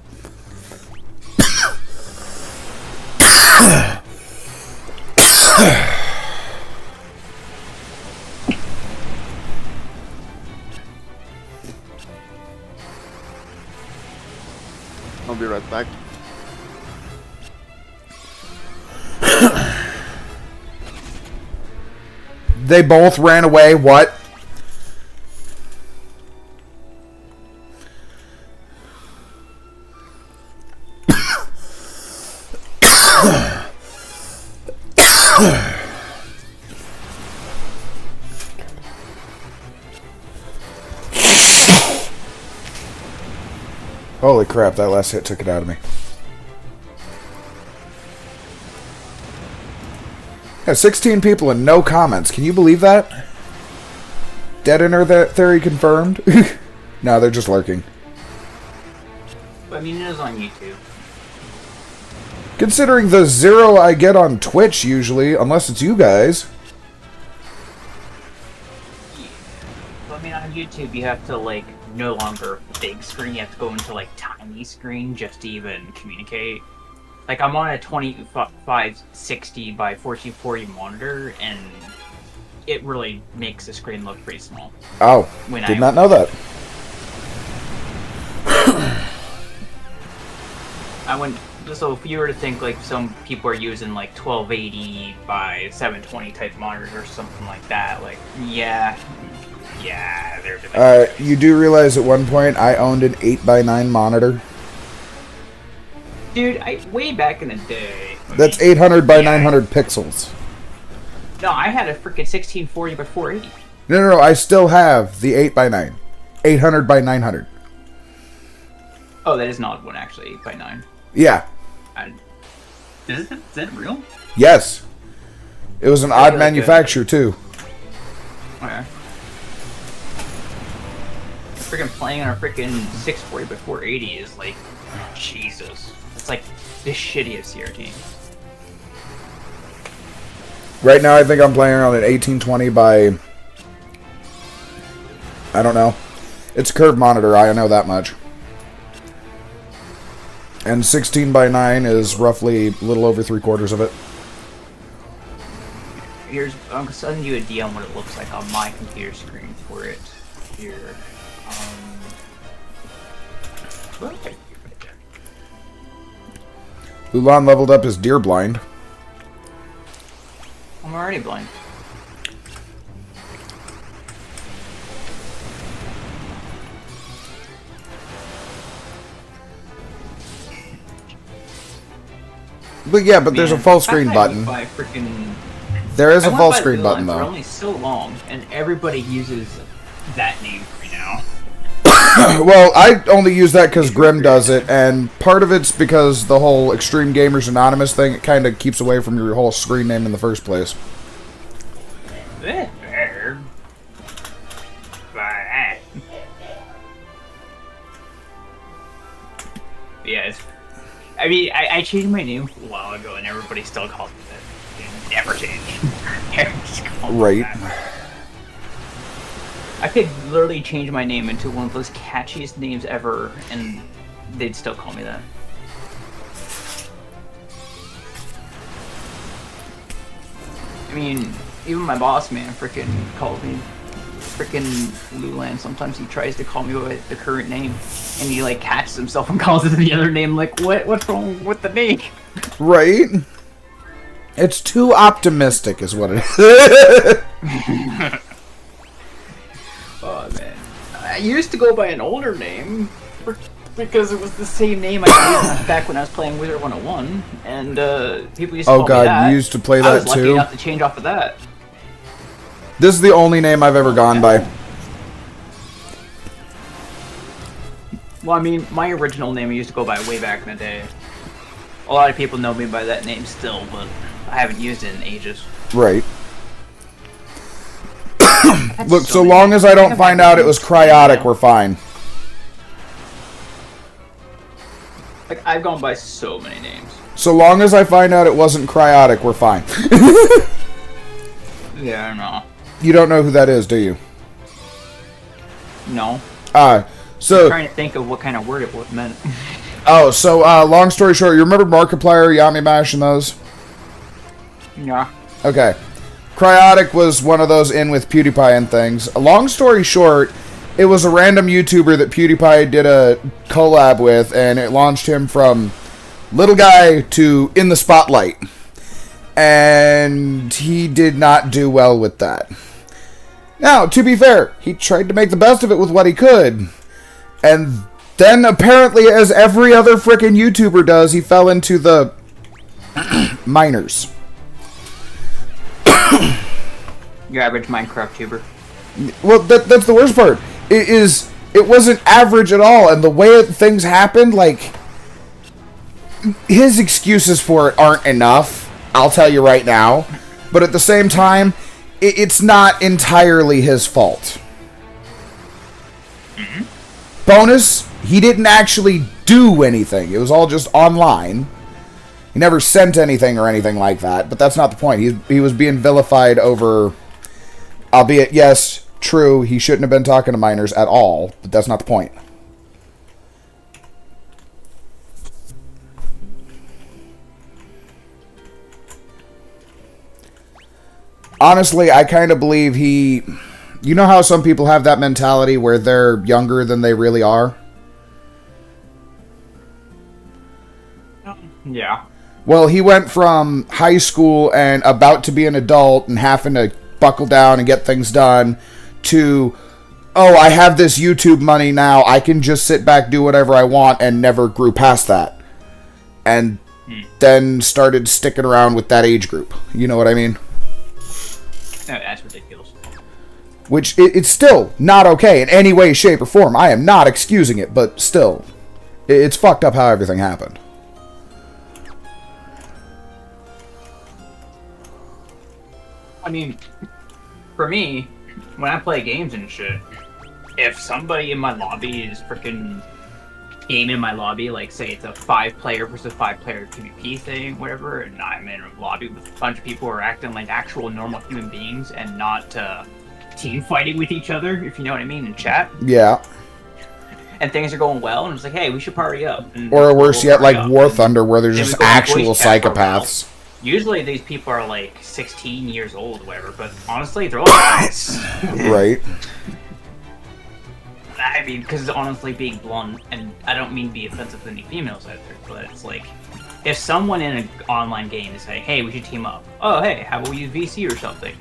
Speaker 2: I'll be right back.
Speaker 10: They both ran away, what? Holy crap, that last hit took it out of me. Yeah, 16 people and no comments. Can you believe that? Dead inner theory confirmed? No, they're just lurking.
Speaker 4: I mean, it is on YouTube.
Speaker 10: Considering the 0 I get on Twitch usually, unless it's you guys.
Speaker 4: I mean, on YouTube, you have to, like, no longer big screen. You have to go into, like, tiny screen just to even communicate. Like, I'm on a 2560 by 1440 monitor, and it really makes the screen look pretty small.
Speaker 10: Oh, did not know that.
Speaker 4: So if you were to think, like, some people are using, like, 1280 by 720 type monitors or something like that, like, yeah, they're doing
Speaker 10: You do realize at one point I owned an 8x9 monitor?
Speaker 4: Dude, way back in the day.
Speaker 10: That's 800 by 900 pixels.
Speaker 4: No, I had a freaking 1640 by 480.
Speaker 10: No, I still have the 8x9. 800 by 900.
Speaker 4: Oh, that is not one, actually, 8x9.
Speaker 10: Yeah.
Speaker 4: Is that real?
Speaker 10: Yes. It was an odd manufacture, too.
Speaker 4: Okay. Freaking playing on a freaking 640 by 480 is like, Jesus. It's like the shittiest CRT.
Speaker 10: Right now, I think I'm playing on an 1820 by... I don't know. It's a curved monitor, I know that much. And 16 by 9 is roughly a little over 3/4 of it.
Speaker 4: Here's, I'm gonna send you a DM on what it looks like on my computer screen for it. Here.
Speaker 10: Ulan leveled up his deer blind.
Speaker 4: I'm already blind.
Speaker 10: But yeah, but there's a full screen button. There is a full screen button
Speaker 4: They're
Speaker 10: though.
Speaker 4: only so long, and everybody uses that name right now.
Speaker 10: Well, I only use that because Grim does it, and part of it's because the whole Extreme Gamers Anonymous thing, it kind of keeps away from your whole screen name in the first place.
Speaker 4: Yeah, I mean, I changed my name a while ago, and everybody still calls me that. It never changed.
Speaker 10: Right.
Speaker 4: I could literally change my name into one of those catchiest names ever, and they'd still call me that. I mean, even my boss man freaking calls me freaking Lulan. Sometimes he tries to call me by the current name, and he like catches himself and calls it the other name. Like, what's wrong with the name?
Speaker 10: Right? It's too optimistic, is what it is.
Speaker 4: Oh man, I used to go by an older name because it was the same name I used back when I was playing Wizard 101, and people used to call me that.
Speaker 10: You used to play
Speaker 4: I
Speaker 10: that
Speaker 4: was lucky
Speaker 10: too?
Speaker 4: enough to change off of that.
Speaker 10: This is the only name I've ever gone by.
Speaker 4: Well, I mean, my original name I used to go by way back in the day. A lot of people know me by that name still, but I haven't used it in ages.
Speaker 10: Right. Look, so long as I don't find out it was cryotic, we're fine.
Speaker 4: Like, I've gone by so many names.
Speaker 10: So long as I find out it wasn't cryotic, we're fine.
Speaker 4: Yeah, I don't know.
Speaker 10: You don't know who that is, do you?
Speaker 4: No.
Speaker 10: So...
Speaker 4: I'm trying to think of what kind of word it would meant.
Speaker 10: Oh, so, long story short, you remember Markiplier, Yami Mash, and those?
Speaker 4: Yeah.
Speaker 10: Okay. Cryotic was one of those in with PewDiePie and things. Long story short, it was a random YouTuber that PewDiePie did a collab with, and it launched him from little guy to in the spotlight. And he did not do well with that. Now, to be fair, he tried to make the best of it with what he could. And then, apparently, as every other frickin' YouTuber does, he fell into the minors.
Speaker 4: Your average Minecraft tuber.
Speaker 10: Well, that's the worst part. It wasn't average at all, and the way things happened, like, his excuses for it aren't enough, I'll tell you right now. But at the same time, it's not entirely his fault. Bonus, he didn't actually do anything. It was all just online. He never sent anything or anything like that, but that's not the point. He was being vilified over, albeit, yes, true, he shouldn't have been talking to minors at all, but that's not the point. Honestly, I kind of believe he... You know how some people have that mentality where they're younger than they really are?
Speaker 4: Yeah.
Speaker 10: Well, he went from high school and about to be an adult and having to buckle down and get things done to, oh, I have this YouTube money now, I can just sit back, do whatever I want, and never grew past that. And then started sticking around with that age group. You know what I mean?
Speaker 4: No, that's ridiculous.
Speaker 10: Which, it's still not okay in any way, shape, or form. I am not excusing it, but still. It's fucked up how everything happened.
Speaker 4: I mean, for me, when I play games and shit, if somebody in my lobby is freaking game in my lobby, like say it's a 5-player versus 5-player PvP thing, whatever, and I'm in a lobby with a bunch of people who are acting like actual normal human beings and not team fighting with each other, if you know what I mean, in chat.
Speaker 10: Yeah.
Speaker 4: And things are going well, and it's like, hey, we should party up. And
Speaker 10: Or worse yet, like
Speaker 4: up.
Speaker 10: War Thunder, where they're
Speaker 4: Then
Speaker 10: just
Speaker 4: we go to
Speaker 10: actual
Speaker 4: voice chat for a while.
Speaker 10: psychopaths.
Speaker 4: Usually these people are like 16 years old or whatever, but honestly, they're all guys.
Speaker 10: Right.
Speaker 4: I mean, because honestly, being blunt, and I don't mean to be offensive to any females out there, but it's like, if someone in an online game is saying, hey, we should team up. Oh, hey, how about we use VC or something?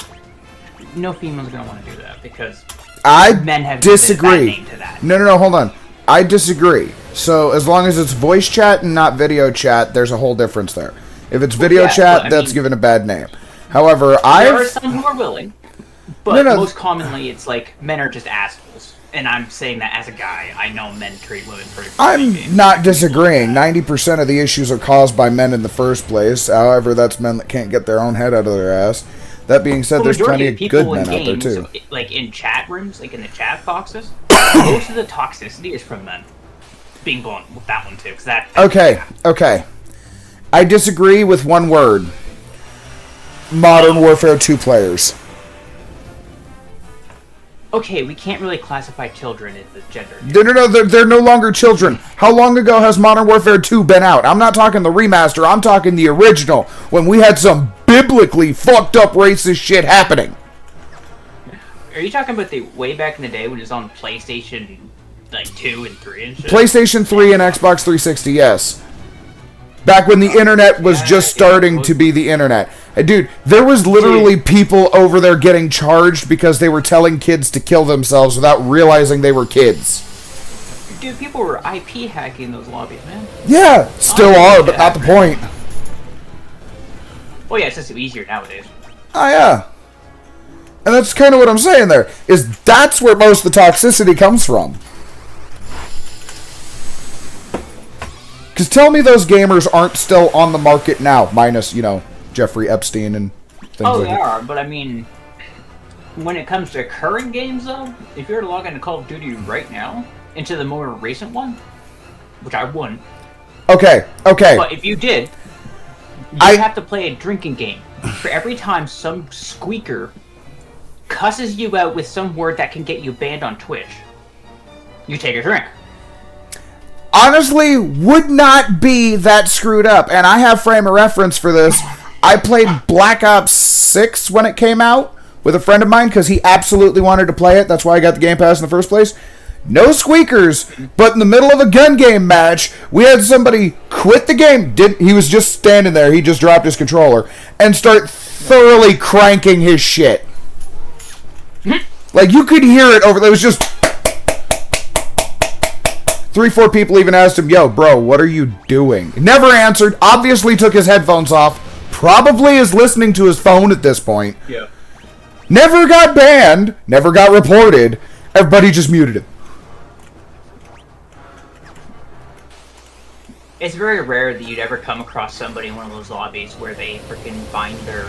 Speaker 4: No female's going to want to do that, because men have
Speaker 10: disagree.
Speaker 4: given a bad name to that.
Speaker 10: No, hold on. I disagree. So as long as it's voice chat and not video chat, there's a whole difference there. If it's video chat,
Speaker 4: but,
Speaker 10: that's given a bad name. However,
Speaker 4: There are some who are willing, but most commonly it's like men are just assholes. And I'm saying that as a guy. I know men treat women pretty poorly.
Speaker 10: I'm not disagreeing. 90% of the issues are caused by men in the first place. However, that's men that can't get their own head out of their ass. That being said, there's plenty of good men out there too.
Speaker 4: Like in chat rooms, like in the chat boxes, most of the toxicity is from men. Being blunt with that one too, because that.
Speaker 10: Okay. I disagree with one word. Modern Warfare 2 players.
Speaker 4: Okay, we can't really classify children as the gender.
Speaker 10: No, they're no longer children. How long ago has Modern Warfare 2 been out? I'm not talking the remaster, I'm talking the original, when we had some biblically fucked up racist shit happening.
Speaker 4: Are you talking about the way back in the day when it was on PlayStation like 2 and 3 and shit?
Speaker 10: PlayStation 3 and Xbox 360, yes. Back when the internet was just starting to be the internet. Dude, there was literally people over there getting charged because they were telling kids to kill themselves without realizing they were kids.
Speaker 4: Dude, people were IP hacking those lobbies, man.
Speaker 10: Yeah, still are, but not the point.
Speaker 4: Oh yeah, it's just easier nowadays.
Speaker 10: Oh yeah. And that's kind of what I'm saying there, is that's where most of the toxicity comes from. Because tell me those gamers aren't still on the market now, minus, Jeffrey Epstein and things
Speaker 4: Oh,
Speaker 10: like
Speaker 4: they
Speaker 10: that.
Speaker 4: are, but I mean, when it comes to current games though, if you were to log into Call of Duty right now, into the more recent one, which I wouldn't.
Speaker 10: Okay.
Speaker 4: But if you did, you have to play a drinking game. For every time some squeaker cusses you out with some word that can get you banned on Twitch, you take a drink.
Speaker 10: Honestly, would not be that screwed up. And I have frame of reference for this. I played Black Ops 6 when it came out with a friend of mine because he absolutely wanted to play it. That's why I got the Game Pass in the first place. No squeakers, but in the middle of a gun game match, we had somebody quit the game. He was just standing there. He just dropped his controller and start thoroughly cranking his shit. Like, you could hear it over there. It was just 3-4 people even asked him, yo, bro, what are you doing? Never answered. Obviously took his headphones off. Probably is listening to his phone at this point.
Speaker 4: Yeah.
Speaker 10: Never got banned. Never got reported. Everybody just muted him.
Speaker 4: It's very rare that you'd ever come across somebody in one of those lobbies where they freaking bind their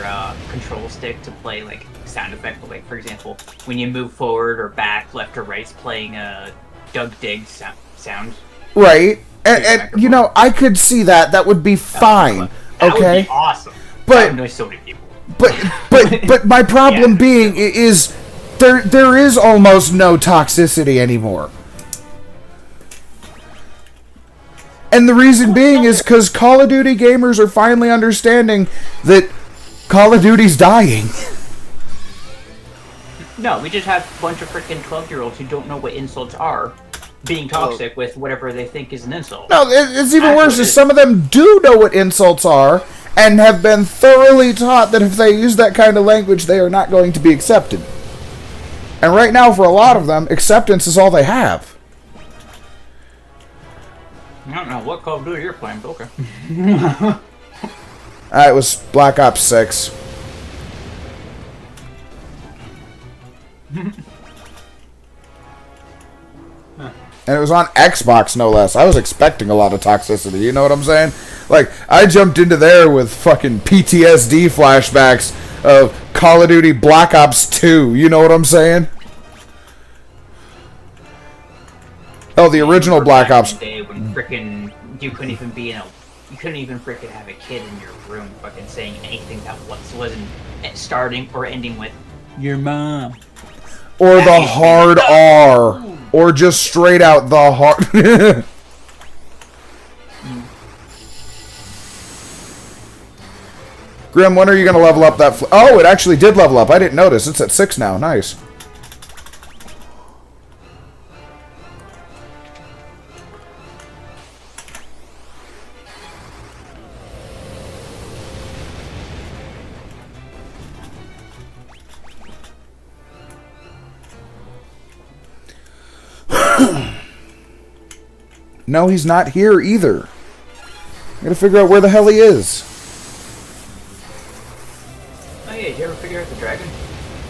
Speaker 4: control stick to play like sound effect. Like, for example, when you move forward or back, left or right, it's playing a Doug Diggs sound.
Speaker 10: Right. And I could see that. That would be fine.
Speaker 4: That
Speaker 10: okay.
Speaker 4: would be awesome.
Speaker 10: But
Speaker 4: annoy so many people.
Speaker 10: But my problem being is there is almost no toxicity anymore. And the reason being is because Call of Duty gamers are finally understanding that Call of Duty's dying.
Speaker 4: No, we just have a bunch of freaking 12-year-olds who don't know what insults are, being toxic with whatever they think is an insult.
Speaker 10: No, it's even worse is some of them do know what insults are and have been thoroughly taught that if they use that kind of language, they are not going to be accepted. And right now, for a lot of them, acceptance is all they have.
Speaker 4: I don't know what Call of Duty you're playing, but okay.
Speaker 10: It was Black Ops 6. And it was on Xbox, no less. I was expecting a lot of toxicity, you know what I'm saying? Like, I jumped into there with fucking PTSD flashbacks of Call of Duty Black Ops 2, you know what I'm saying? Oh, the original Black Ops.
Speaker 4: Day when freaking, you couldn't even be in a, you couldn't even freaking have a kid in your room fucking saying anything that wasn't starting or ending with your mom.
Speaker 10: Or the hard R. Or just straight out the hard... Grim, when are you going to level up that... Oh, it actually did level up. I didn't notice. It's at 6 now. Nice. No, he's not here either. I gotta figure out where the hell he is.
Speaker 4: Oh yeah, did you ever figure out the dragon?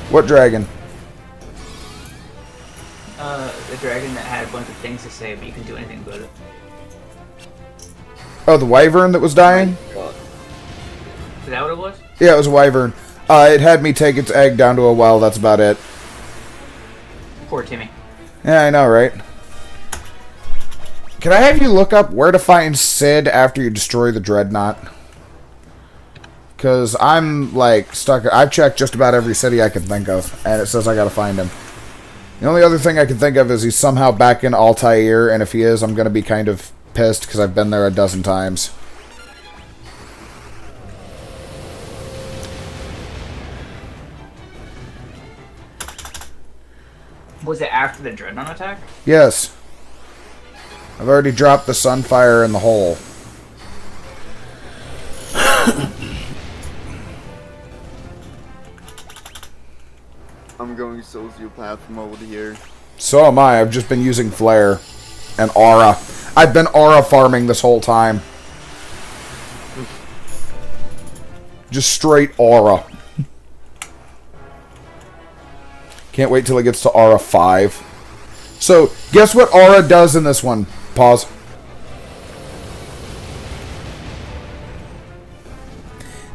Speaker 10: What dragon?
Speaker 4: The dragon that had a bunch of things to say, but you couldn't do anything about it.
Speaker 10: Oh, the wyvern that was dying?
Speaker 4: Is that what it was?
Speaker 10: Yeah, it was a wyvern. It had me take its egg down to a well, that's about it.
Speaker 4: Poor Timmy.
Speaker 10: Yeah, I know, right? Can I have you look up where to find Sid after you destroy the Dreadnought? Because I'm, like, stuck. I've checked just about every city I can think of, and it says I gotta find him. The only other thing I can think of is he's somehow back in Altair, and if he is, I'm gonna be kind of pissed, because I've been there a dozen times.
Speaker 4: Was it after the Dreadnought attack?
Speaker 10: Yes. I've already dropped the Sunfire in the hole.
Speaker 2: I'm going sociopath mode here.
Speaker 10: So am I. I've just been using Flare and Aura. I've been Aura farming this whole time. Just straight Aura. Can't wait till it gets to Aura 5. So, guess what Aura does in this one? Pause.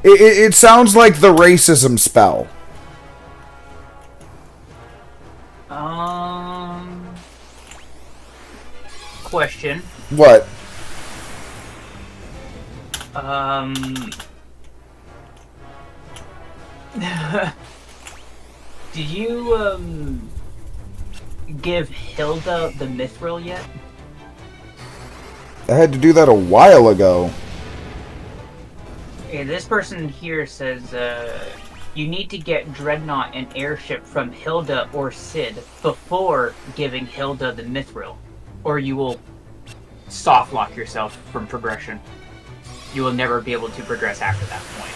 Speaker 10: It sounds like the racism spell.
Speaker 4: Question.
Speaker 10: What?
Speaker 4: Did you, give Hilda the Mithril yet?
Speaker 10: I had to do that a while ago.
Speaker 4: Okay, this person here says, you need to get Dreadnought and Airship from Hilda or Sid before giving Hilda the Mithril, or you will soft lock yourself from progression. You will never be able to progress after that point.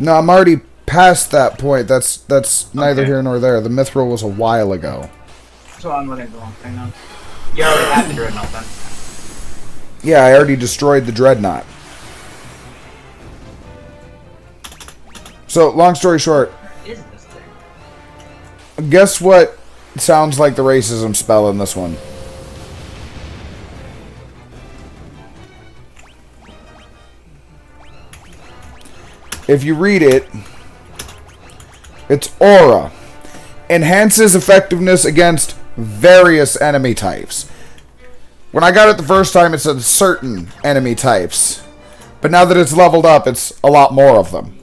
Speaker 10: No, I'm already past that point. That's neither here nor there. The Mithril was a while ago.
Speaker 4: So I'm looking at the wrong thing now. You already had the Dreadnought then.
Speaker 10: Yeah, I already destroyed the Dreadnought. So, long story short,
Speaker 4: What is this thing?
Speaker 10: guess what sounds like the racism spell in this one? If you read it, it's Aura. Enhances effectiveness against various enemy types. When I got it the first time, it said certain enemy types. But now that it's leveled up, it's a lot more of them.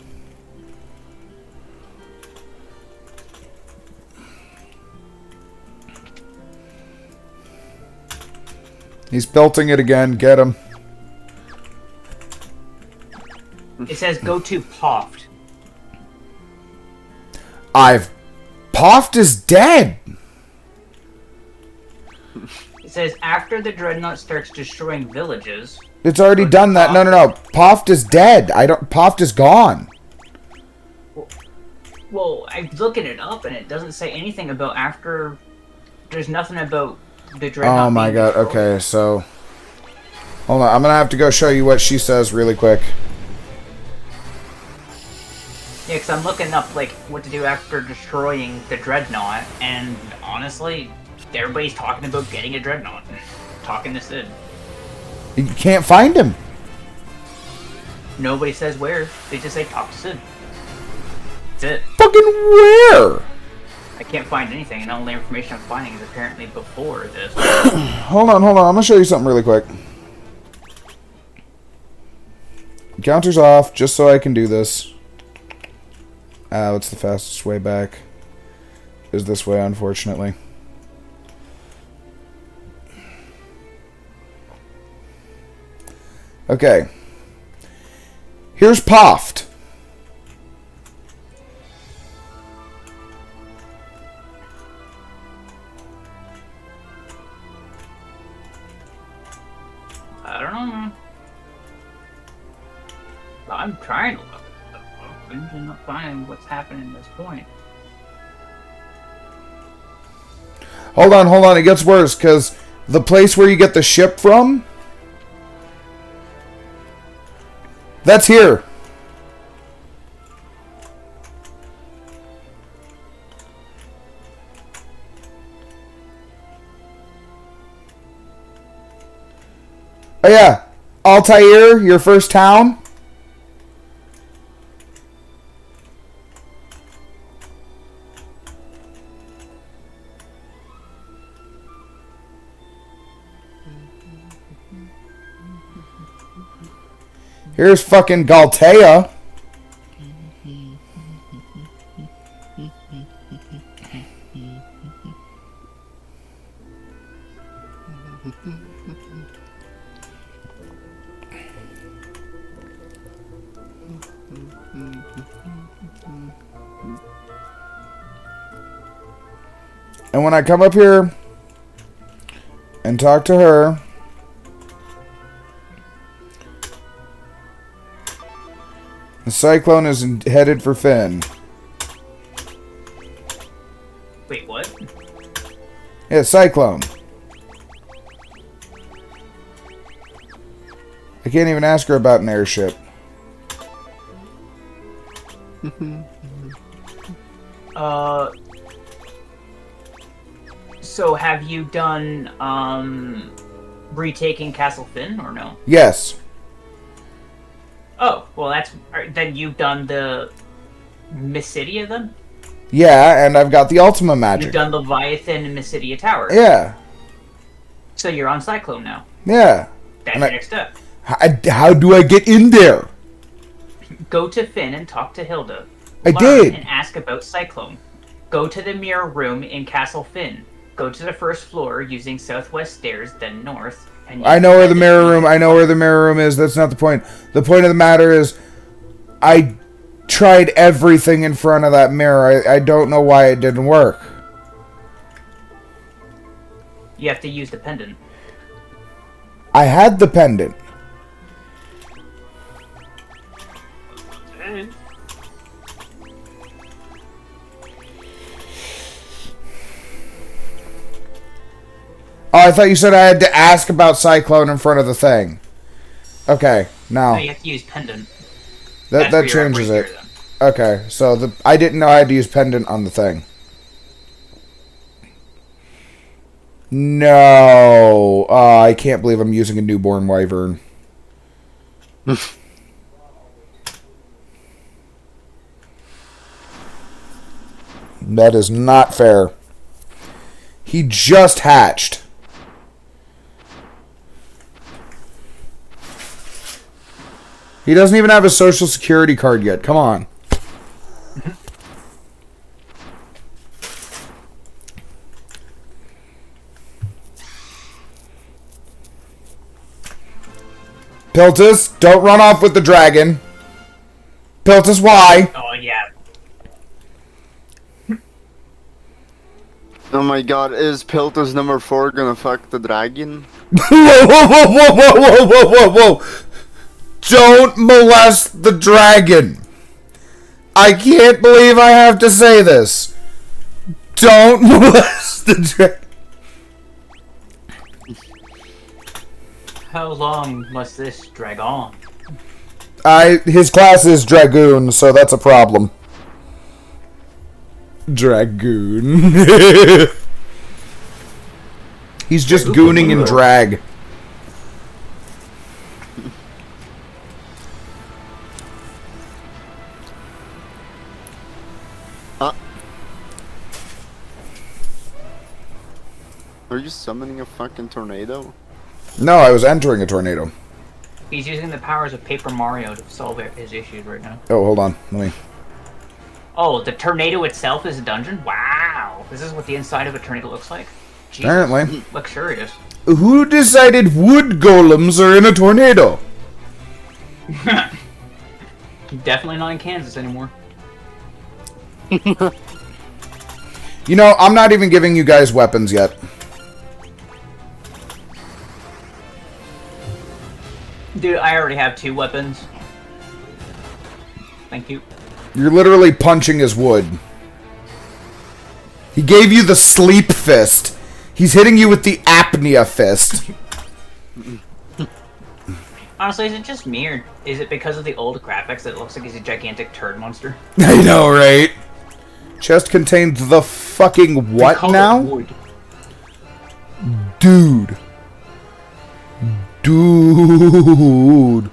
Speaker 10: He's belting it again. Get him.
Speaker 4: It says go to Poft.
Speaker 10: Poft is dead.
Speaker 4: It says after the Dreadnought starts destroying villages.
Speaker 10: It's already done that. No. Poft is dead. Poft is gone.
Speaker 4: Well, I'm looking it up and it doesn't say anything about after. There's nothing about the Dreadnought.
Speaker 10: Oh my god. Okay, so hold on. I'm gonna have to go show you what she says really quick.
Speaker 4: Yeah, because I'm looking up like what to do after destroying the Dreadnought, and honestly, everybody's talking about getting a Dreadnought. Talking to Sid.
Speaker 10: You can't find him.
Speaker 4: Nobody says where. They just say talk to Sid. That's it.
Speaker 10: Fucking where?
Speaker 4: I can't find anything, and all the information I'm finding is apparently before this.
Speaker 10: Hold on. I'm gonna show you something really quick. Counter's off, just so I can do this. What's the fastest way back? Is this way, unfortunately. Okay. Here's Poft.
Speaker 4: I don't know. I'm trying to look at the book and not find what's happening at this point.
Speaker 10: Hold on. It gets worse, because the place where you get the ship from, that's here. Oh yeah, Altair, your first town. Here's fucking Galtea. And when I come up here and talk to her, the Cyclone is headed for Finn.
Speaker 4: Wait, what?
Speaker 10: Yeah, Cyclone. I can't even ask her about an airship.
Speaker 4: So have you done, retaking Castle Finn, or no?
Speaker 10: Yes.
Speaker 4: Oh, well then you've done the Mysidia then?
Speaker 10: Yeah, and I've got the Ultima magic.
Speaker 4: You've done Leviathan and Mysidia Tower.
Speaker 10: Yeah.
Speaker 4: So you're on Cyclone now.
Speaker 10: Yeah.
Speaker 4: That's
Speaker 10: And
Speaker 4: your next step.
Speaker 10: How do I get in there?
Speaker 4: Go to Finn and talk to Hilda.
Speaker 10: I did.
Speaker 4: And ask about Cyclone. Go to the mirror room in Castle Finn. Go to the first floor using southwest stairs, then north. And
Speaker 10: I know where the mirror room. I know where the mirror room is. That's not the point. The point of the matter is, I tried everything in front of that mirror. I don't know why it didn't work.
Speaker 4: You have to use the pendant.
Speaker 10: I had the pendant. Oh, I thought you said I had to ask about Cyclone in front of the thing. Okay, now.
Speaker 4: No, you have to use pendant.
Speaker 10: That changes it. Okay, so I didn't know I had to use pendant on the thing. No. I can't believe I'm using a newborn wyvern. That is not fair. He just hatched. He doesn't even have a social security card yet. Come on. Piltus, don't run off with the dragon. Piltus, why?
Speaker 4: Oh, yeah.
Speaker 2: Oh my god, is Piltus number 4 gonna fuck the dragon?
Speaker 10: Whoa. Don't molest the dragon. I can't believe I have to say this. Don't molest the dragon.
Speaker 4: How long must this drag on?
Speaker 10: His class is Dragoon, so that's a problem. Dragoon. He's just gooning in drag.
Speaker 2: Are you summoning a fucking tornado?
Speaker 10: No, I was entering a tornado.
Speaker 4: He's using the powers of Paper Mario to solve his issues right now.
Speaker 10: Oh, hold on. Let me...
Speaker 4: Oh, the tornado itself is a dungeon? Wow! This is what the inside of a tornado looks like? Jesus.
Speaker 10: Apparently.
Speaker 4: Luxurious.
Speaker 10: Who decided wood golems are in a tornado?
Speaker 4: Definitely not in Kansas anymore.
Speaker 10: You know, I'm not even giving you guys weapons yet.
Speaker 4: Dude, I already have 2 weapons. Thank you.
Speaker 10: You're literally punching his wood. He gave you the sleep fist. He's hitting you with the apnea fist.
Speaker 4: Honestly, is it just me, or is it because of the old graphics that it looks like he's a gigantic turd monster?
Speaker 10: I know, right? Chest contains the fucking what now? Dude. Dude.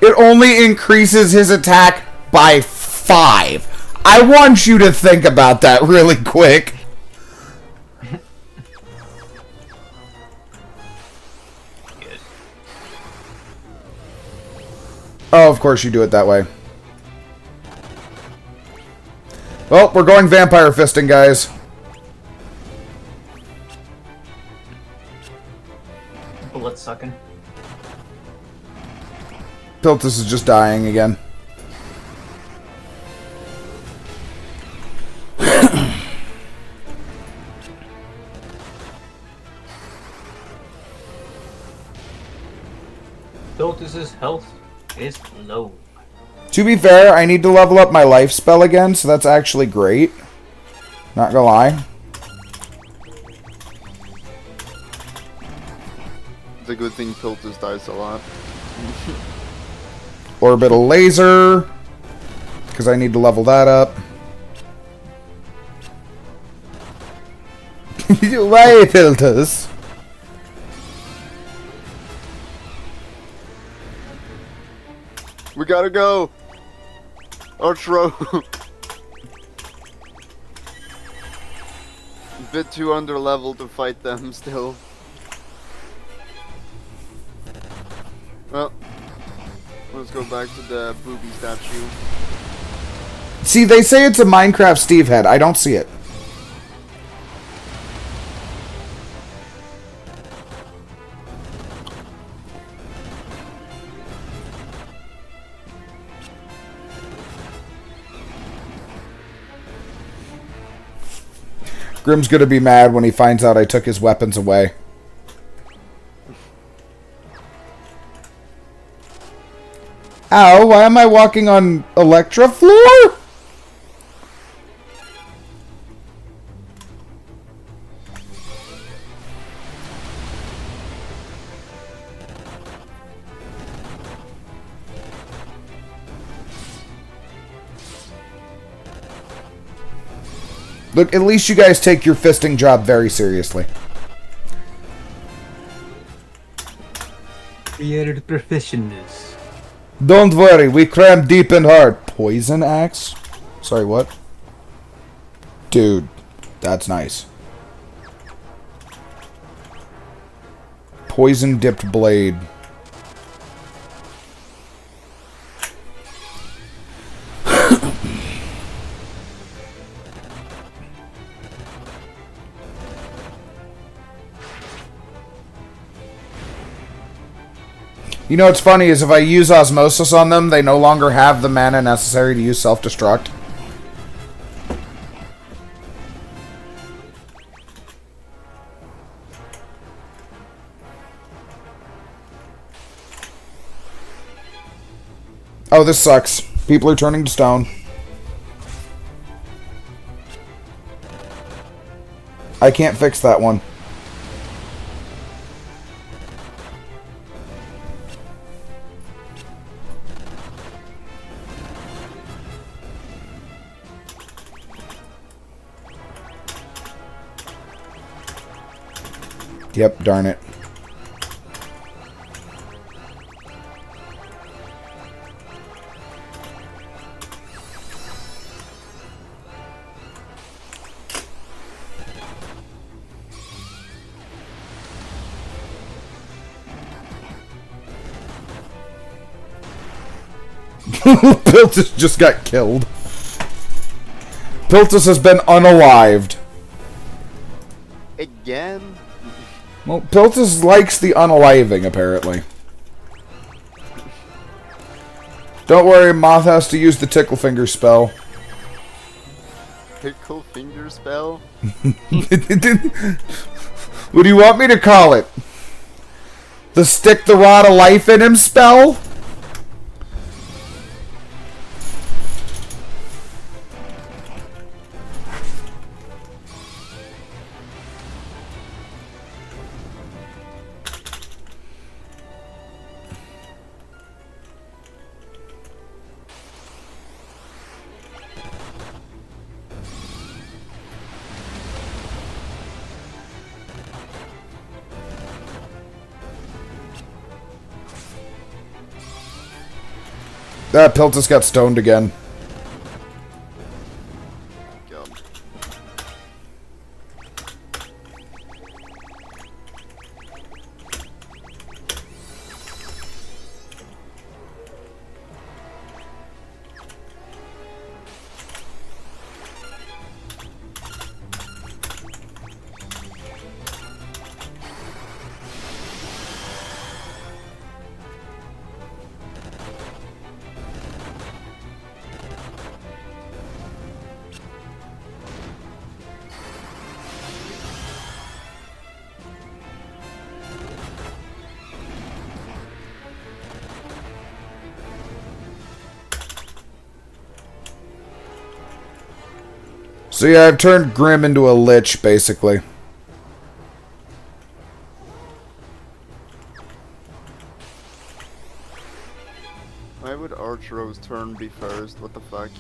Speaker 10: It only increases his attack by 5. I want you to think about that really quick. Oh, of course you do it that way. Well, we're going vampire fisting, guys.
Speaker 4: Bullet sucking.
Speaker 10: Piltus is just dying again.
Speaker 4: Piltus's health is low.
Speaker 10: To be fair, I need to level up my life spell again, so that's actually great. Not gonna lie.
Speaker 2: It's a good thing Piltus dies a lot.
Speaker 10: Orbital laser. Because I need to level that up. Why, Piltus?
Speaker 2: We gotta go! Archro! Bit too under level to fight them still. Well, let's go back to the booby statue.
Speaker 10: See, they say it's a Minecraft Steve head. I don't see it. Grim's gonna be mad when he finds out I took his weapons away. Ow, why am I walking on Electra floor? Look, at least you guys take your fisting job very seriously.
Speaker 4: We are the professionals.
Speaker 10: Don't worry, we cram deep and hard. Poison axe? Sorry, what? Dude, that's nice. Poison dipped blade. You know what's funny is if I use osmosis on them, they no longer have the mana necessary to use self-destruct. Oh, this sucks. People are turning to stone. I can't fix that one. Yep, darn it. Piltus just got killed. Piltus has been unalived.
Speaker 2: Again?
Speaker 10: Well, Piltus likes the unaliving, apparently. Don't worry, Moth has to use the tickle finger spell.
Speaker 2: Tickle finger spell?
Speaker 10: What do you want me to call it? The stick the rod of life in him spell? That Piltus got stoned again.
Speaker 2: God.
Speaker 10: So yeah, I've turned Grim into a lich, basically.
Speaker 2: Why would Archero's turn be first? What the fuck?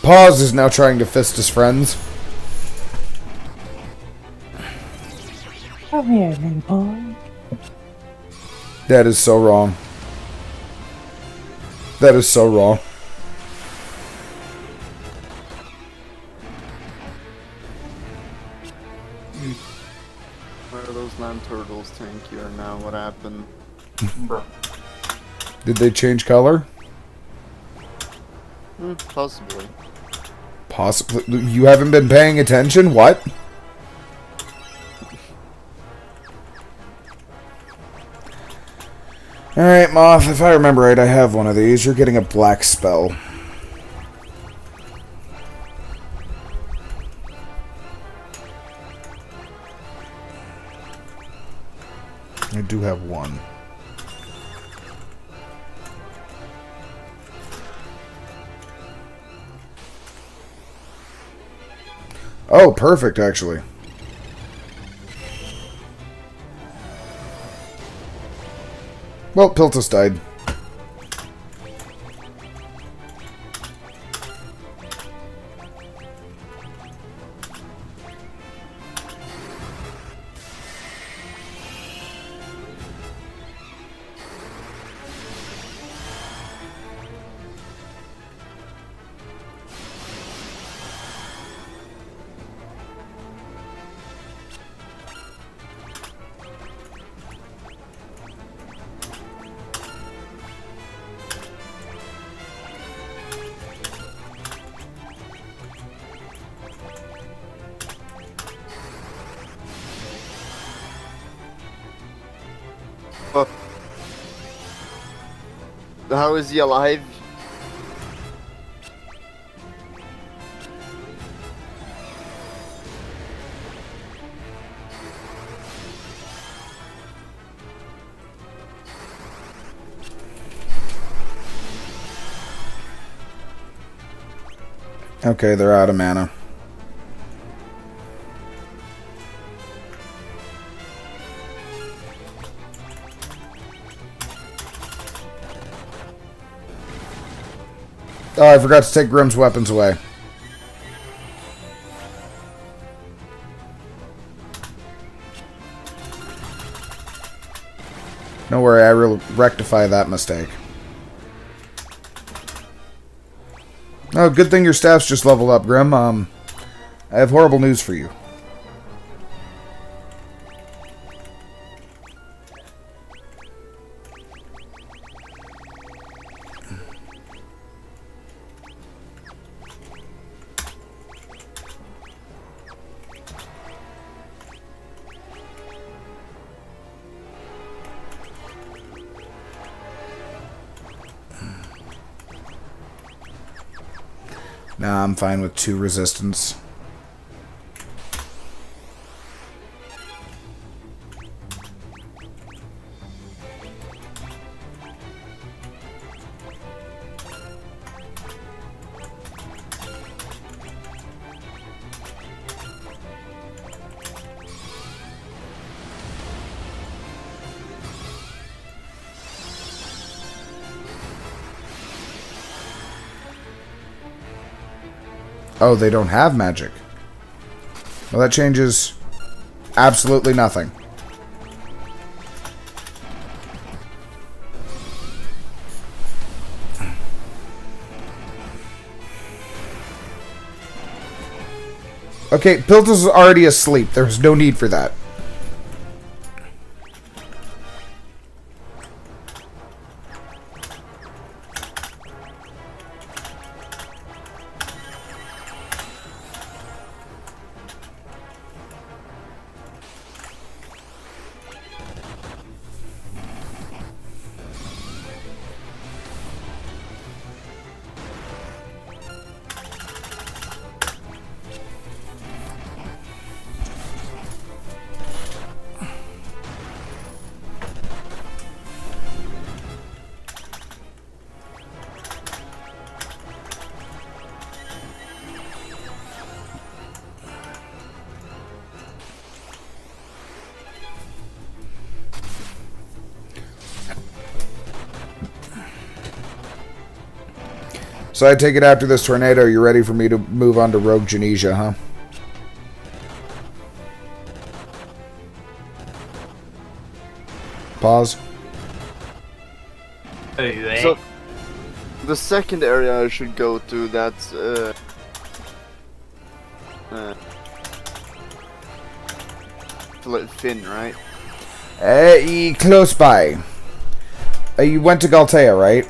Speaker 10: Pause is now trying to fist his friends.
Speaker 17: Come here, little boy.
Speaker 10: That is so wrong. That is so wrong.
Speaker 2: Why are those land turtles tankier now? What happened?
Speaker 10: Did they change color?
Speaker 2: Possibly.
Speaker 10: Possibly. You haven't been paying attention? What? Alright, Moth, if I remember right, I have one of these. You're getting a black spell. I do have one. Oh, perfect, actually. Well, Piltus died.
Speaker 2: How is he alive?
Speaker 10: Okay, they're out of mana. Oh, I forgot to take Grimm's weapons away. Don't worry, I will rectify that mistake. Oh, good thing your staff's just leveled up, Grim. I have horrible news for you. Nah, I'm fine with 2 resistance. Oh, they don't have magic. Well, that changes absolutely nothing. Okay, Piltus is already asleep. There's no need for that. So I take it after this tornado, you're ready for me to move on to Rogue Genesia, huh? Pause.
Speaker 2: So, the second area I should go to, that's, Finn, right?
Speaker 10: Close by. You went to Galtea, right?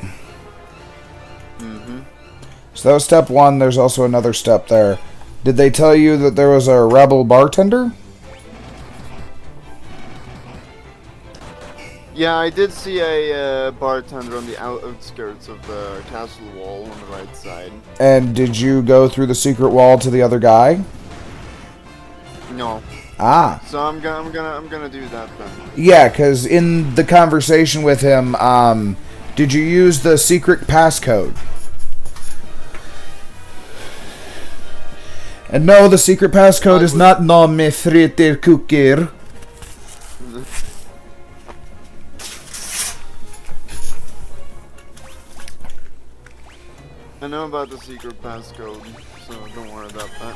Speaker 2: Mm-hmm.
Speaker 10: So that was step 1. There's also another step there. Did they tell you that there was a rebel bartender?
Speaker 2: Yeah, I did see a bartender on the outskirts of the castle wall on the right side.
Speaker 10: And did you go through the secret wall to the other guy?
Speaker 2: No.
Speaker 10: Ah.
Speaker 2: So I'm gonna do that then.
Speaker 10: Yeah, because in the conversation with him, did you use the secret passcode? And no, the secret passcode is not "No me fritter kuker."
Speaker 2: I know about the secret passcode, so don't worry about that.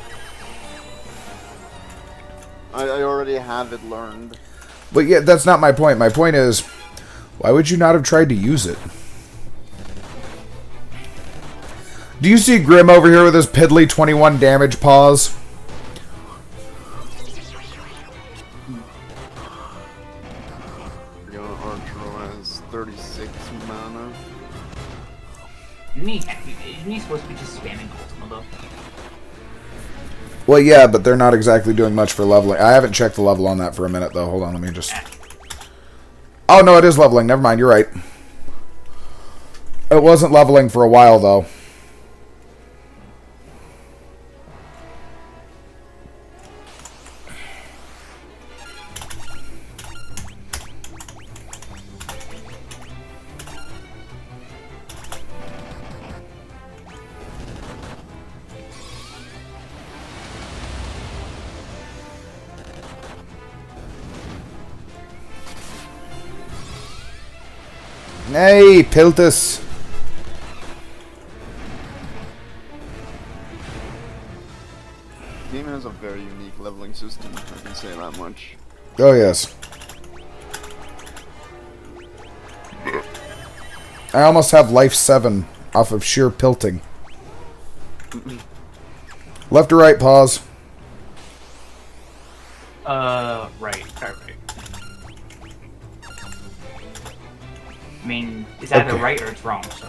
Speaker 2: I already have it learned.
Speaker 10: But yeah, that's not my point. My point is, why would you not have tried to use it? Do you see Grim over here with his piddly 21 damage pause?
Speaker 2: Your Archer has 36 mana.
Speaker 4: Isn't he supposed to be just spamming Ultima though?
Speaker 10: Well, yeah, but they're not exactly doing much for leveling. I haven't checked the level on that for a minute, though. Hold on, let me just... Oh, no, it is leveling. Never mind, you're right. It wasn't leveling for a while, though. Hey, Piltus.
Speaker 2: very unique leveling system, I can say that much.
Speaker 10: Oh, yes. I almost have life 7 off of sheer pilting. Left or right, pause.
Speaker 4: Right. I mean, it's either
Speaker 10: Okay.
Speaker 4: right or it's wrong, so.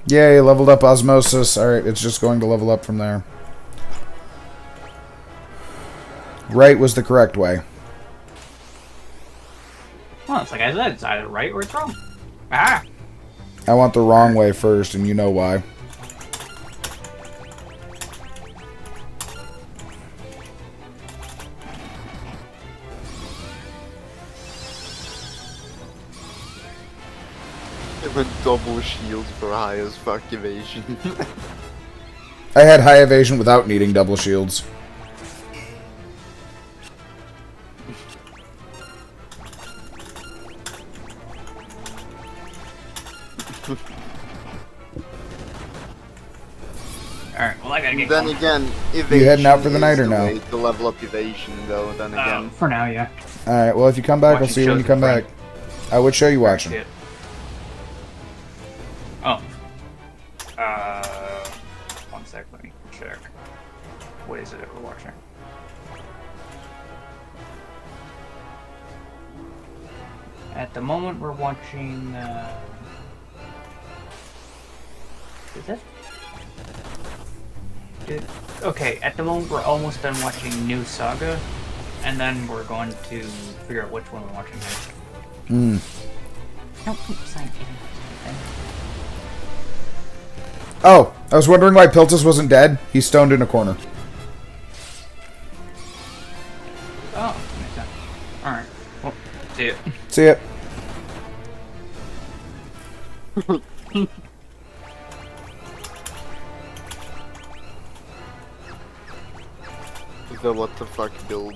Speaker 10: Yay, leveled up osmosis. Alright, it's just going to level up from there. Right was the correct way.
Speaker 4: Well, it's like I said, it's either right or it's wrong. Ah!
Speaker 10: I want the wrong way first, and you know why.
Speaker 2: It went double shields for high as fuck evasion.
Speaker 10: I had high evasion without needing double shields.
Speaker 4: Alright, well I gotta get
Speaker 2: Then
Speaker 4: going.
Speaker 2: again, evasion
Speaker 10: You heading out for the night
Speaker 2: is
Speaker 10: or
Speaker 2: the
Speaker 10: no?
Speaker 2: way to level up evasion, though. Then again,
Speaker 4: For now, yeah.
Speaker 10: Alright, well if you come back, I'll
Speaker 4: Watching
Speaker 10: see you when you
Speaker 4: shows
Speaker 10: come
Speaker 4: with
Speaker 10: back.
Speaker 4: friends.
Speaker 10: What show you watching?
Speaker 4: Shit. Oh. One sec, let me check. What is it that we're watching? At the moment, we're watching, is it? Okay, at the moment, we're almost done watching New Saga, and then we're going to figure out which one we're watching next.
Speaker 10: Hmm.
Speaker 4: Don't sign anything.
Speaker 10: Oh, I was wondering why Piltus wasn't dead. He's stoned in a corner.
Speaker 4: Oh, makes sense. Alright, well, see it.
Speaker 10: See it.
Speaker 2: the what the fuck build.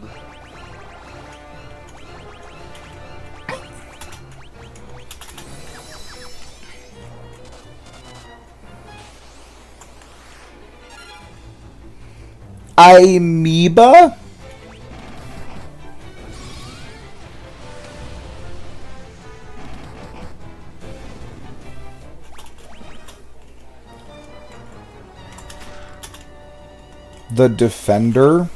Speaker 10: Amoeba? The Defender?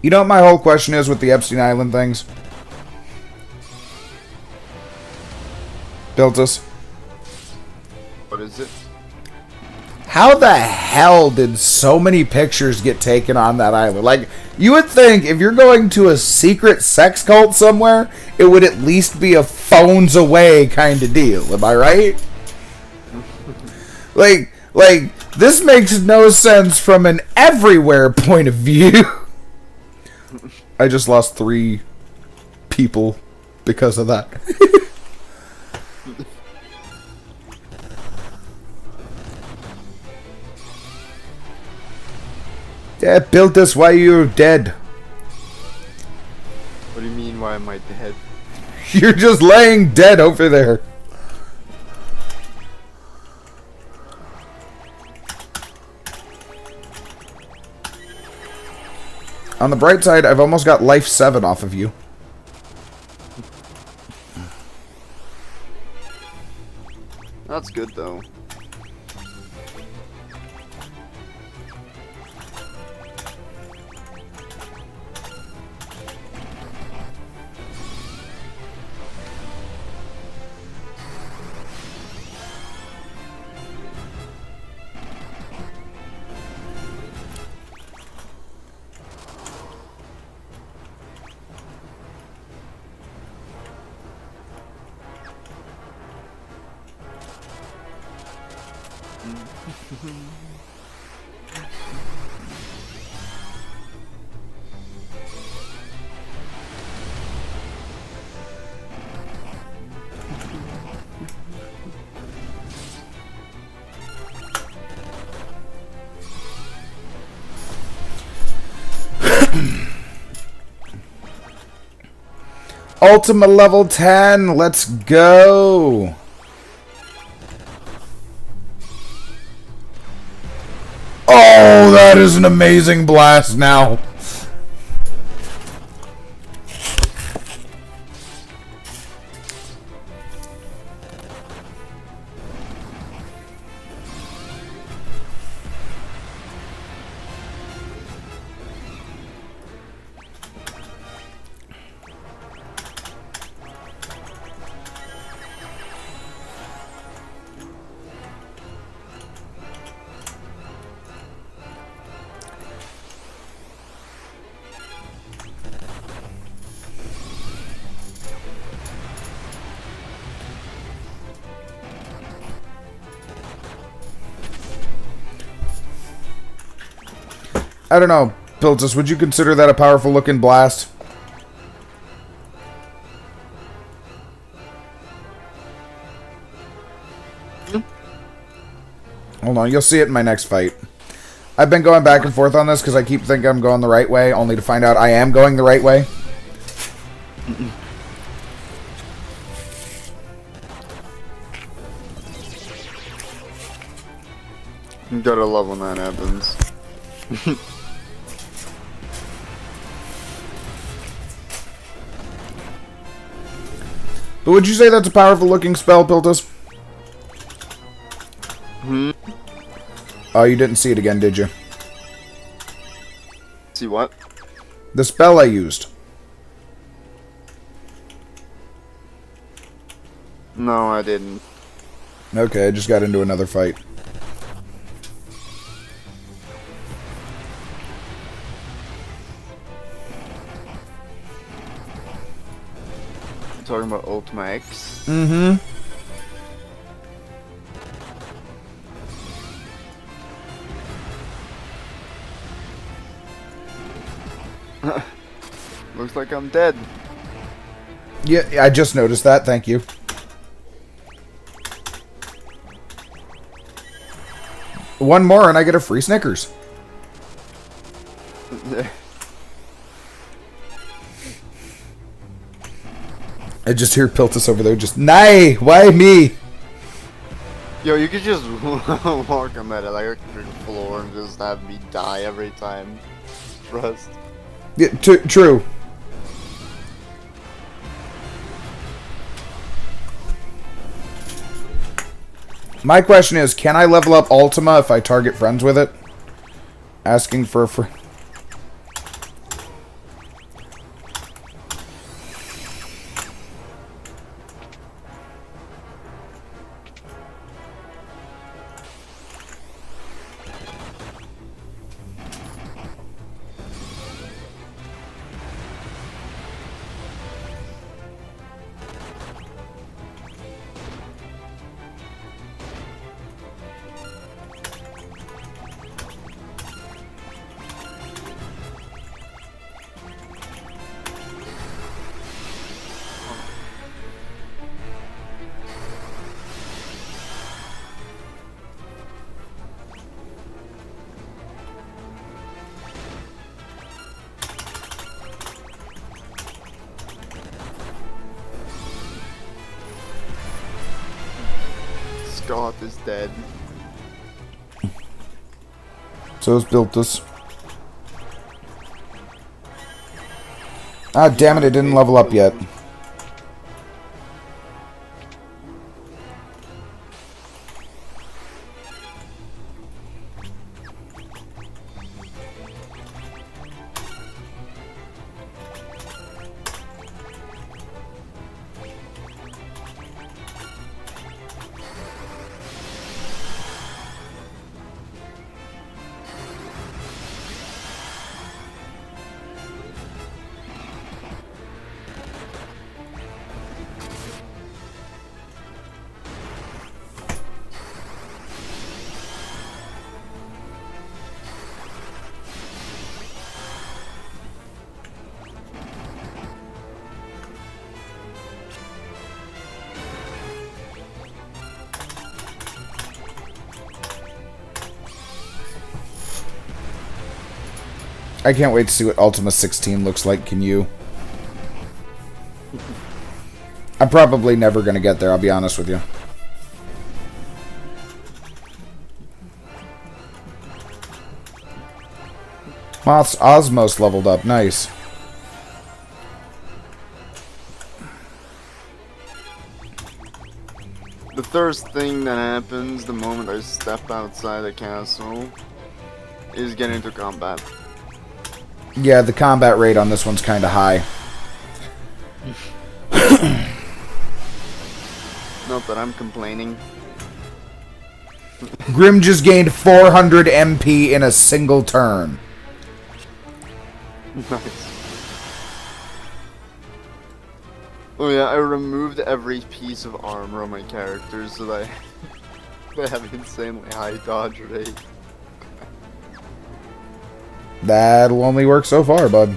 Speaker 10: You know what my whole question is with the Epstein Island things? Piltus.
Speaker 2: What is it?
Speaker 10: How the hell did so many pictures get taken on that island? Like, you would think if you're going to a secret sex cult somewhere, it would at least be a phones away kind of deal. Am I right? like, this makes no sense from an everywhere point of view. I just lost 3 people because of that. Yeah, built this while you're dead.
Speaker 2: What do you mean, why am I dead?
Speaker 10: You're just laying dead over there. On the bright side, I've almost got life 7 off of you.
Speaker 2: That's good, though.
Speaker 10: Ultima level 10. Let's go. Oh, that is an amazing blast now. I don't know, Piltus, would you consider that a powerful looking blast? Hold on, you'll see it in my next fight. I've been going back and forth on this because I keep thinking I'm going the right way, only to find out I am going the right way.
Speaker 2: You gotta love when that happens.
Speaker 10: But would you say that's a powerful looking spell, Piltus? Oh, you didn't see it again, did you?
Speaker 2: See what?
Speaker 10: The spell I used.
Speaker 2: No, I didn't.
Speaker 10: Okay, I just got into another fight.
Speaker 2: Talking about Ultima X?
Speaker 10: Mm-hmm.
Speaker 2: Looks like I'm dead.
Speaker 10: Yeah, I just noticed that. Thank you. One more and I get a free Snickers. I just hear Piltus over there just, "Nay, why me?"
Speaker 2: Yo, you could just walk on that electric floor and just have me die every time. Trust.
Speaker 10: Yeah, true. My question is, can I level up Ultima if I target friends with it? Asking for a friend.
Speaker 2: Scott is dead.
Speaker 10: So it's Piltus. Ah, damn it, it didn't level up yet. I can't wait to see what Ultima 16 looks like. Can you? I'm probably never going to get there, I'll be honest with you. Moth's Osmos leveled up. Nice.
Speaker 2: The first thing that happens the moment I step outside the castle is get into combat.
Speaker 10: Yeah, the combat rate on this one's kind of high.
Speaker 2: Not that I'm complaining.
Speaker 10: Grim just gained 400 MP in a single turn.
Speaker 2: Nice. Oh yeah, I removed every piece of armor on my characters so that they have an insanely high dodge rate.
Speaker 10: That'll only work so far, bud.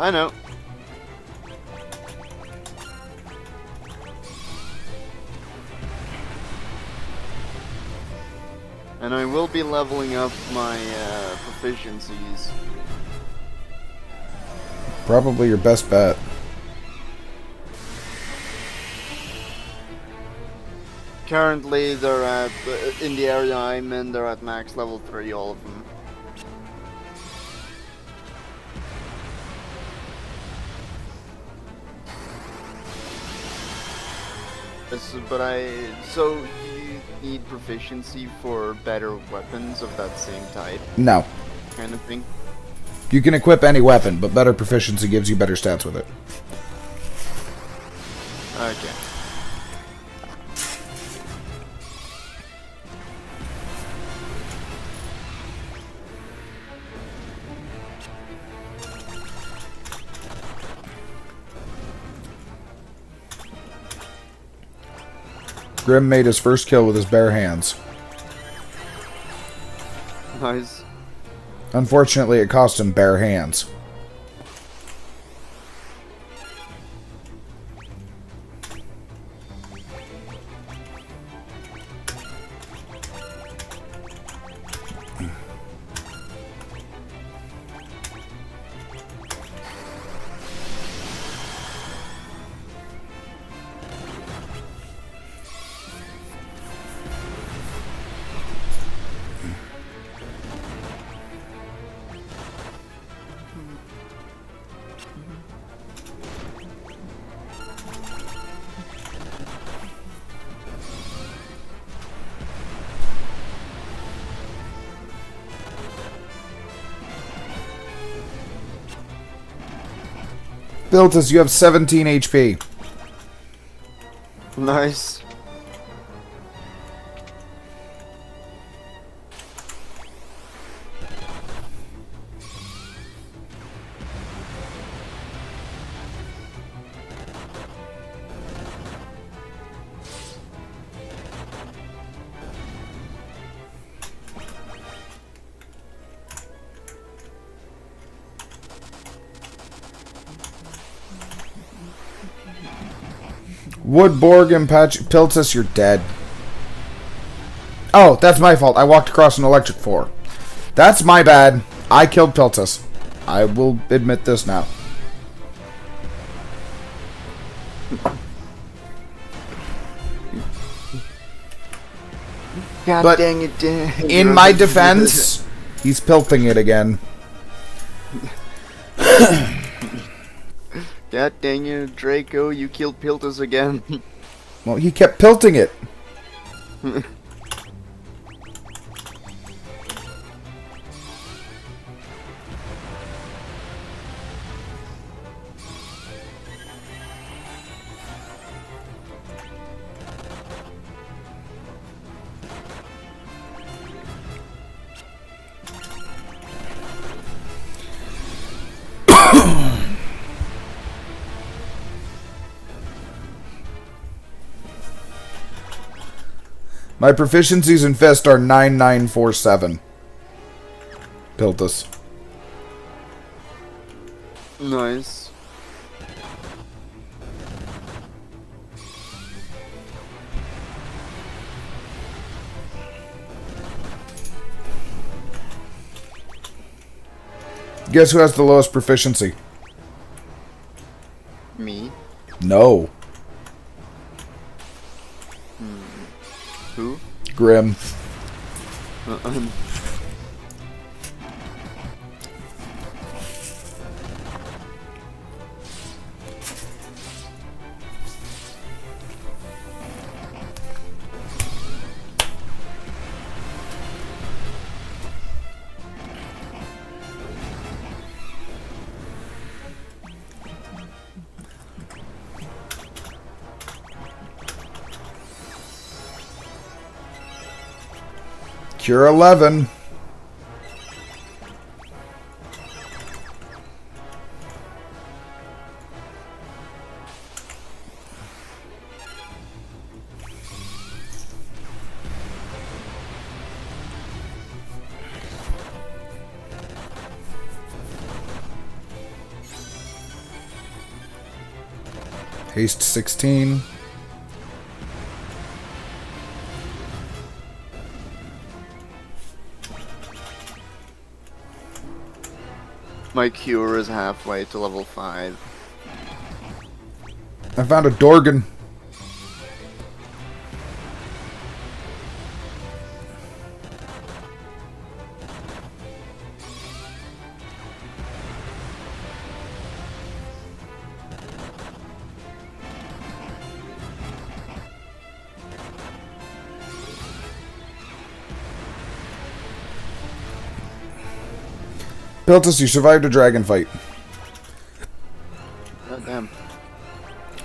Speaker 2: I know. And I will be leveling up my proficiencies.
Speaker 10: Probably your best bet.
Speaker 2: Currently, they're at, in the area I'm in, they're at max level 3, all of them. So do you need proficiency for better weapons of that same type?
Speaker 10: No.
Speaker 2: Kind of thing?
Speaker 10: You can equip any weapon, but better proficiency gives you better stats with it.
Speaker 2: Okay.
Speaker 10: Grim made his first kill with his bare hands.
Speaker 2: Nice.
Speaker 10: Unfortunately, it cost him bare hands. Biltus, you have 17 HP.
Speaker 2: Nice.
Speaker 10: Woodborg and Piltus, you're dead. Oh, that's my fault. I walked across an electric floor. That's my bad. I killed Piltus. I will admit this now.
Speaker 2: God
Speaker 10: but
Speaker 2: dang it, dang.
Speaker 10: In my defense, he's pilting it again.
Speaker 2: God dang it, Draco, you killed Piltus again.
Speaker 10: Well, he kept pilting it. My proficiencies in Fist are 9947. Piltus.
Speaker 2: Nice.
Speaker 10: Guess who has the lowest proficiency?
Speaker 2: Me?
Speaker 10: No.
Speaker 2: Who?
Speaker 10: Grim. Cure 11. Haste 16.
Speaker 2: My cure is halfway to level 5.
Speaker 10: I found a Dorgan. Piltus, you survived a dragon fight.
Speaker 2: God damn.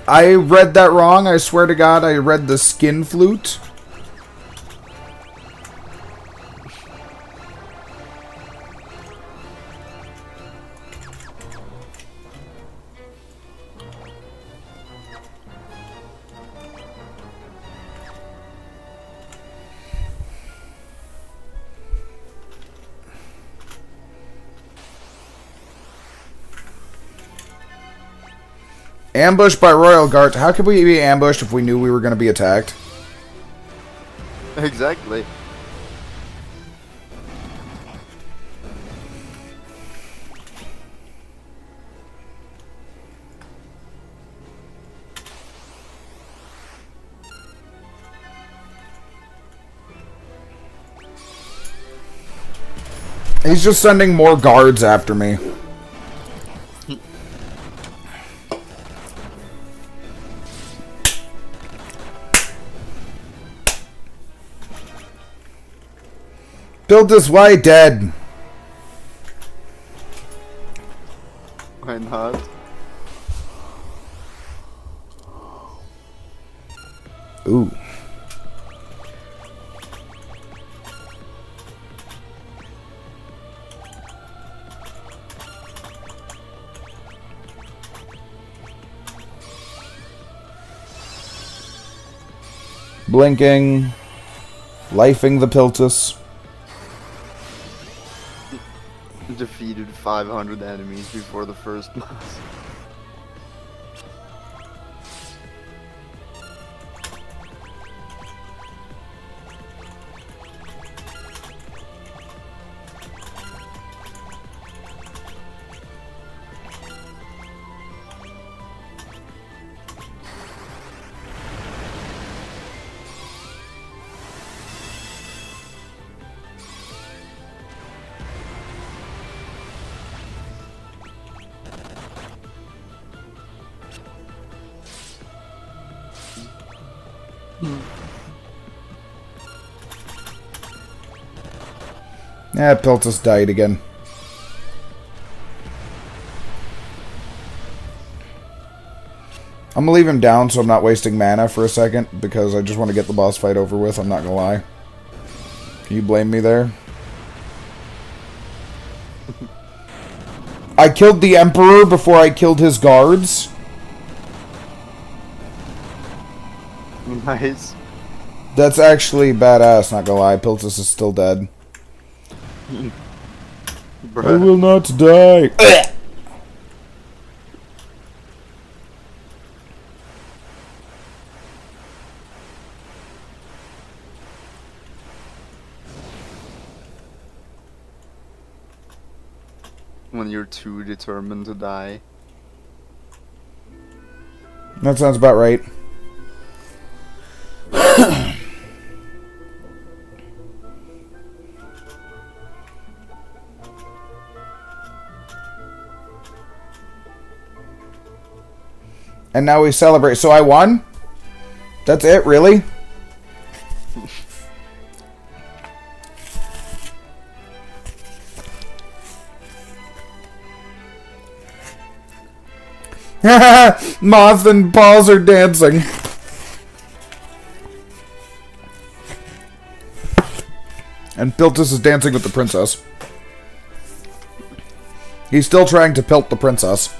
Speaker 10: I read that wrong. I swear to God, I read the skin flute. Ambushed by Royal Guards. How could we be ambushed if we knew we were going to be attacked?
Speaker 2: Exactly.
Speaker 10: He's just sending more guards after me. Piltus, why dead?
Speaker 2: Why not?
Speaker 10: Ooh. Blinking. Lifing the Piltus.
Speaker 2: Defeated 500 enemies before the first boss.
Speaker 10: Yeah, Piltus died again. I'm gonna leave him down so I'm not wasting mana for a second, because I just want to get the boss fight over with, I'm not gonna lie. Can you blame me there? I killed the Emperor before I killed his guards.
Speaker 2: Nice.
Speaker 10: That's actually badass, not gonna lie. Piltus is still dead. I will not die.
Speaker 2: when you're too determined to die.
Speaker 10: That sounds about right. And now we celebrate. So I won? That's it, really? Moth and Paws are dancing. And Piltus is dancing with the princess. He's still trying to pilt the princess.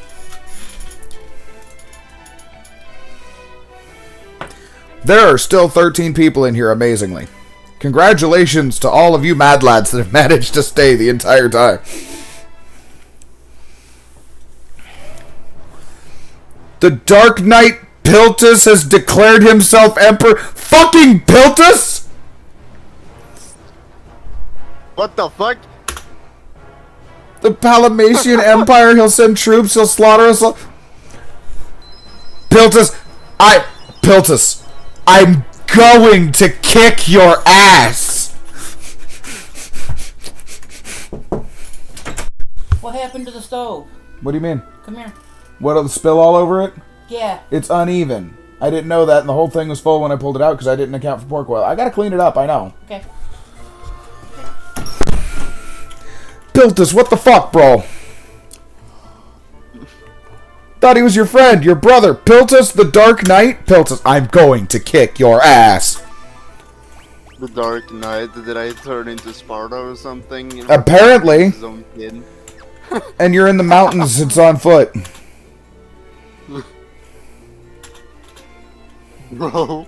Speaker 10: There are still 13 people in here, amazingly. Congratulations to all of you mad lads that have managed to stay the entire time. The Dark Knight Piltus has declared himself Emperor. Fucking Piltus?
Speaker 2: What the fuck?
Speaker 10: The Palamatian Empire, he'll send troops, he'll slaughter us all. Piltus, I'm going to kick your ass.
Speaker 5: What happened to the stove?
Speaker 10: What do you mean?
Speaker 5: Come here.
Speaker 10: What, the spill all over it?
Speaker 5: Yeah.
Speaker 10: It's uneven. I didn't know that, and the whole thing was full when I pulled it out because I didn't account for pork oil. I gotta clean it up, I know.
Speaker 5: Okay.
Speaker 10: Piltus, what the fuck, bro? Thought he was your friend, your brother. Piltus, the Dark Knight? Piltus, I'm going to kick your ass.
Speaker 2: The Dark Knight, did I turn into Sparta or something?
Speaker 10: Apparently.
Speaker 2: His own kid.
Speaker 10: And you're in the mountains, it's on foot.
Speaker 2: Bro.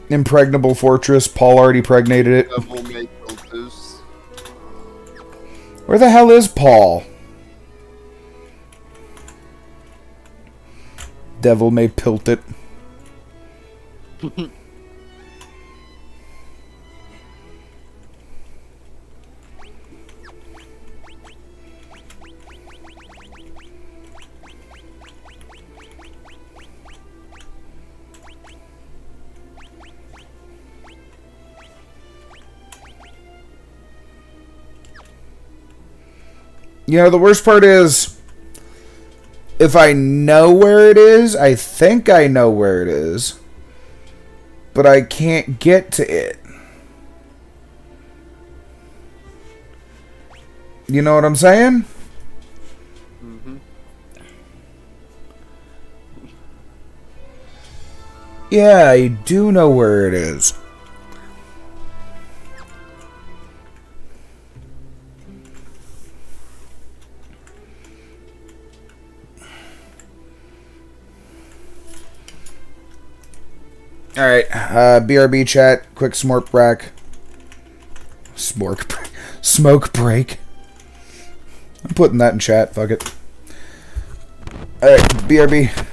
Speaker 10: Impregnable fortress. Paul already pregnated it.
Speaker 2: Devil may Piltus.
Speaker 10: Where the hell is Paul? Devil may pilt it. You know, the worst part is, if I know where it is, I think I know where it is, but I can't get to it. You know what I'm saying?
Speaker 2: Mm-hmm.
Speaker 10: Yeah, I do know where it is. Alright, BRB chat, quick smoke break. Smoke break. I'm putting that in chat, fuck it. Alright, BRB.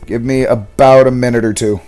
Speaker 10: Give me about a minute or two.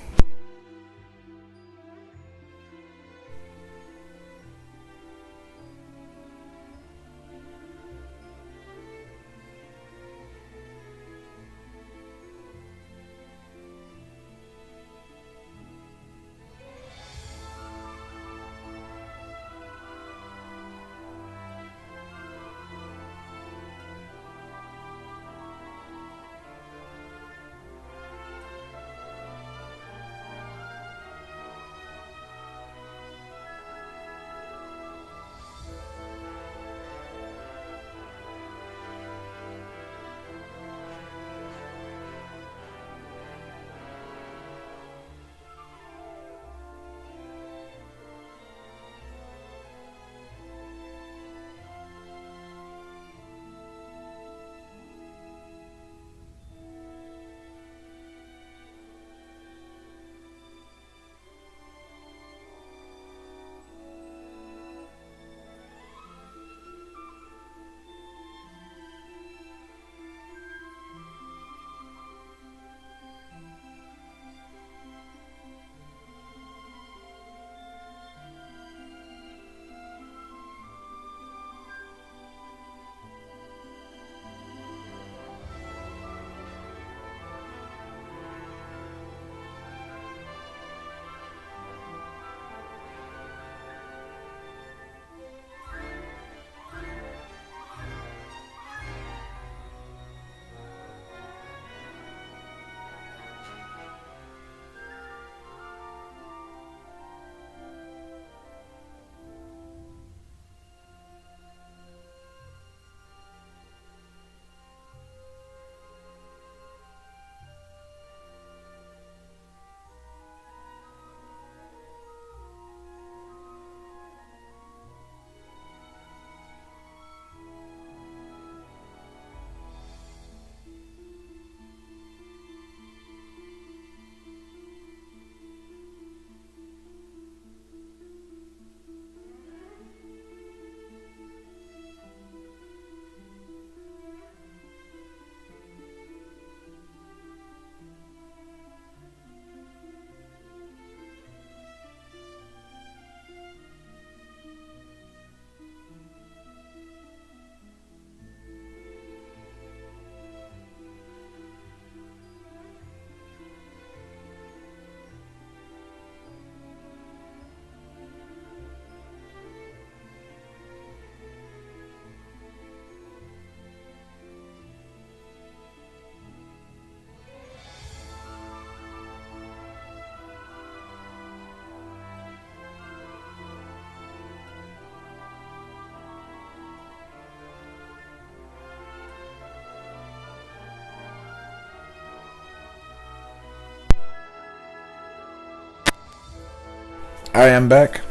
Speaker 10: I am back.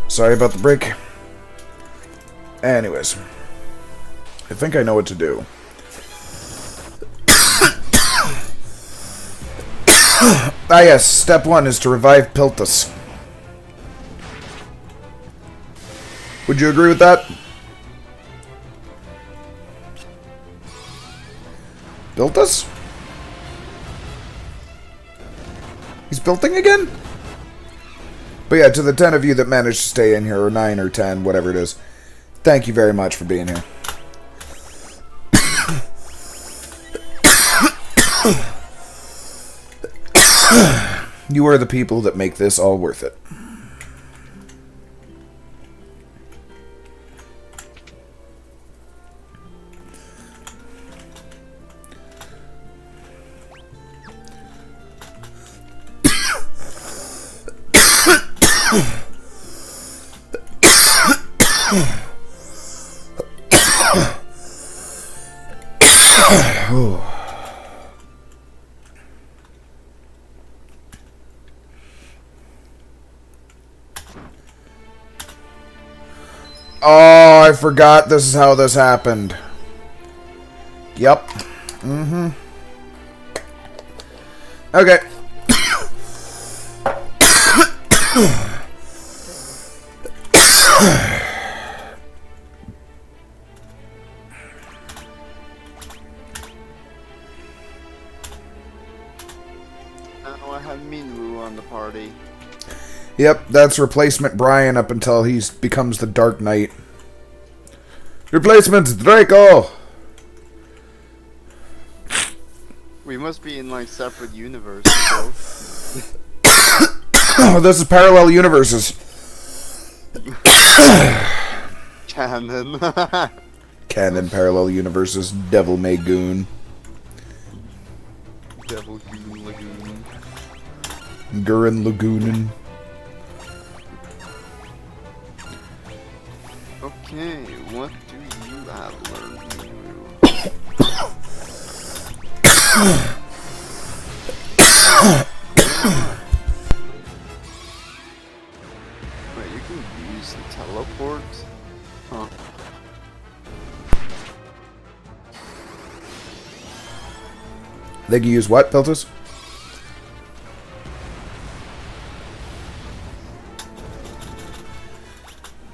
Speaker 10: Sorry about the break. Anyways. I think I know what to do. Ah yes, step 1 is to revive Piltus. Would you agree with that? Piltus? He's building again? But yeah, to the 10 of you that managed to stay in here, or 9 or 10, whatever it is, thank you very much for being here. You are the people that make this all worth it. Oh, I forgot this is how this happened. Yep. Mm-hmm. Okay.
Speaker 2: Now I have Minwoo on the party.
Speaker 10: Yep, that's replacement Brian up until he becomes the Dark Knight. Replacement Draco!
Speaker 2: We must be in like separate universes, though.
Speaker 10: Oh, this is parallel universes.
Speaker 2: Canon.
Speaker 10: Canon parallel universes. Devil May Goon.
Speaker 2: Devil Goon Lagoon.
Speaker 10: Gurren Lagoonin.
Speaker 2: Okay, what do you have learned, Minwoo? Wait, you can use the teleport? Huh.
Speaker 10: They can use what, Peltus?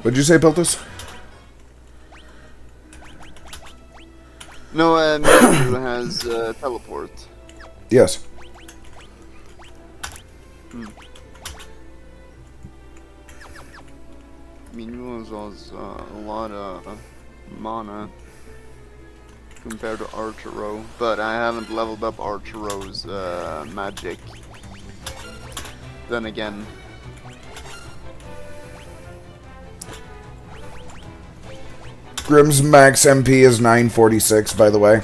Speaker 10: What'd you say, Peltus?
Speaker 2: No, Minwoo has teleport.
Speaker 10: Yes.
Speaker 2: Minwoo has a lot of mana compared to Archero, but I haven't leveled up Archero's magic. Then again,
Speaker 10: Grimm's max MP is 946, by the way.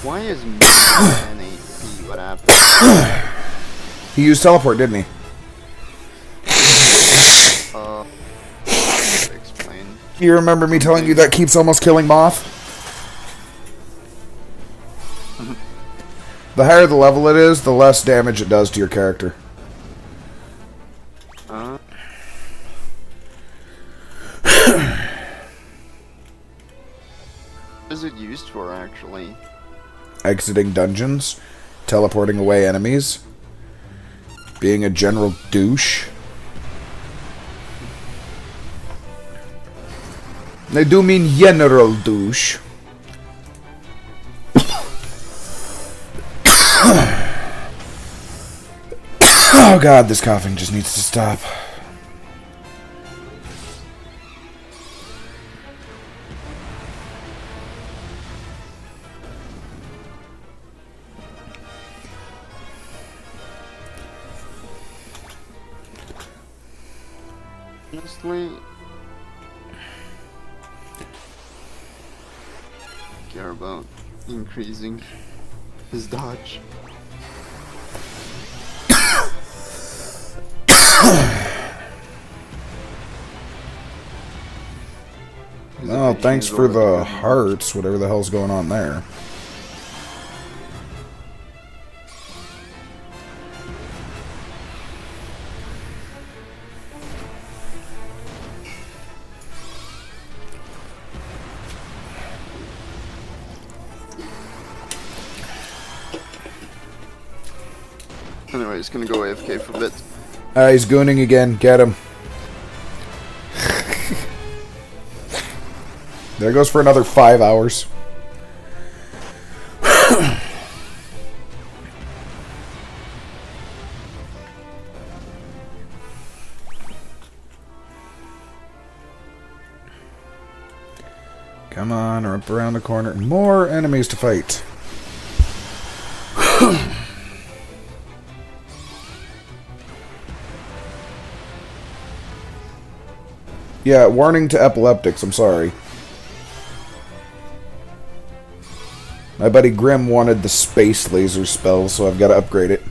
Speaker 2: why is Minwoo 10 HP? What happened?
Speaker 10: He used teleport, didn't he?
Speaker 2: Explain.
Speaker 10: You remember me telling you that keeps almost killing Moth? The higher the level it is, the less damage it does to your character.
Speaker 2: What is it used for, actually?
Speaker 10: Exiting dungeons, teleporting away enemies, being a general douche. I do mean general douche. Oh god, this coughing just needs to stop.
Speaker 2: Honestly, care about increasing his dodge.
Speaker 10: Oh, thanks for the hearts, whatever the hell's going on there.
Speaker 2: Anyway, he's gonna go AFK for a bit.
Speaker 10: He's gooning again. Get him. There goes for another 5 hours. Come on, or up around the corner. More enemies to fight. Yeah, warning to epileptics, I'm sorry. My buddy Grim wanted the space laser spell, so I've got to upgrade it.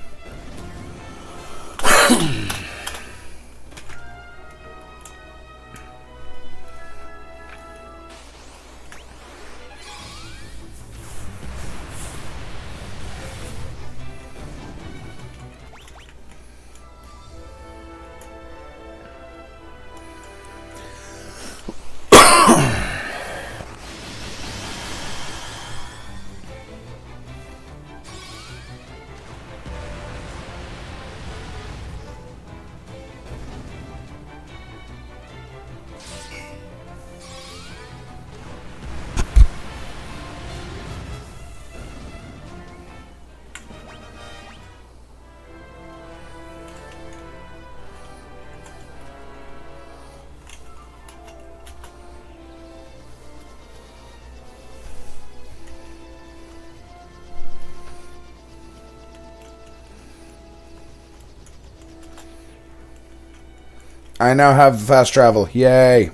Speaker 10: I now have fast travel. Yay.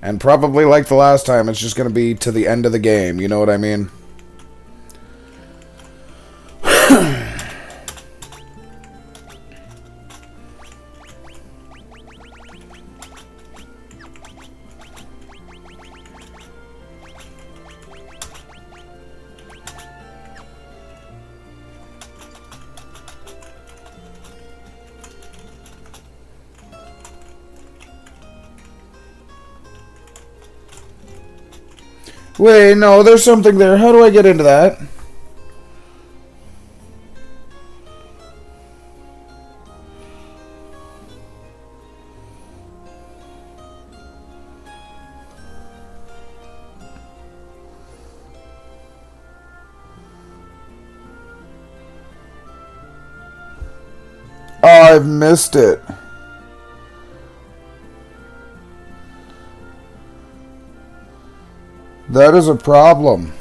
Speaker 10: And probably like the last time, it's just going to be to the end of the game. You know what I mean? Wait, no, there's something there. How do I get into that? Oh, I've missed it. That is a problem.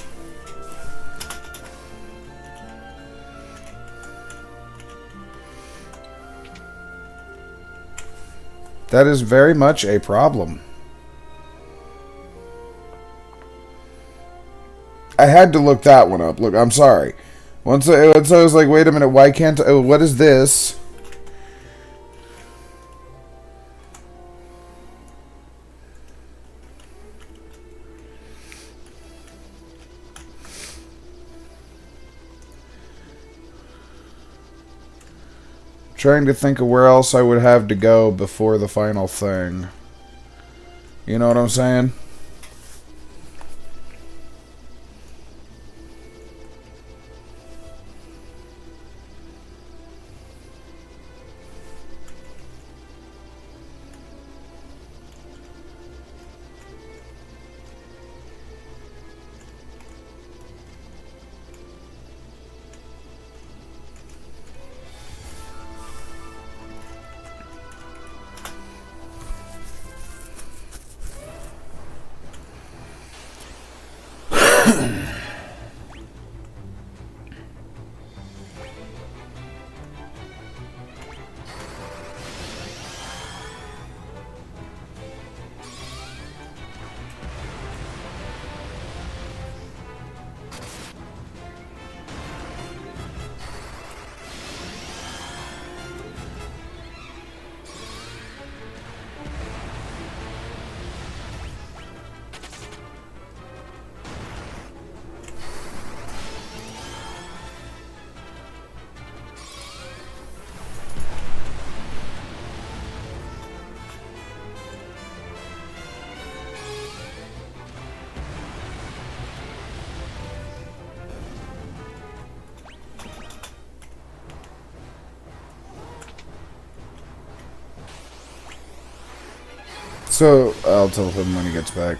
Speaker 10: That is very much a problem. I had to look that one up. Look, I'm sorry. Once I was like, wait a minute, why can't I, what is this? Trying to think of where else I would have to go before the final thing. You know what I'm saying? So I'll tell him when he gets back.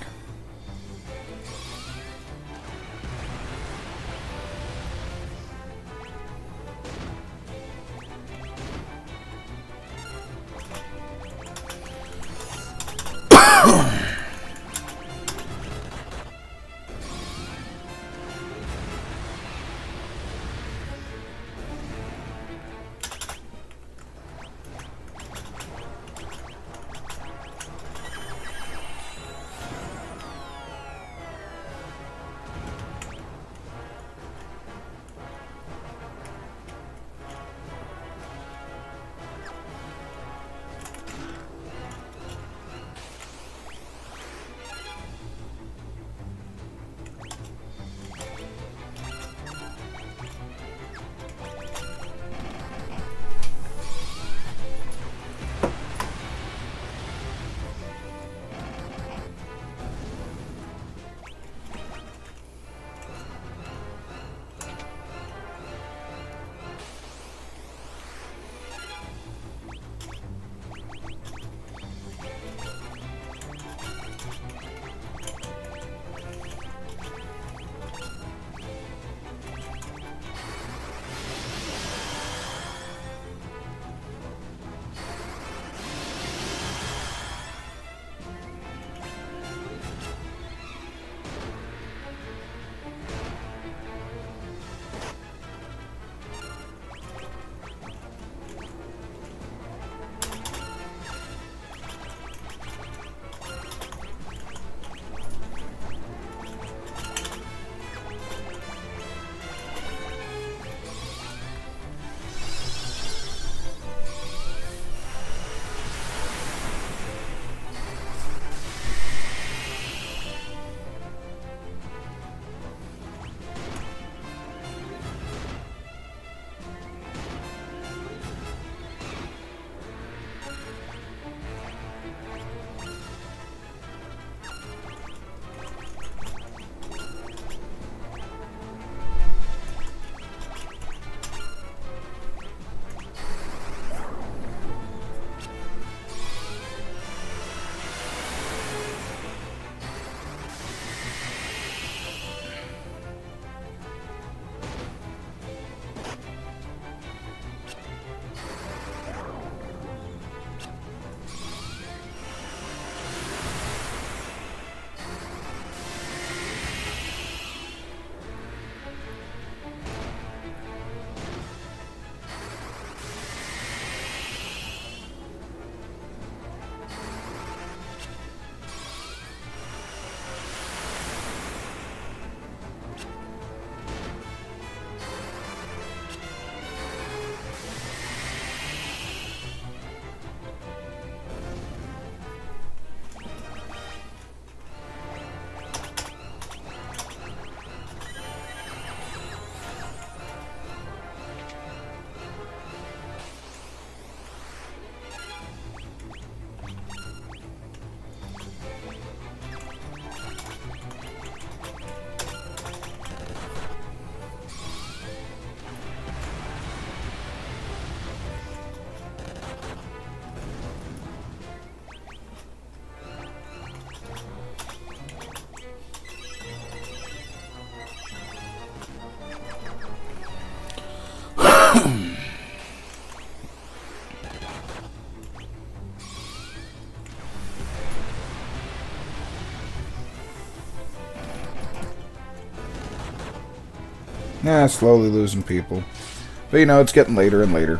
Speaker 10: Yeah, slowly losing people. But you know, it's getting later and later.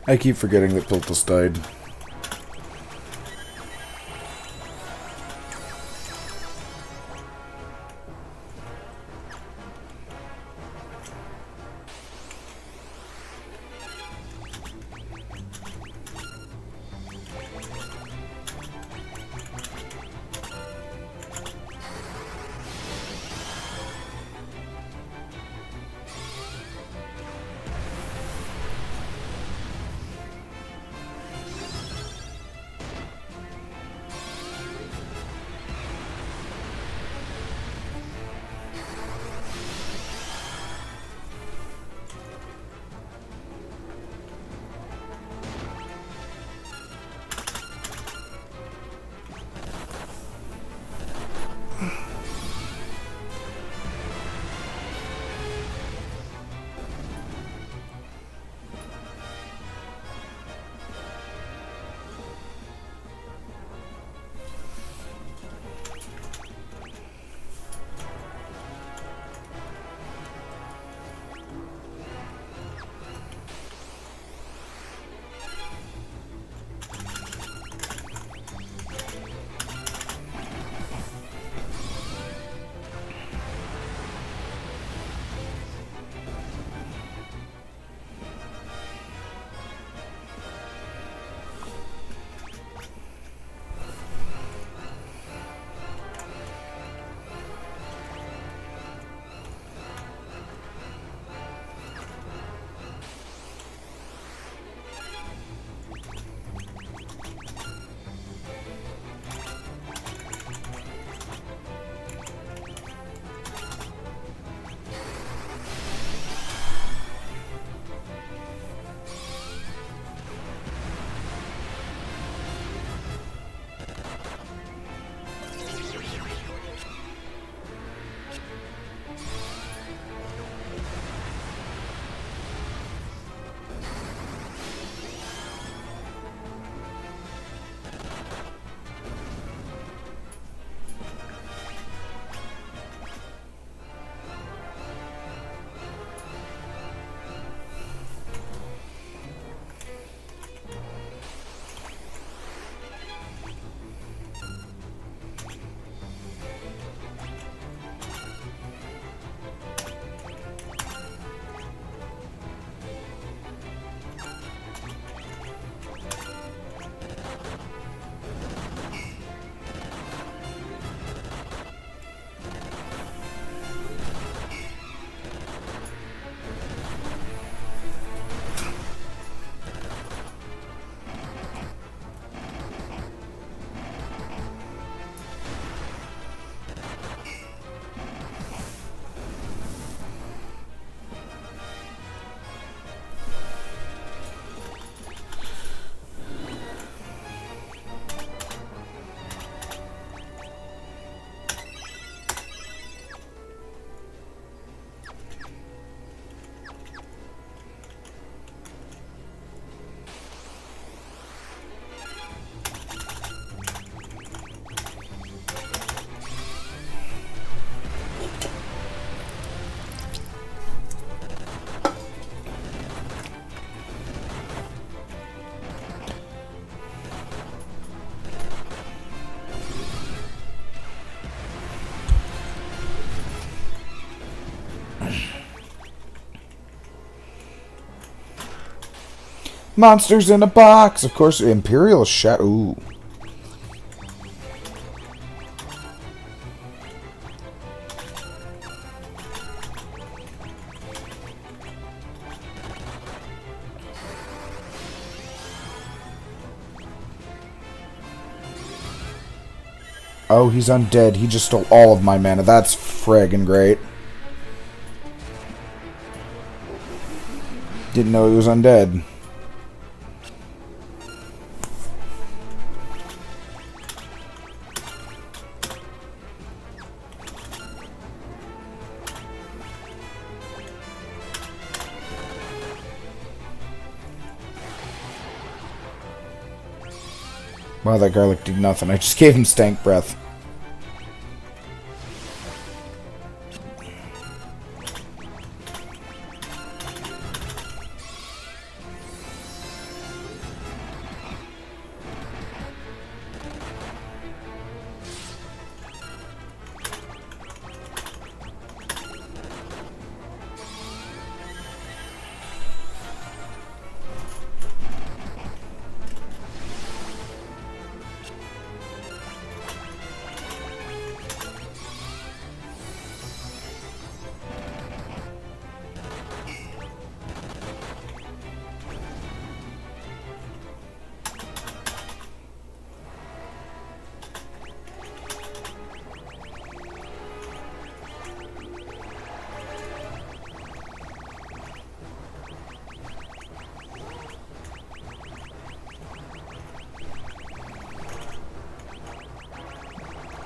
Speaker 10: I keep forgetting that Piltus died. Monsters in a box! Of course, Imperial Shadow. Ooh. Oh, he's undead. He just stole all of my mana. That's friggin' great. Didn't know he was undead. Wow, that garlic did nothing. I just gave him stank breath.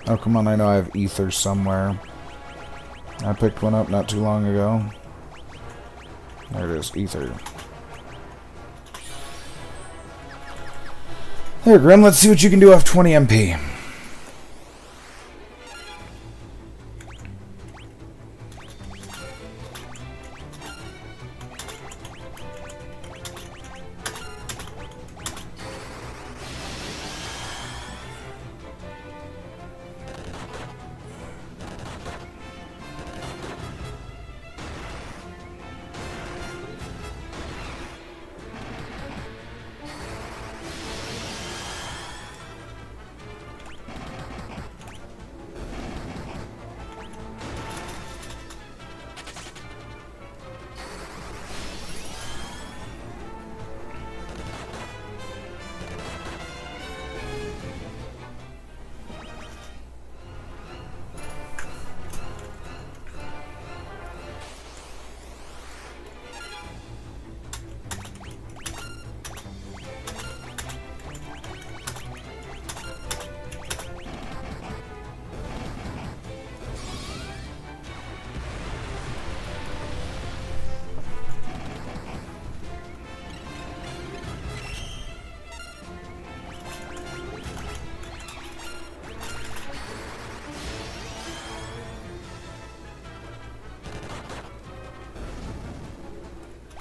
Speaker 10: Oh, come on, I know I have ether somewhere. I picked one up not too long ago. There it is, ether. There, Grim, let's see what you can do off 20 MP.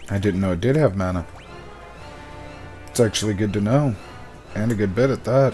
Speaker 10: I didn't know it did have mana. It's actually good to know. And a good bit at that.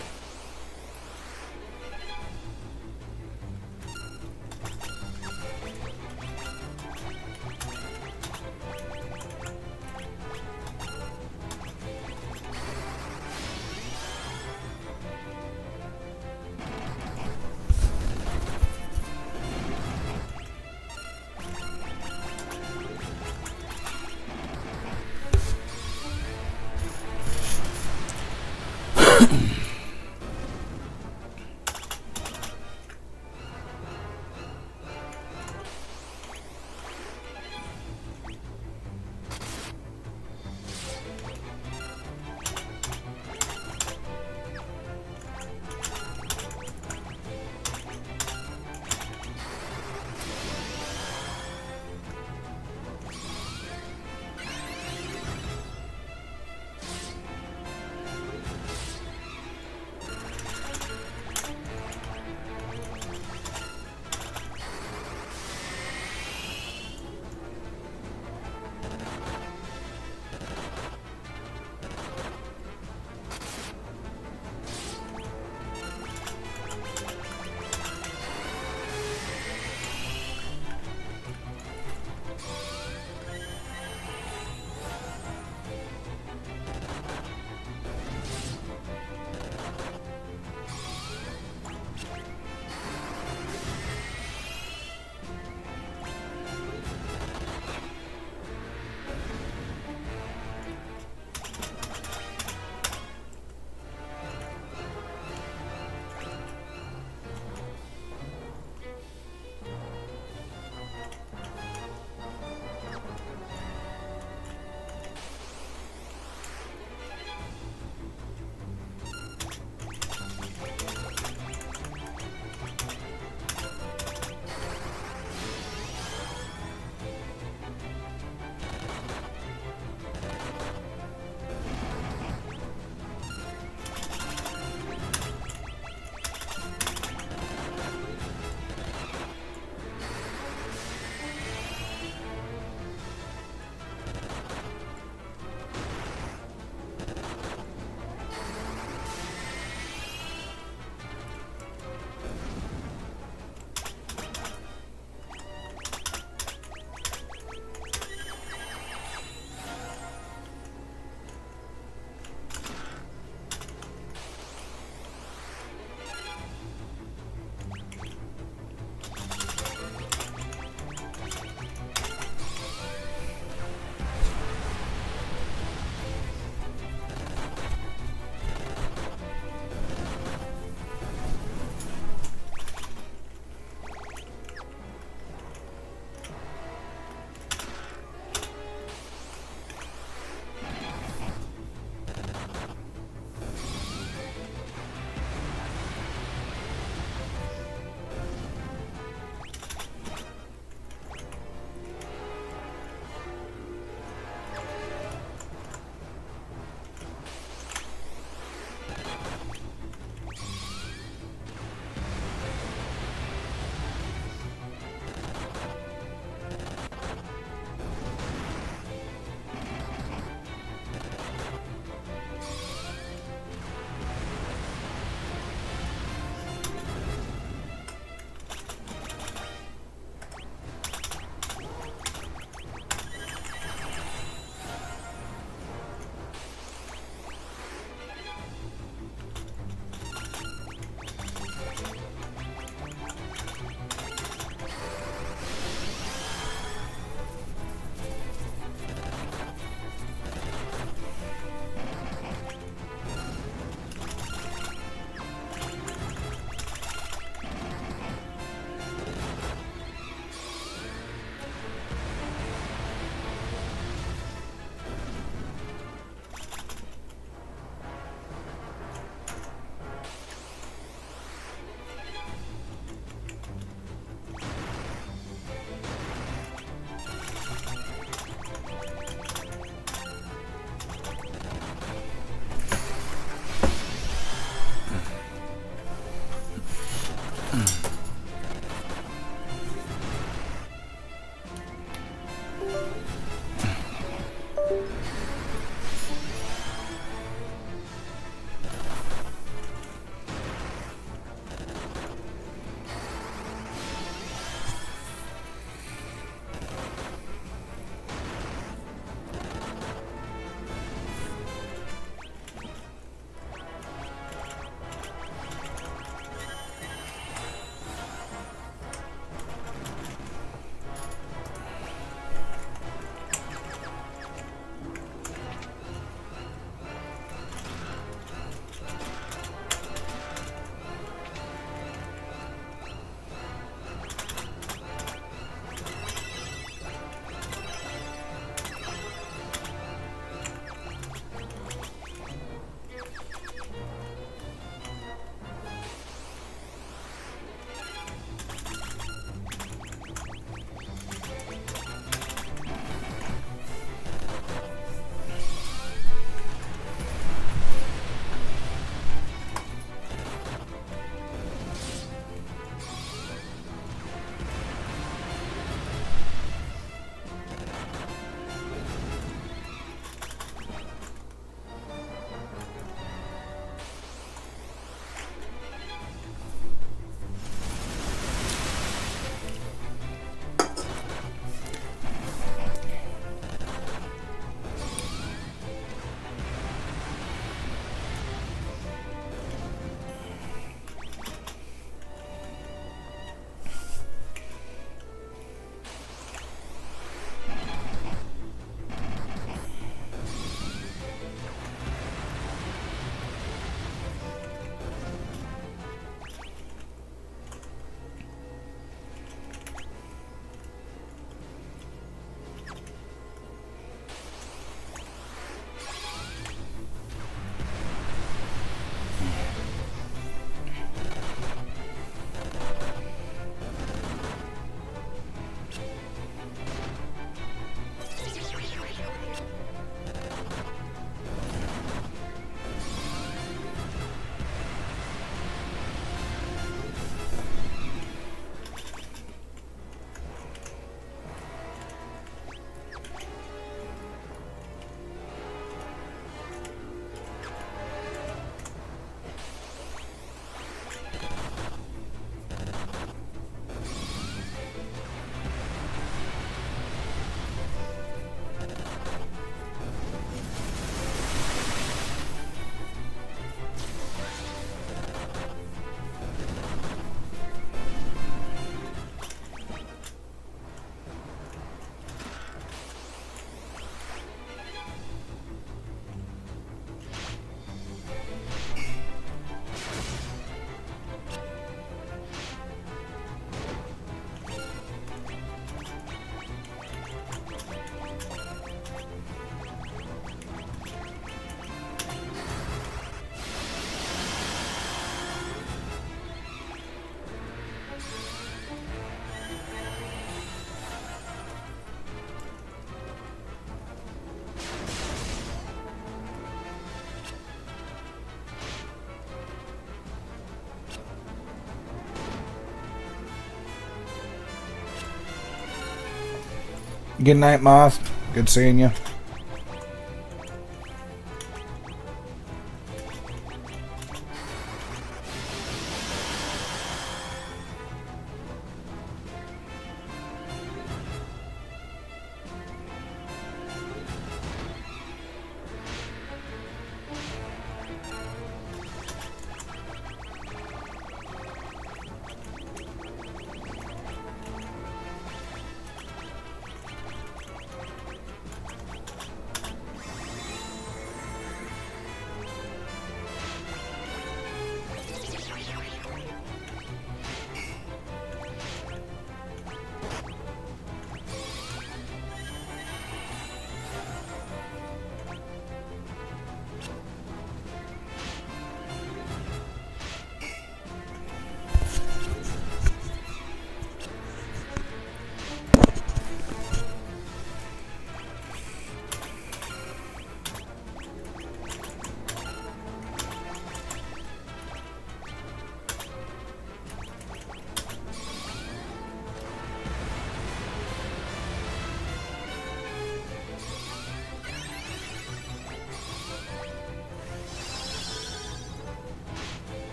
Speaker 10: Good night, Moth. Good seeing you.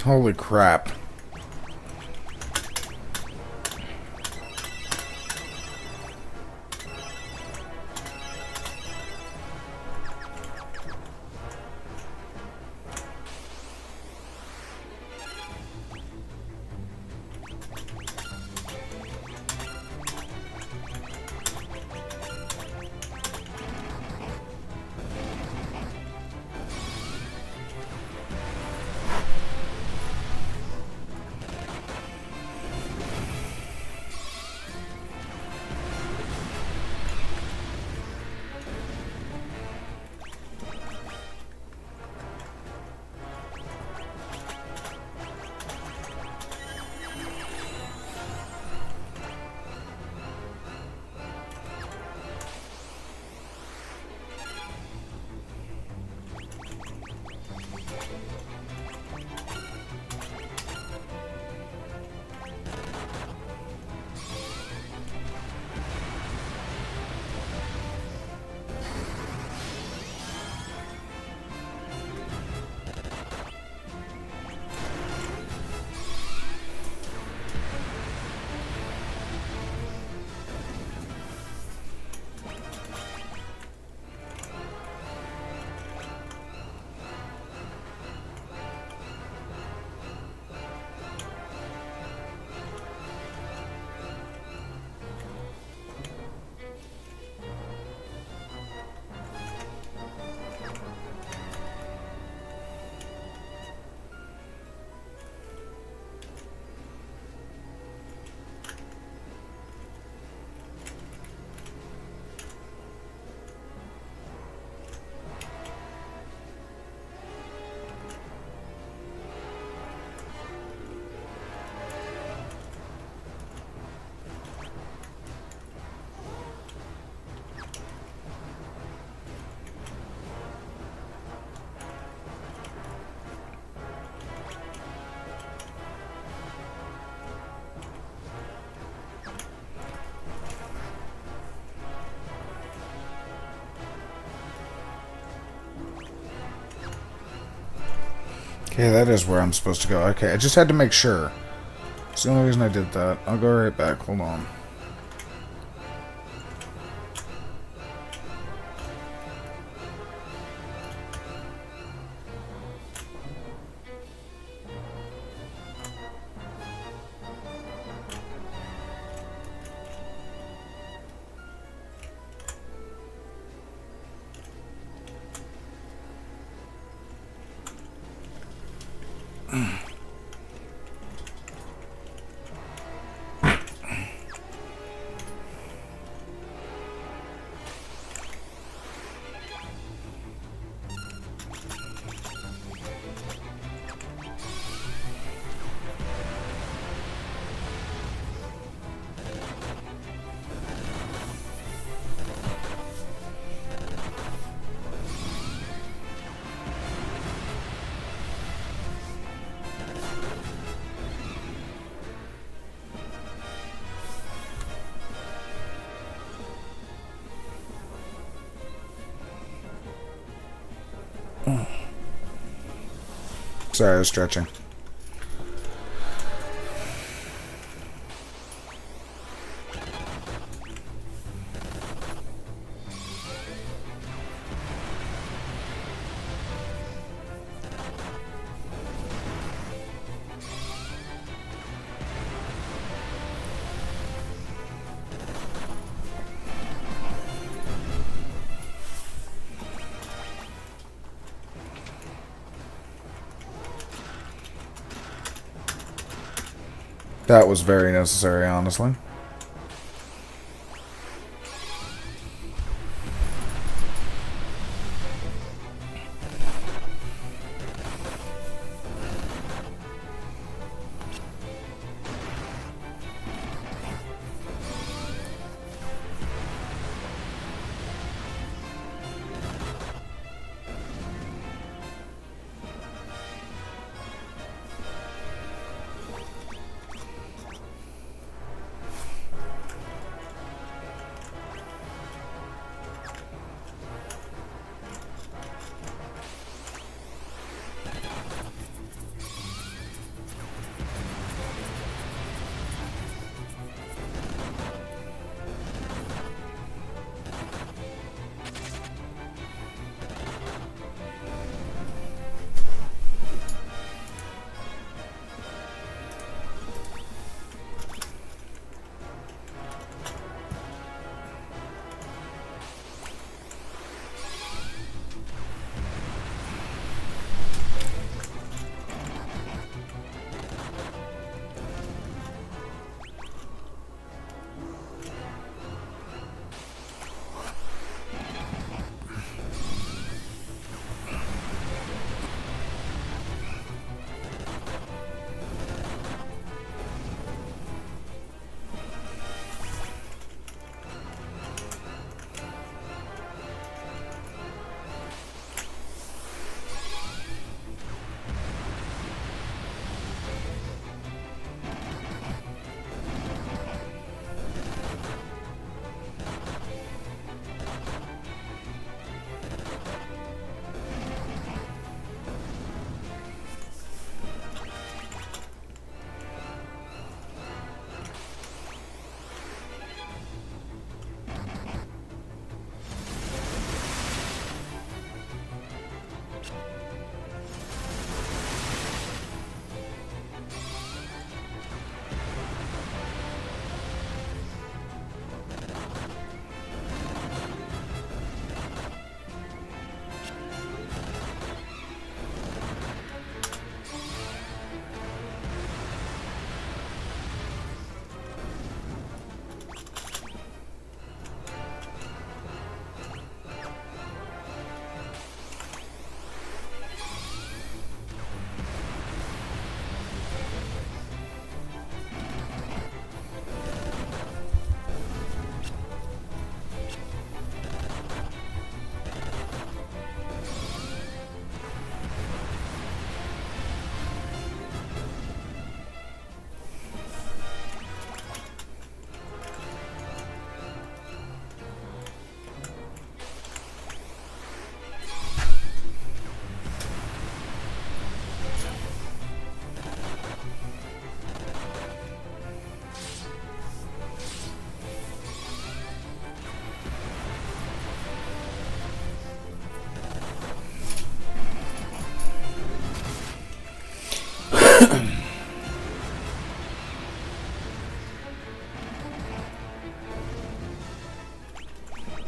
Speaker 10: Holy crap. Okay, that is where I'm supposed to go. Okay, I just had to make sure. That's the only reason I did that. I'll go right back. Hold on. Sorry, I was stretching. That was very necessary, honestly.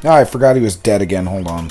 Speaker 10: Oh, I forgot he was dead again. Hold on.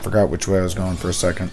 Speaker 10: Forgot which way I was going for a second.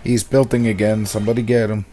Speaker 10: He's building again. Somebody get him.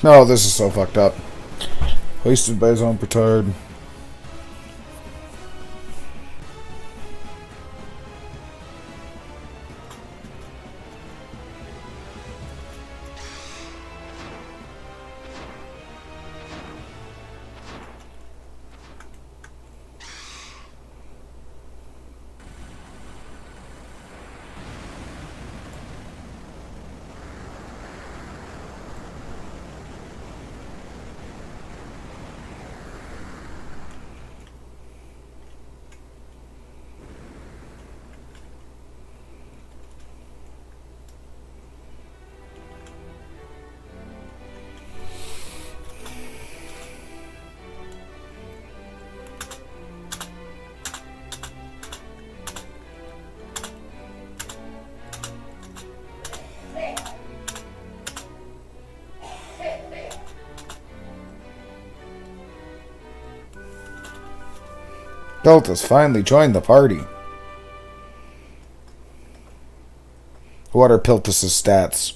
Speaker 10: No, this is so fucked up. Wasted by his own petard. Delta's finally joined the party. What are Piltus's stats?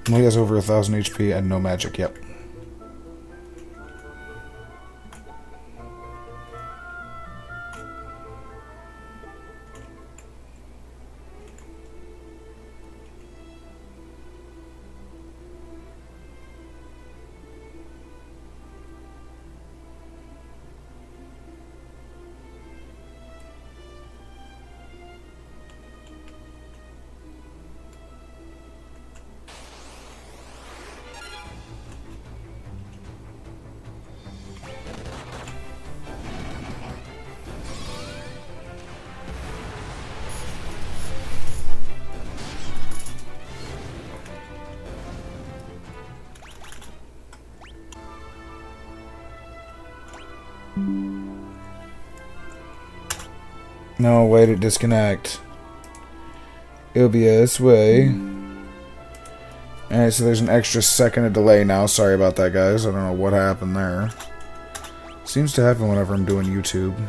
Speaker 10: Well, he has over 1,000 HP and no magic, yep. No, way to disconnect. OBS way. Alright, so there's an extra second of delay now. Sorry about that, guys. I don't know what happened there. Seems to happen whenever I'm doing YouTube.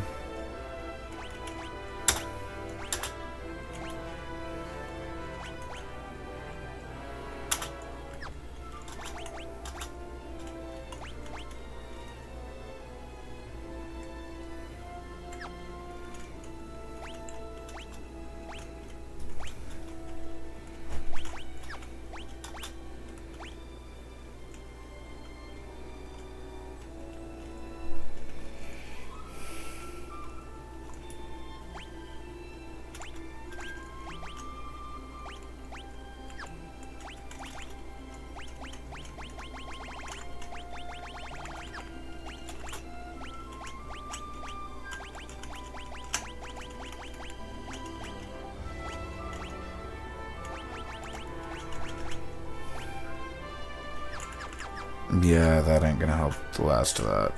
Speaker 10: Yeah, that ain't gonna help the last of that.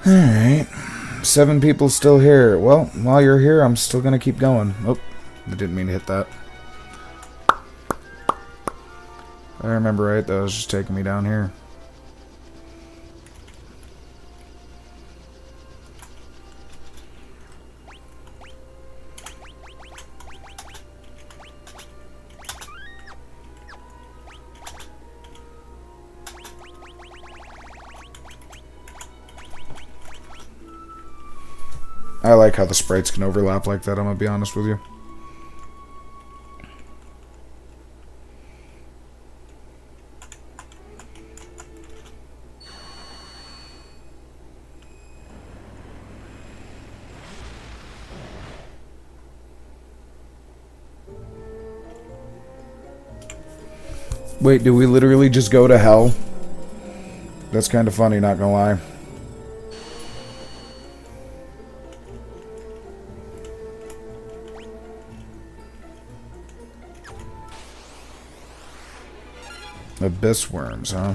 Speaker 10: Alright. 7 people still here. Well, while you're here, I'm still gonna keep going. Oh, I didn't mean to hit that. If I remember right, that was just taking me down here. I like how the sprites can overlap like that, I'm gonna be honest with you. Wait, do we literally just go to hell? That's kind of funny, not gonna lie. Abyss worms, huh?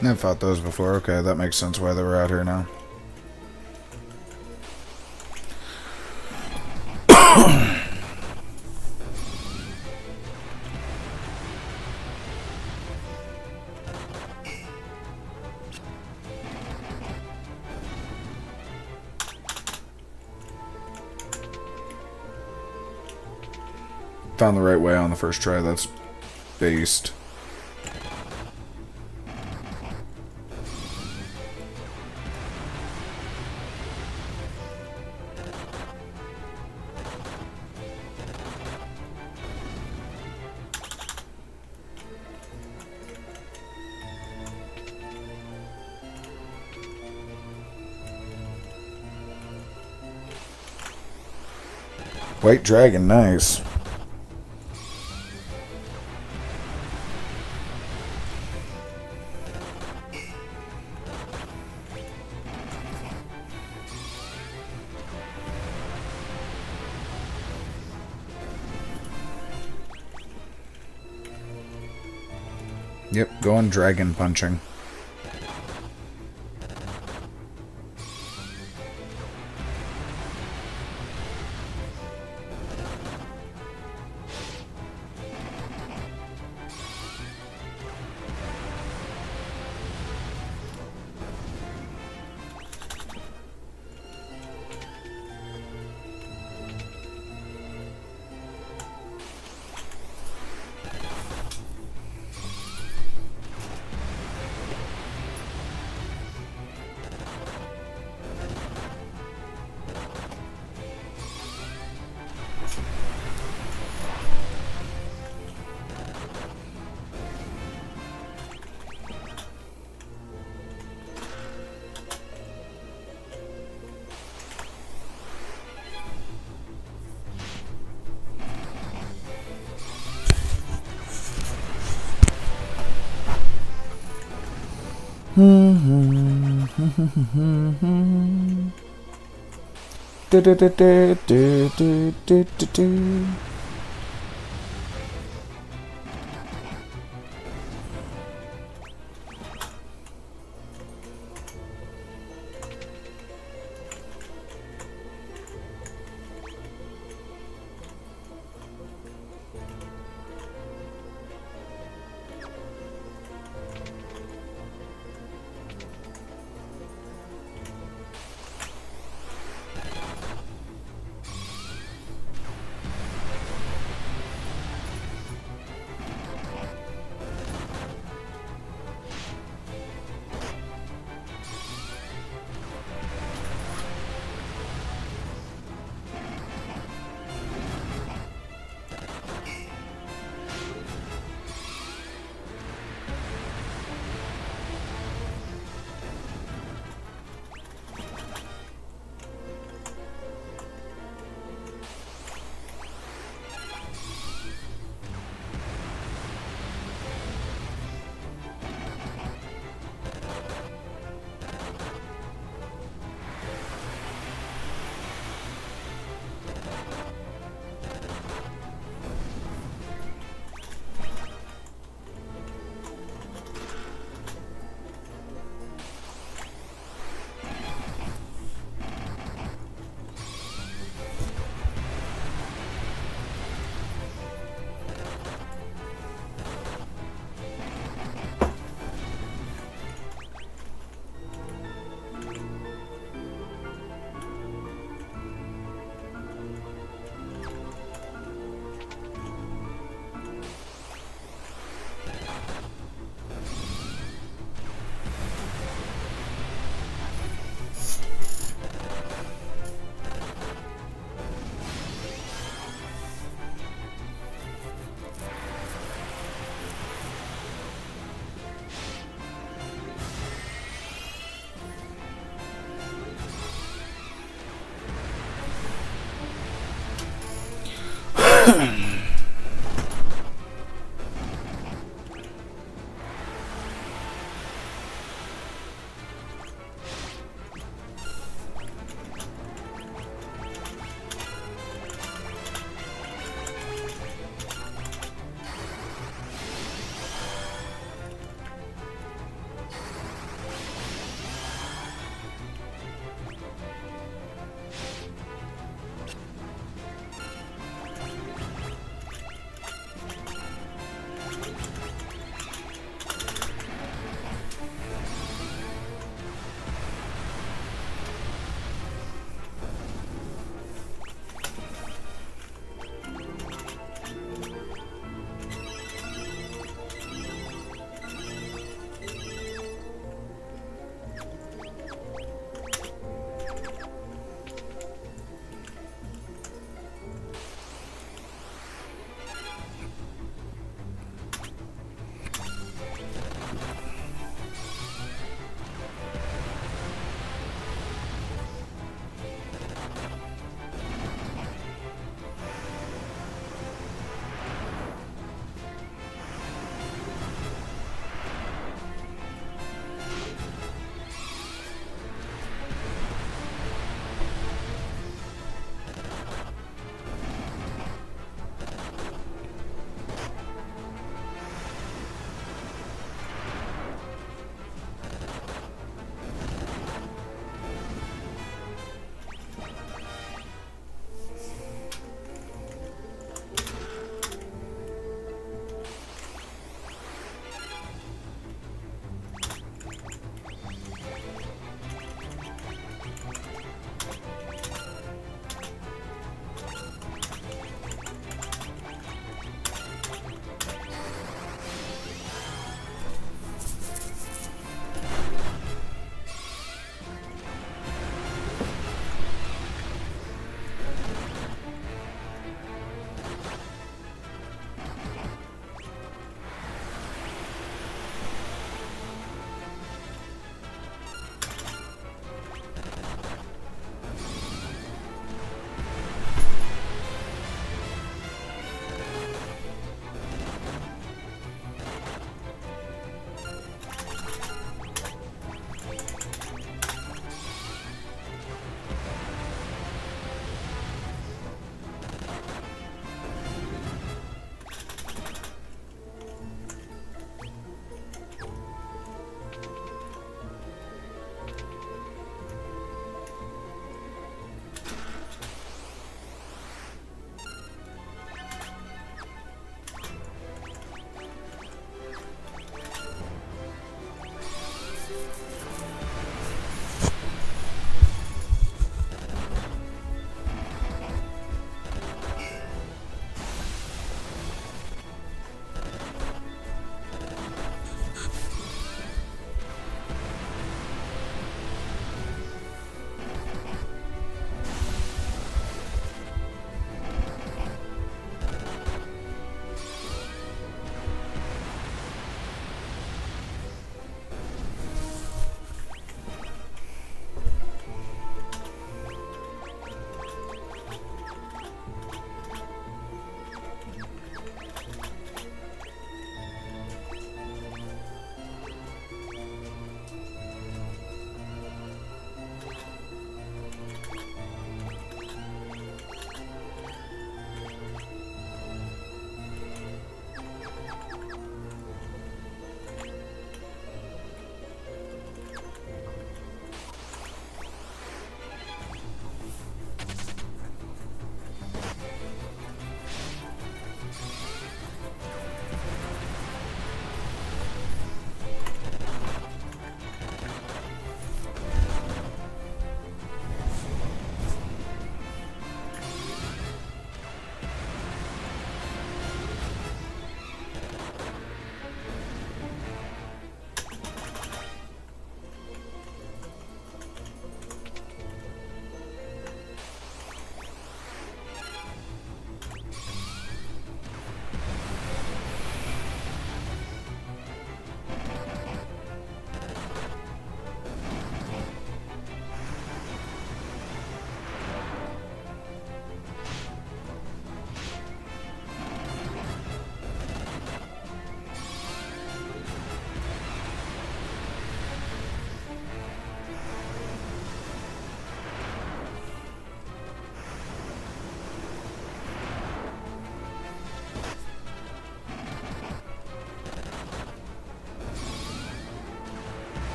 Speaker 10: I've fought those before. Okay, that makes sense why they were out here now. Found the right way on the first try. That's based. White dragon, nice. Yep, going dragon punching.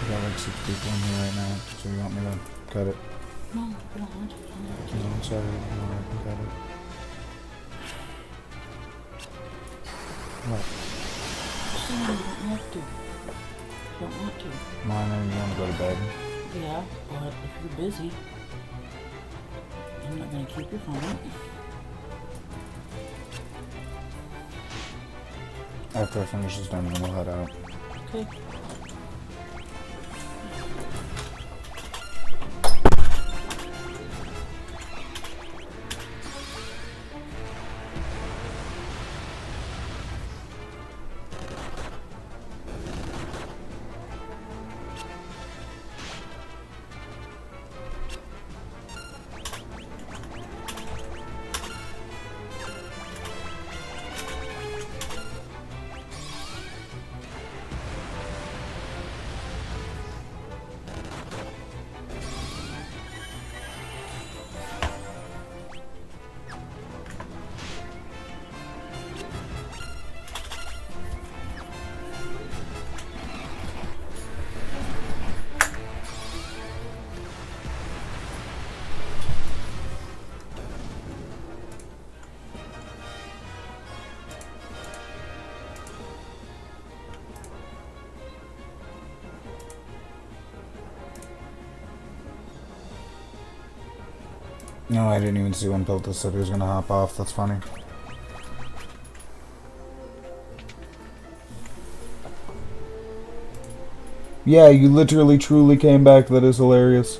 Speaker 10: I got like 6 people in here right now, so you want me to cut it?
Speaker 5: No, you don't want to.
Speaker 10: No, I'm sorry, no, I can cut it. What?
Speaker 5: You don't have to. You don't want to.
Speaker 10: Mine, I you want to go to bed?
Speaker 5: Yeah, but if you're busy, I'm not going to keep your phone.
Speaker 10: After I finish this dungeon, we'll head out.
Speaker 5: Okay.
Speaker 10: No, I didn't even see when Pilta said he was gonna hop off. That's funny. Yeah, you literally truly came back. That is hilarious.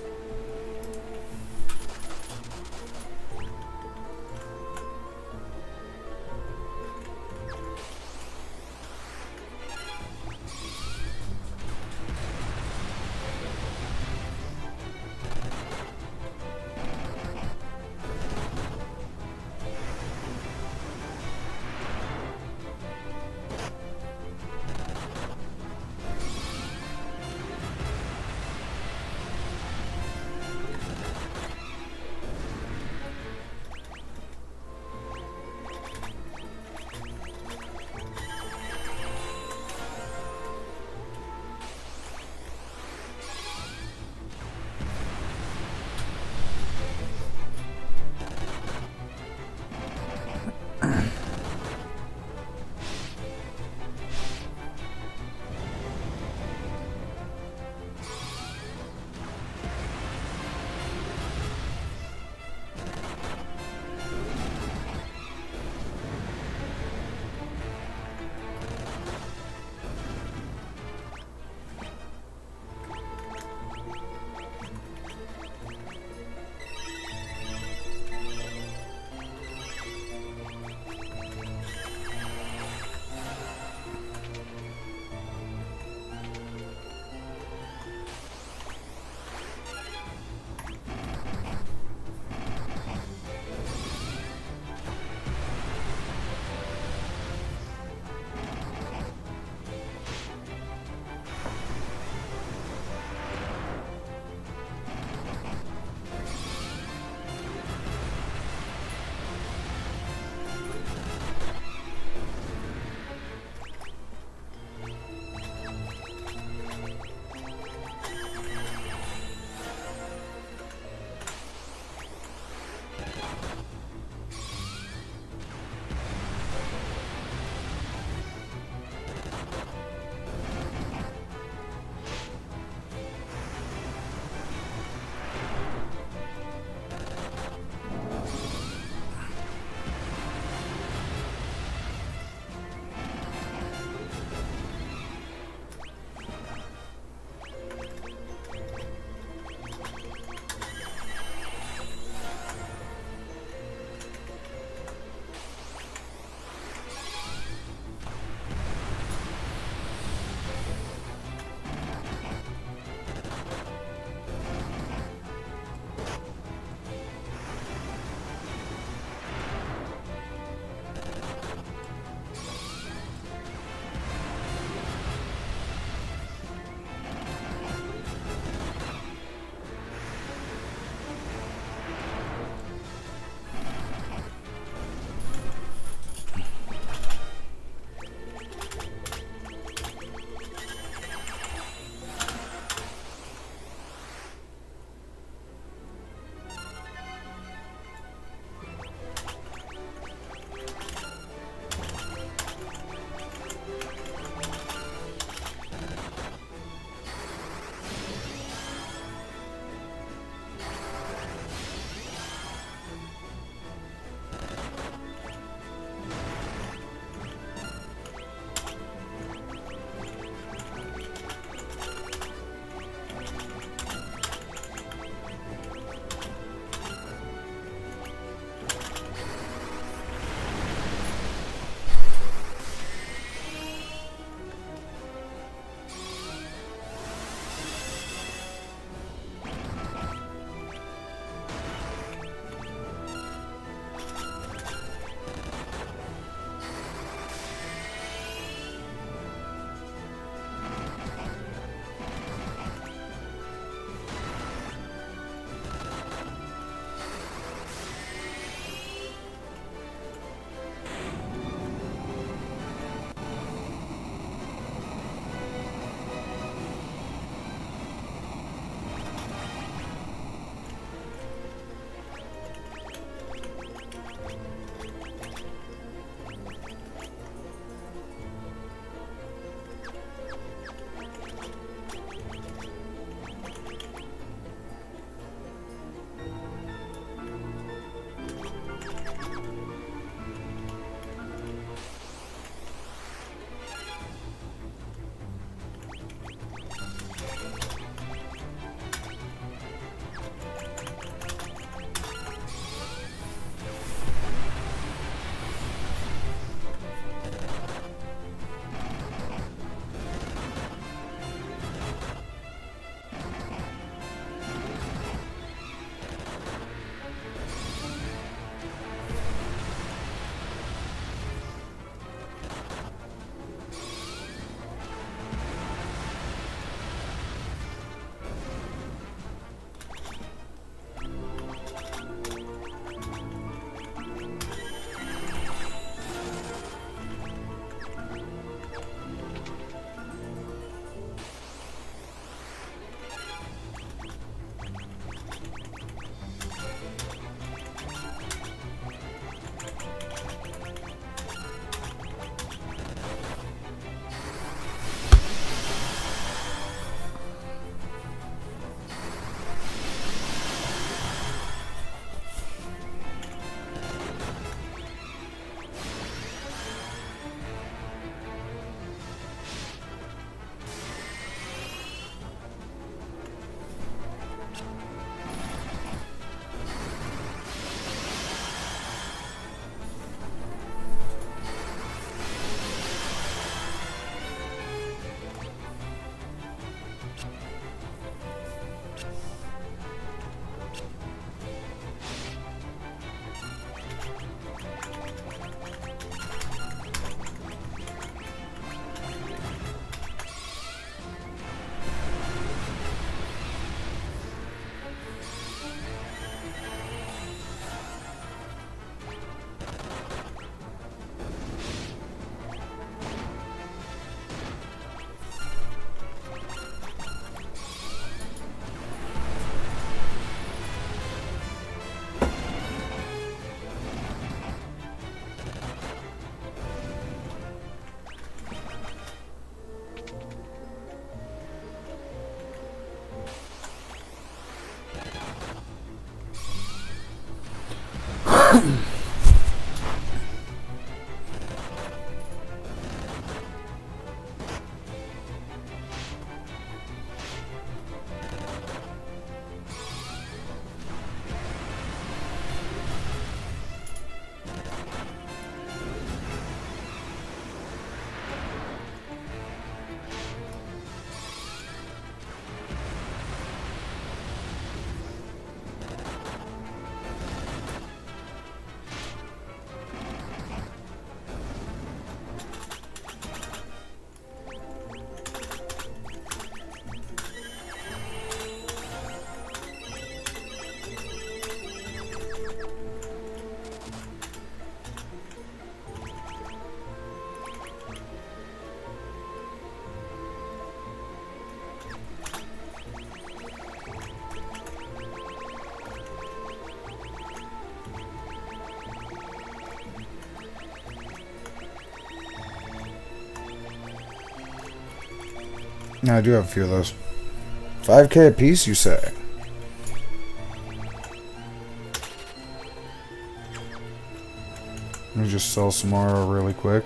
Speaker 10: Yeah, I do have a few of those. 5K a piece, you say? Let me just sell some more really quick.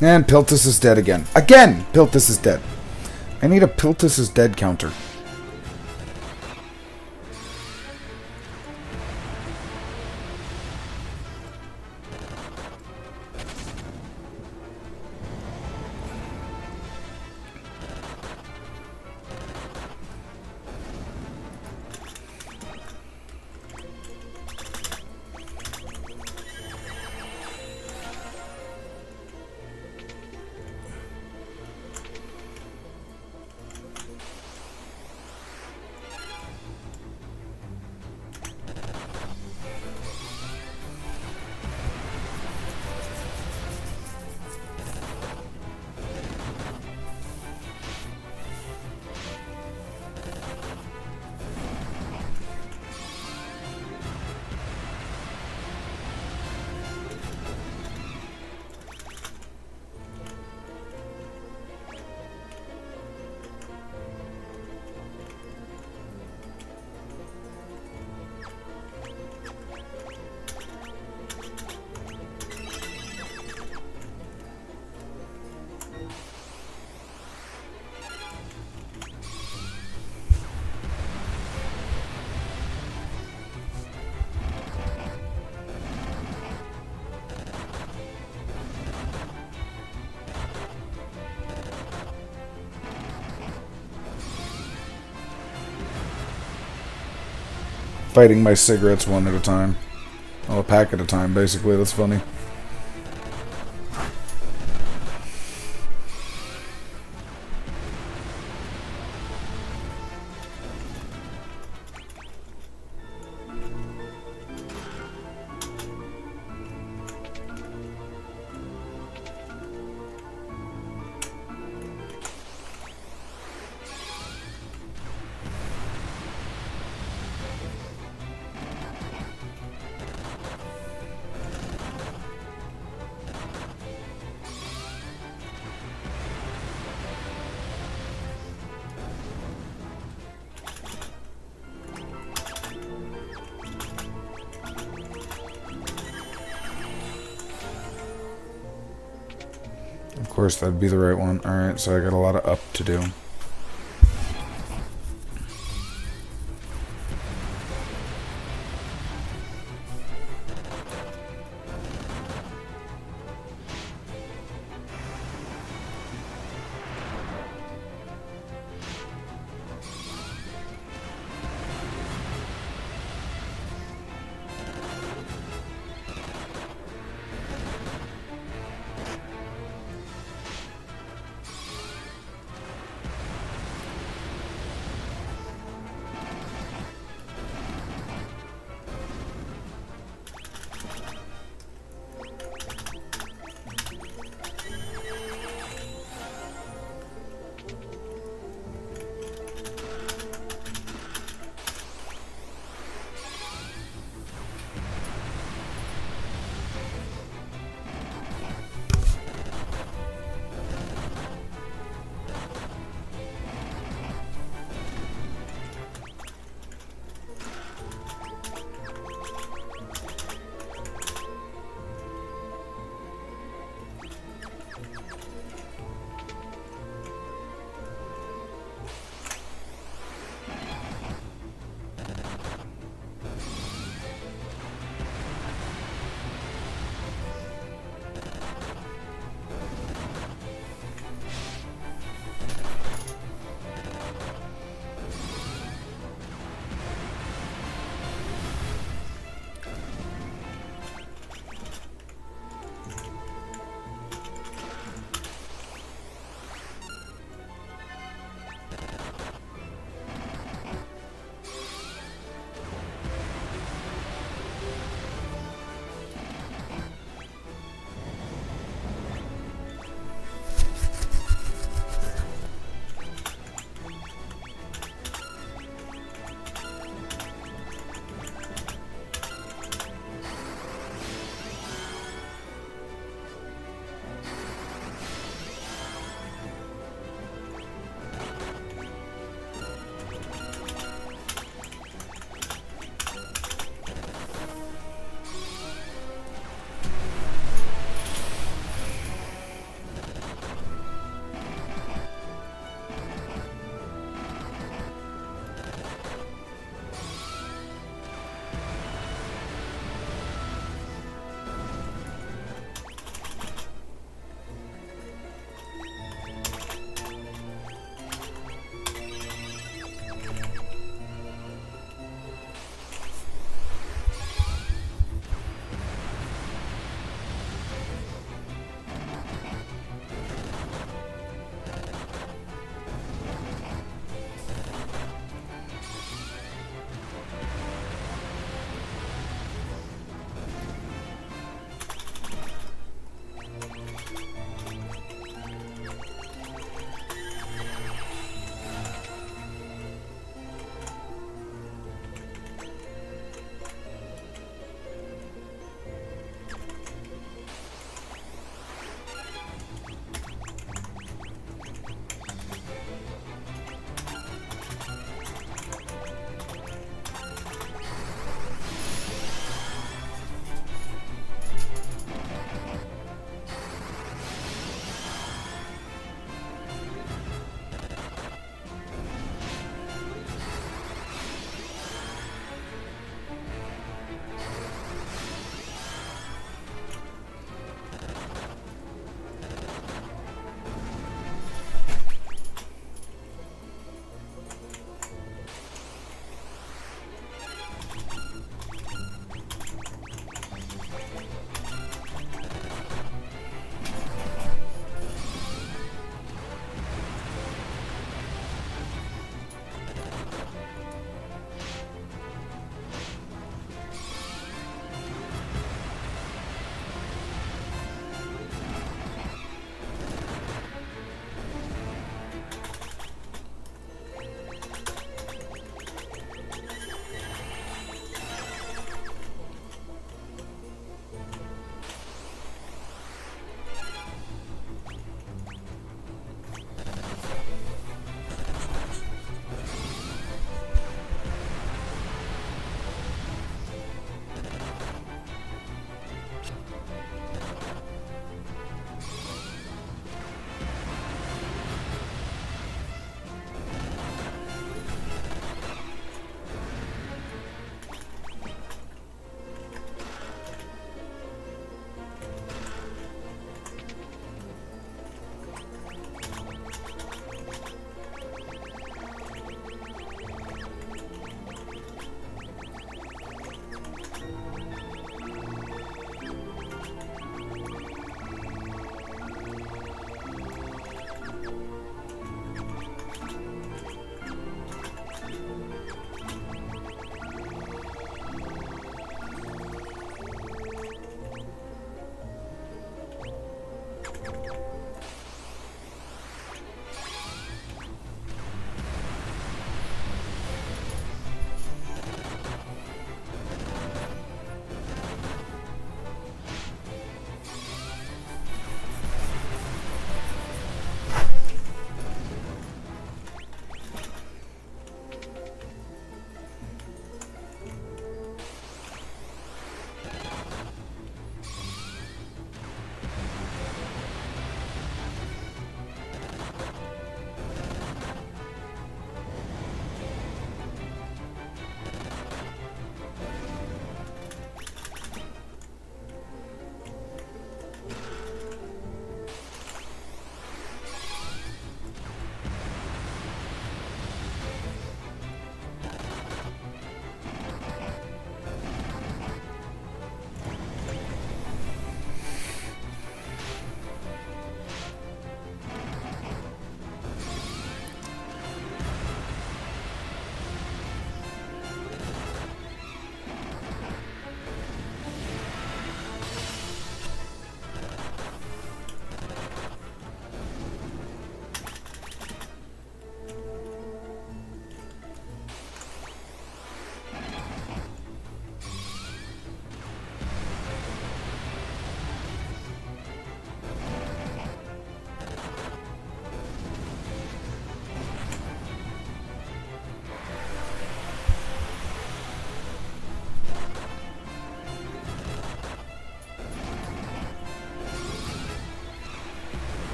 Speaker 10: And Piltus is dead again. Again! Piltus is dead. I need a Piltus is dead counter. Fighting my cigarettes one at a time. Well, a pack at a time, basically. That's funny. Of course, that'd be the right one. Alright, so I got a lot of up to do.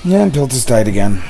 Speaker 10: Yeah, and Piltus died again.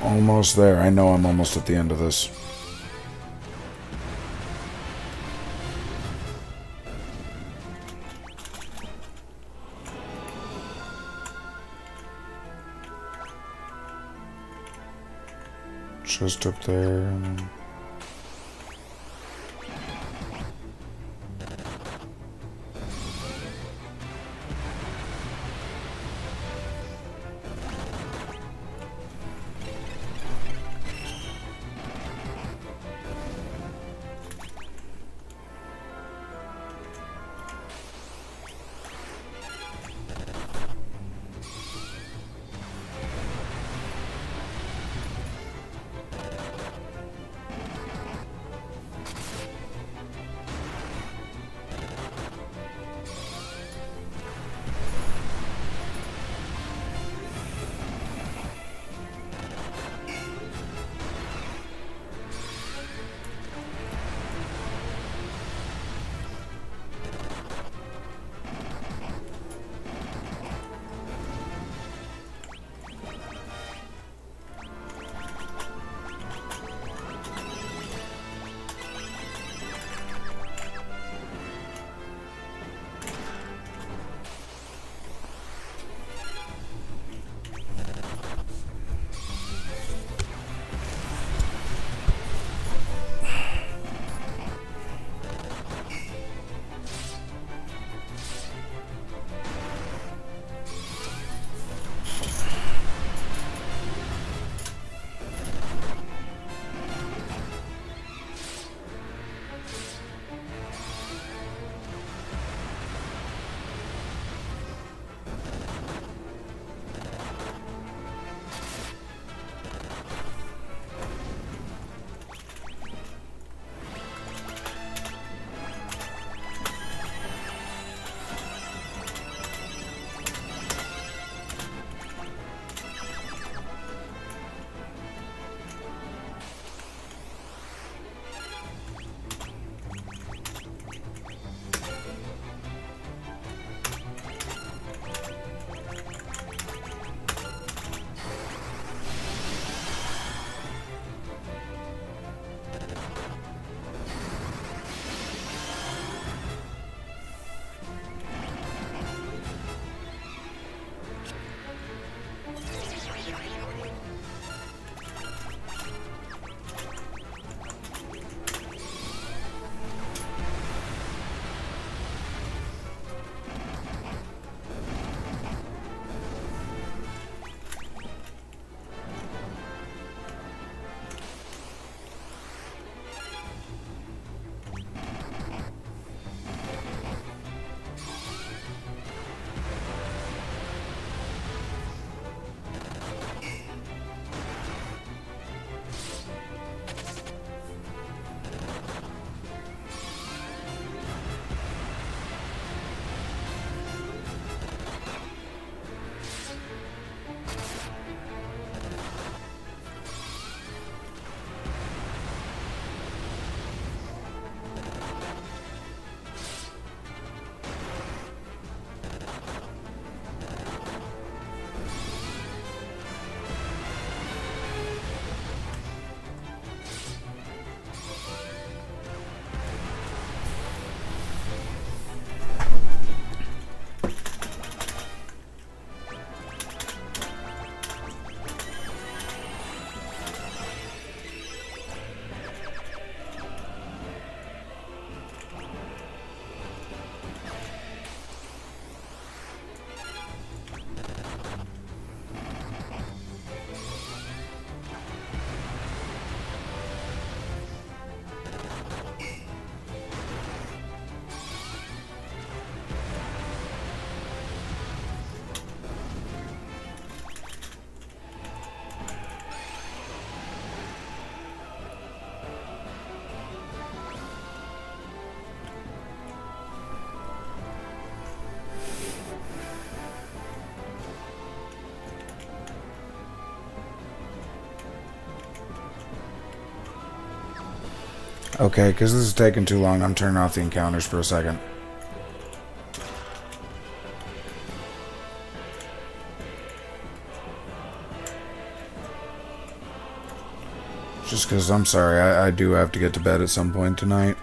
Speaker 10: Almost there. I know I'm almost at the end of this. Just up there. And then... Okay, because this is taking too long. I'm turning off the encounters for a second. Just because, I'm sorry, I do have to get to bed at some point tonight.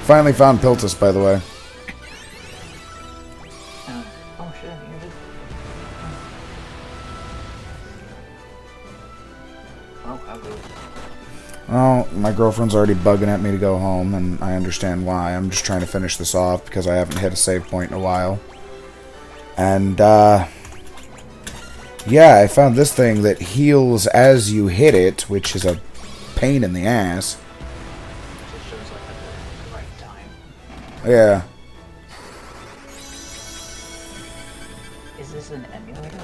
Speaker 10: Finally found Piltus, by the way.
Speaker 4: Oh shit, you did. Oh, how good.
Speaker 10: Well, my girlfriend's already bugging at me to go home, and I understand why. I'm just trying to finish this off because I haven't hit a save point in a while. And, yeah, I found this thing that heals as you hit it, which is a pain in the ass. Yeah.
Speaker 4: Is this an emulator?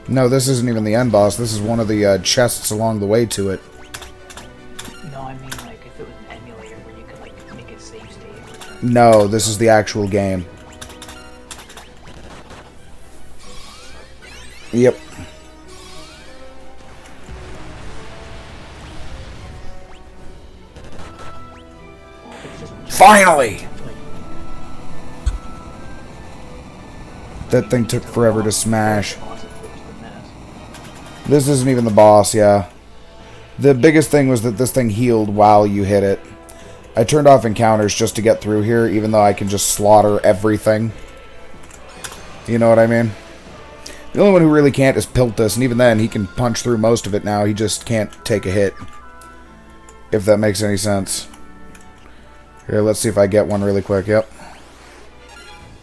Speaker 10: No, this isn't even the end boss. This is one of the chests along the way to it.
Speaker 4: No, I mean like if it was an emulator where you could like make it save state or something.
Speaker 10: No, this is the actual game. Yep. Finally! That thing took forever to smash. This isn't even the boss, yeah. The biggest thing was that this thing healed while you hit it. I turned off encounters just to get through here, even though I can just slaughter everything. You know what I mean? The only one who really can't is Piltus, and even then, he can punch through most of it now. He just can't take a hit. If that makes any sense. Here, let's see if I get one really quick. Yep.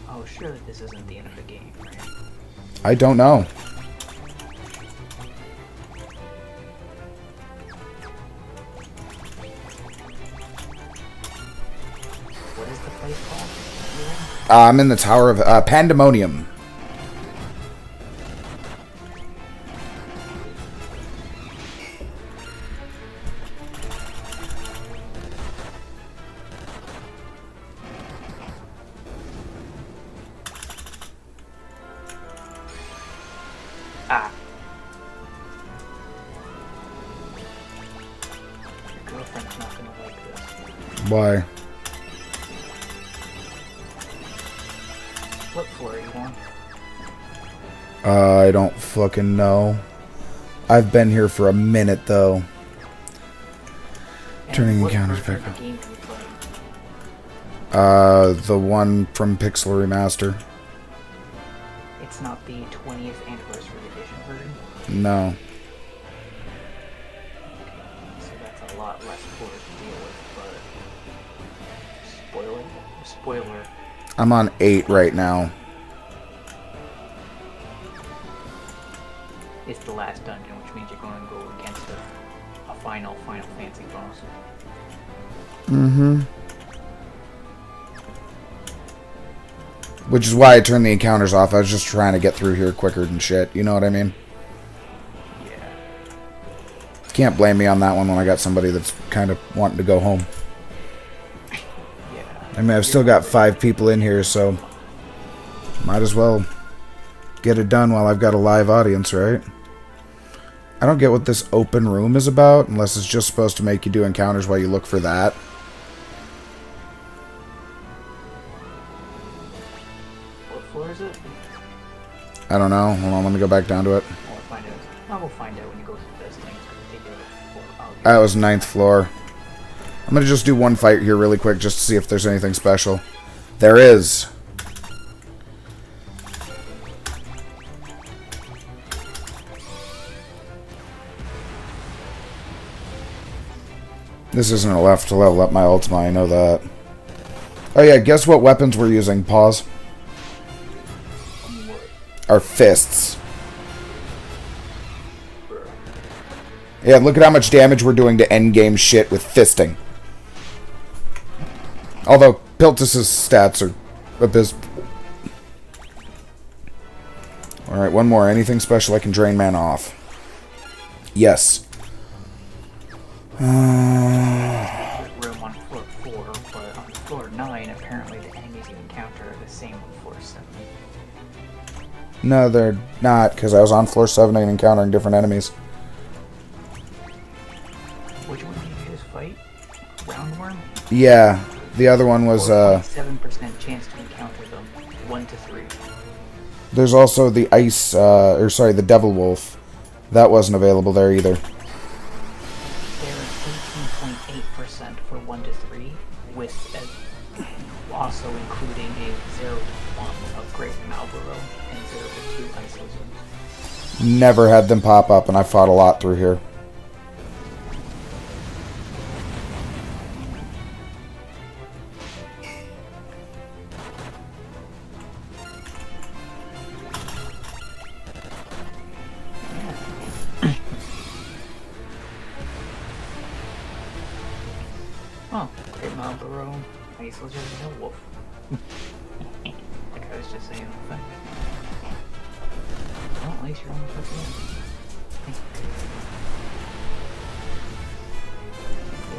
Speaker 4: Oh, surely this isn't the end of the game, right?
Speaker 10: I don't know.
Speaker 4: What is the place called?
Speaker 10: I'm in the Tower of Pandemonium.
Speaker 4: Ah. Your girlfriend's not gonna like this.
Speaker 10: Why?
Speaker 4: What floor are you on?
Speaker 10: I don't fucking know. I've been here for a minute, though.
Speaker 4: And
Speaker 10: Turning
Speaker 4: what
Speaker 10: encounters
Speaker 4: version
Speaker 10: back
Speaker 4: of the game do you play?
Speaker 10: The one from Pixel Remaster.
Speaker 4: It's not the 20th anniversary edition version?
Speaker 10: No.
Speaker 4: So that's a lot less floors to deal with, but... Spoiler.
Speaker 10: I'm on 8 right now.
Speaker 4: It's the last dungeon, which means you're going to go against a final Fantasy boss.
Speaker 10: Mm-hmm. Which is why I turned the encounters off. I was just trying to get through here quicker than shit. You know what I mean?
Speaker 4: Yeah.
Speaker 10: Can't blame me on that one when I got somebody that's kind of wanting to go home.
Speaker 4: Yeah.
Speaker 10: I mean, I've still got 5 people in here, so might as well get it done while I've got a live audience, right? I don't get what this open room is about, unless it's just supposed to make you do encounters while you look for that.
Speaker 4: What floor is it?
Speaker 10: I don't know. Hold on, let me go back down to it.
Speaker 4: I will find out when you go through this thing.
Speaker 10: That was 9th floor. I'm gonna just do one fight here really quick just to see if there's anything special. There is. This isn't a left to level up my Ultima, I know that. Oh yeah, guess what weapons we're using? Pause. Our fists. Yeah, look at how much damage we're doing to endgame shit with fisting. Although, Piltus's stats are abysmal. Alright, one more. Anything special I can drain mana off? Yes.
Speaker 4: Room on floor 4, but on floor 9, apparently the enemies you encounter are the same on floor 7.
Speaker 10: No, they're not, because I was on floor 7 and encountering different enemies.
Speaker 4: Which one did you just fight? Roundworm?
Speaker 10: Yeah, the other one was,
Speaker 4: 7% chance to encounter them. 1 to 3.
Speaker 10: There's also the ice, the devil wolf. That wasn't available there either.
Speaker 4: There are 1 to 3, with also including a 0 to 1 upgrade Malboro and 0 to 2 Isozones.
Speaker 10: Never had them pop up, and I fought a lot through here.
Speaker 4: Oh, great Malboro, Isozones, no wolf. Like I was just saying. Well, at least you're almost up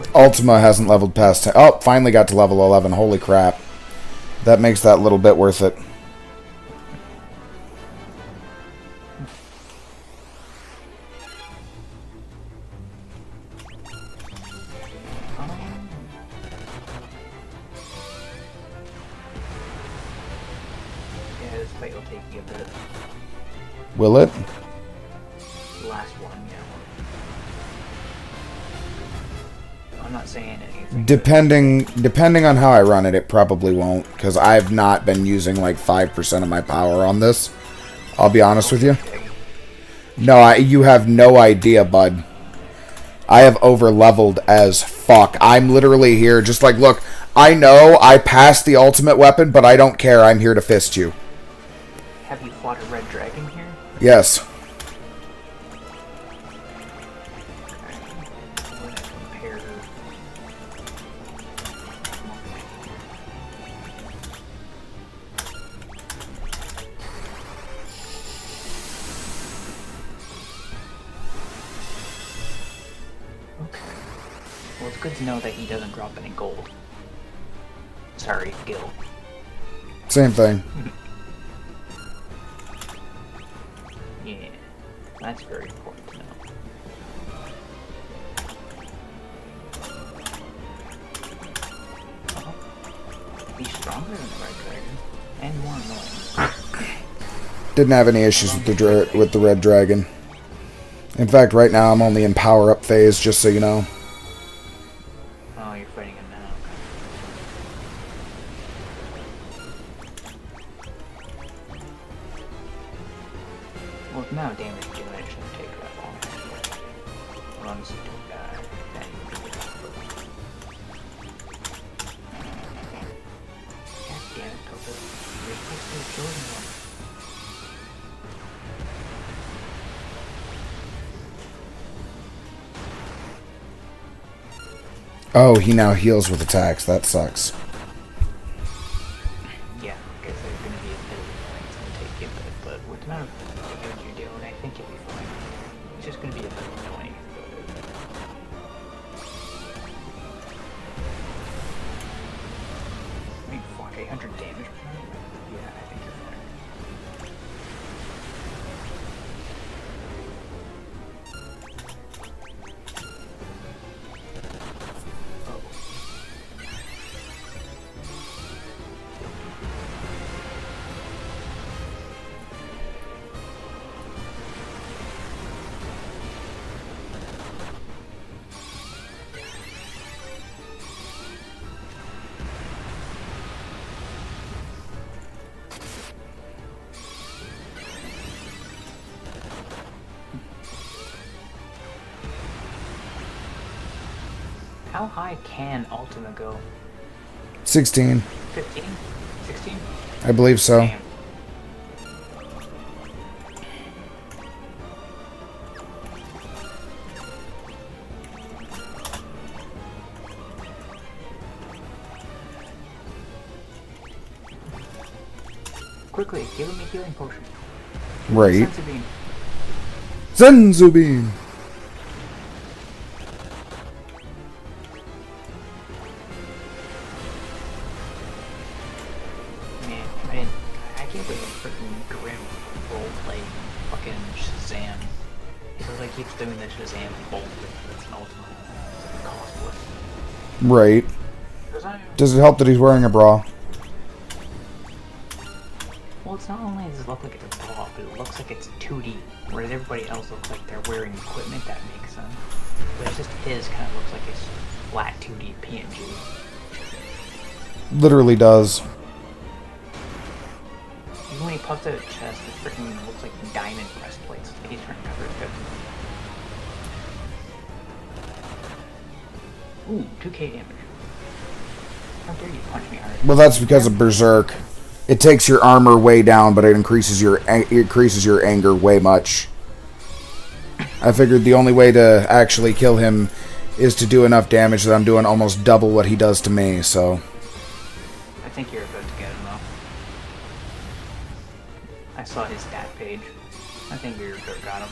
Speaker 4: there.
Speaker 10: Ultima hasn't leveled past 10. Oh, finally got to level 11. Holy crap. That makes that little bit worth it.
Speaker 4: Yeah, this fight will take you a bit.
Speaker 10: Will it?
Speaker 4: The last one, yeah. I'm not saying anything.
Speaker 10: Depending on how I run it, it probably won't, because I've not been using like 5% of my power on this. I'll be honest with you. No, you have no idea, bud. I have over-leveled as fuck. I'm literally here just like, look, I know I passed the ultimate weapon, but I don't care. I'm here to fist you.
Speaker 4: Have you fought a red dragon here?
Speaker 10: Yes.
Speaker 4: Well, it's good to know that he doesn't drop any gold. Sorry, Gil.
Speaker 10: Same thing.
Speaker 4: Yeah, that's very important to know. He's stronger than the Red Dragon, and more annoying.
Speaker 10: Didn't have any issues with the red dragon. In fact, right now I'm only in power-up phase, just so you know.
Speaker 4: Oh, you're fighting him now. Well, with no damage to it, it shouldn't take that long. As long as you don't die, then you can get it. God damn it, Topa. You're supposed to be killing one.
Speaker 10: Oh, he now heals with attacks. That sucks.
Speaker 4: Yeah, because there's going to be a bit of annoying. It's going to take you a bit, but with the amount of damage you're doing, I think you'll be fine. It's just going to be a bit annoying. I mean, fuck, 800 damage per minute? Yeah, I think you're fine. How high can Ultima go?
Speaker 10: 16.
Speaker 4: 15? 16?
Speaker 10: I believe so.
Speaker 4: Damn. Quickly, give him a healing potion.
Speaker 10: Right.
Speaker 4: Senzu beam.
Speaker 10: Senzu beam.
Speaker 4: Man, I can't believe freaking Grim roleplay fucking Shazam. He just like keeps doing the Shazam bolt that's an ultimate. It's cosplay.
Speaker 10: Right. Does it help that he's wearing a bra?
Speaker 4: Well, it's not only does it look like it's a bra, but it looks like it's 2D, whereas everybody else looks like they're wearing equipment that makes sense. But it's just his kind of looks like it's flat 2D PNG.
Speaker 10: Literally does.
Speaker 4: Even when he puffs out his chest, it freaking looks like diamond breastplates. Like he's trying to cover his good. Ooh, 2k damage. How dare you punch me hard?
Speaker 10: Well, that's because of Berserk. It takes your armor way down, but it increases your anger way much. I figured the only way to actually kill him is to do enough damage that I'm doing almost double what he does to me, so...
Speaker 4: I think you're about to get him, though. I saw his stat page. I think you're about to got him.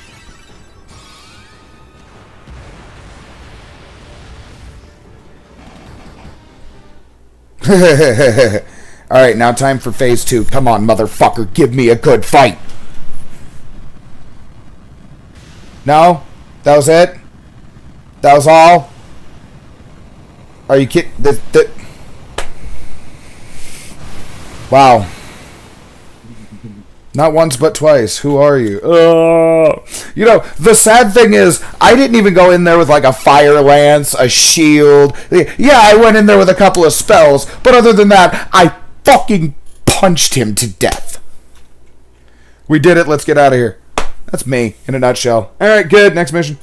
Speaker 10: Alright, now time for phase 2. Come on, motherfucker, give me a good fight. No? That was it? That was all? Are you kidding? Wow. Not once but twice. Who are you? You know, the sad thing is, I didn't even go in there with like a fire lance, a shield. Yeah, I went in there with a couple of spells, but other than that, I fucking punched him to death. We did it. Let's get out of here. That's me, in a nutshell. Alright, good. Next mission.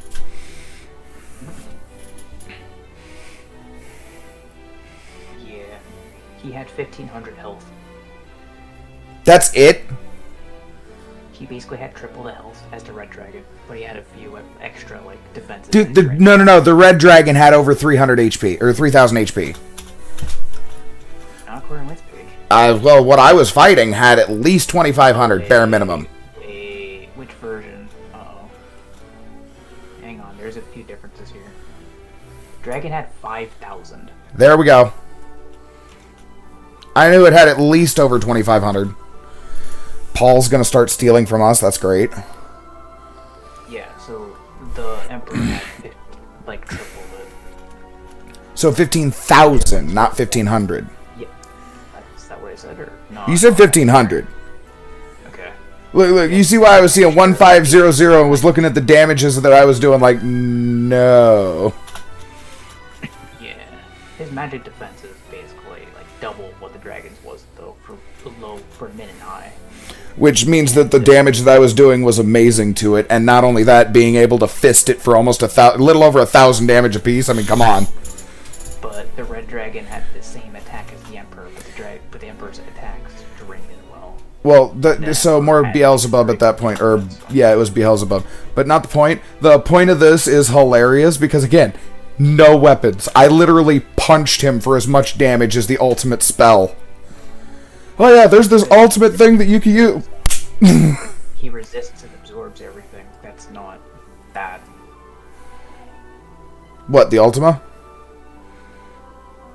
Speaker 4: Yeah. He had 1500 health.
Speaker 10: That's it?
Speaker 4: He basically had triple the health as the Red Dragon, but he had a few extra, like, defenses.
Speaker 10: Dude, no. The Red Dragon had over 300 HP, or 3000 HP.
Speaker 4: Not according with page.
Speaker 10: Well, what I was fighting had at least 2500, bare minimum.
Speaker 4: Which version? Uh-oh. Hang on, there's a few differences here. Dragon had 5000.
Speaker 10: There we go. I knew it had at least over 2500. Paul's gonna start stealing from us. That's great.
Speaker 4: Yeah, so the Emperor had 50, like triple it.
Speaker 10: So 15,000, not 1500.
Speaker 4: Yeah, is that what I said, or no?
Speaker 10: You said 1500.
Speaker 4: Okay.
Speaker 10: Look, you see why I was seeing 1500 and was looking at the damages that I was doing like, no.
Speaker 4: Yeah, his magic defense is basically like double what the Dragon's was, though, for low, for mid and high.
Speaker 10: Which means that the damage that I was doing was amazing to it, and not only that, being able to fist it for almost a little over 1,000 damage apiece. I mean, come on.
Speaker 4: But the Red Dragon had the same attack as the Emperor, but the Emperor's attacks drained it well.
Speaker 10: Well, so more Beelzebub at that point, or yeah, it was Beelzebub, but not the point. The point of this is hilarious because again, no weapons. I literally punched him for as much damage as the ultimate spell. Oh yeah, there's this ultimate thing that you can use.
Speaker 4: He resists and absorbs everything. That's not bad.
Speaker 10: What, the Ultima?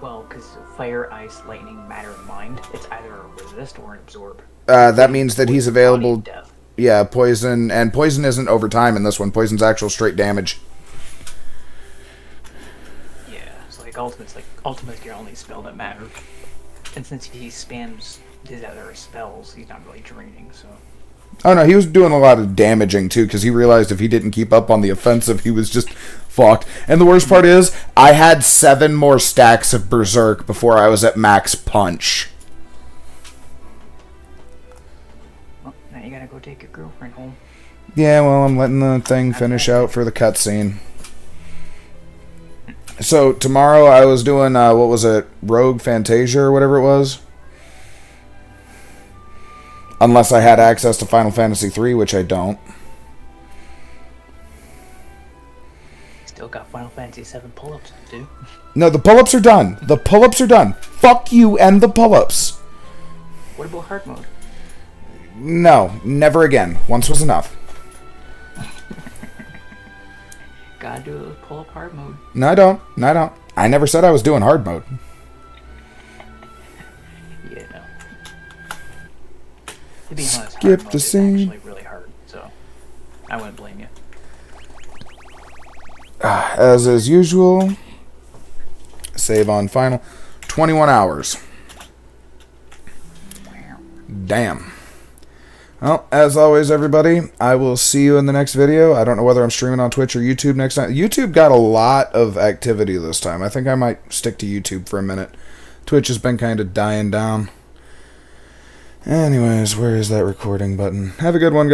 Speaker 4: Well, because fire, ice, lightning, matter, and mind, it's either a resist or an absorb.
Speaker 10: That means that he's available. Yeah, poison, and poison isn't over time in this one. Poison's actual straight damage.
Speaker 4: Yeah, so like ultimate's your only spell that matters. And since he spams his other spells, he's not really draining, so...
Speaker 10: Oh no, he was doing a lot of damaging too, because he realized if he didn't keep up on the offensive, he was just fucked. And the worst part is, I had 7 more stacks of Berserk before I was at max punch.
Speaker 4: Well, now you gotta go take your girlfriend home.
Speaker 10: Yeah, well, I'm letting the thing finish out for the cutscene. So, tomorrow I was doing, what was it, Rogue Fantasia or whatever it was? Unless I had access to Final Fantasy III, which I don't.
Speaker 4: Still got Final Fantasy VII pull-ups to do.
Speaker 10: No, the pull-ups are done. The pull-ups are done. Fuck you and the pull-ups.
Speaker 4: What about hard mode?
Speaker 10: No, never again. Once was enough.
Speaker 4: Gotta do a pull-up hard mode.
Speaker 10: No, I don't. No, I don't. I never said I was doing hard mode.
Speaker 4: Yeah, no. To be honest,
Speaker 10: Skip
Speaker 4: hard mode
Speaker 10: the
Speaker 4: is
Speaker 10: scene.
Speaker 4: actually really hard, so I wouldn't blame you.
Speaker 10: As is usual, save on final. 21 hours. Damn. Well, as always, everybody, I will see you in the next video. I don't know whether I'm streaming on Twitch or YouTube next time. YouTube got a lot of activity this time. I think I might stick to YouTube for a minute. Twitch has been kind of dying down. Anyways, where is that recording button? Have a good one, guys.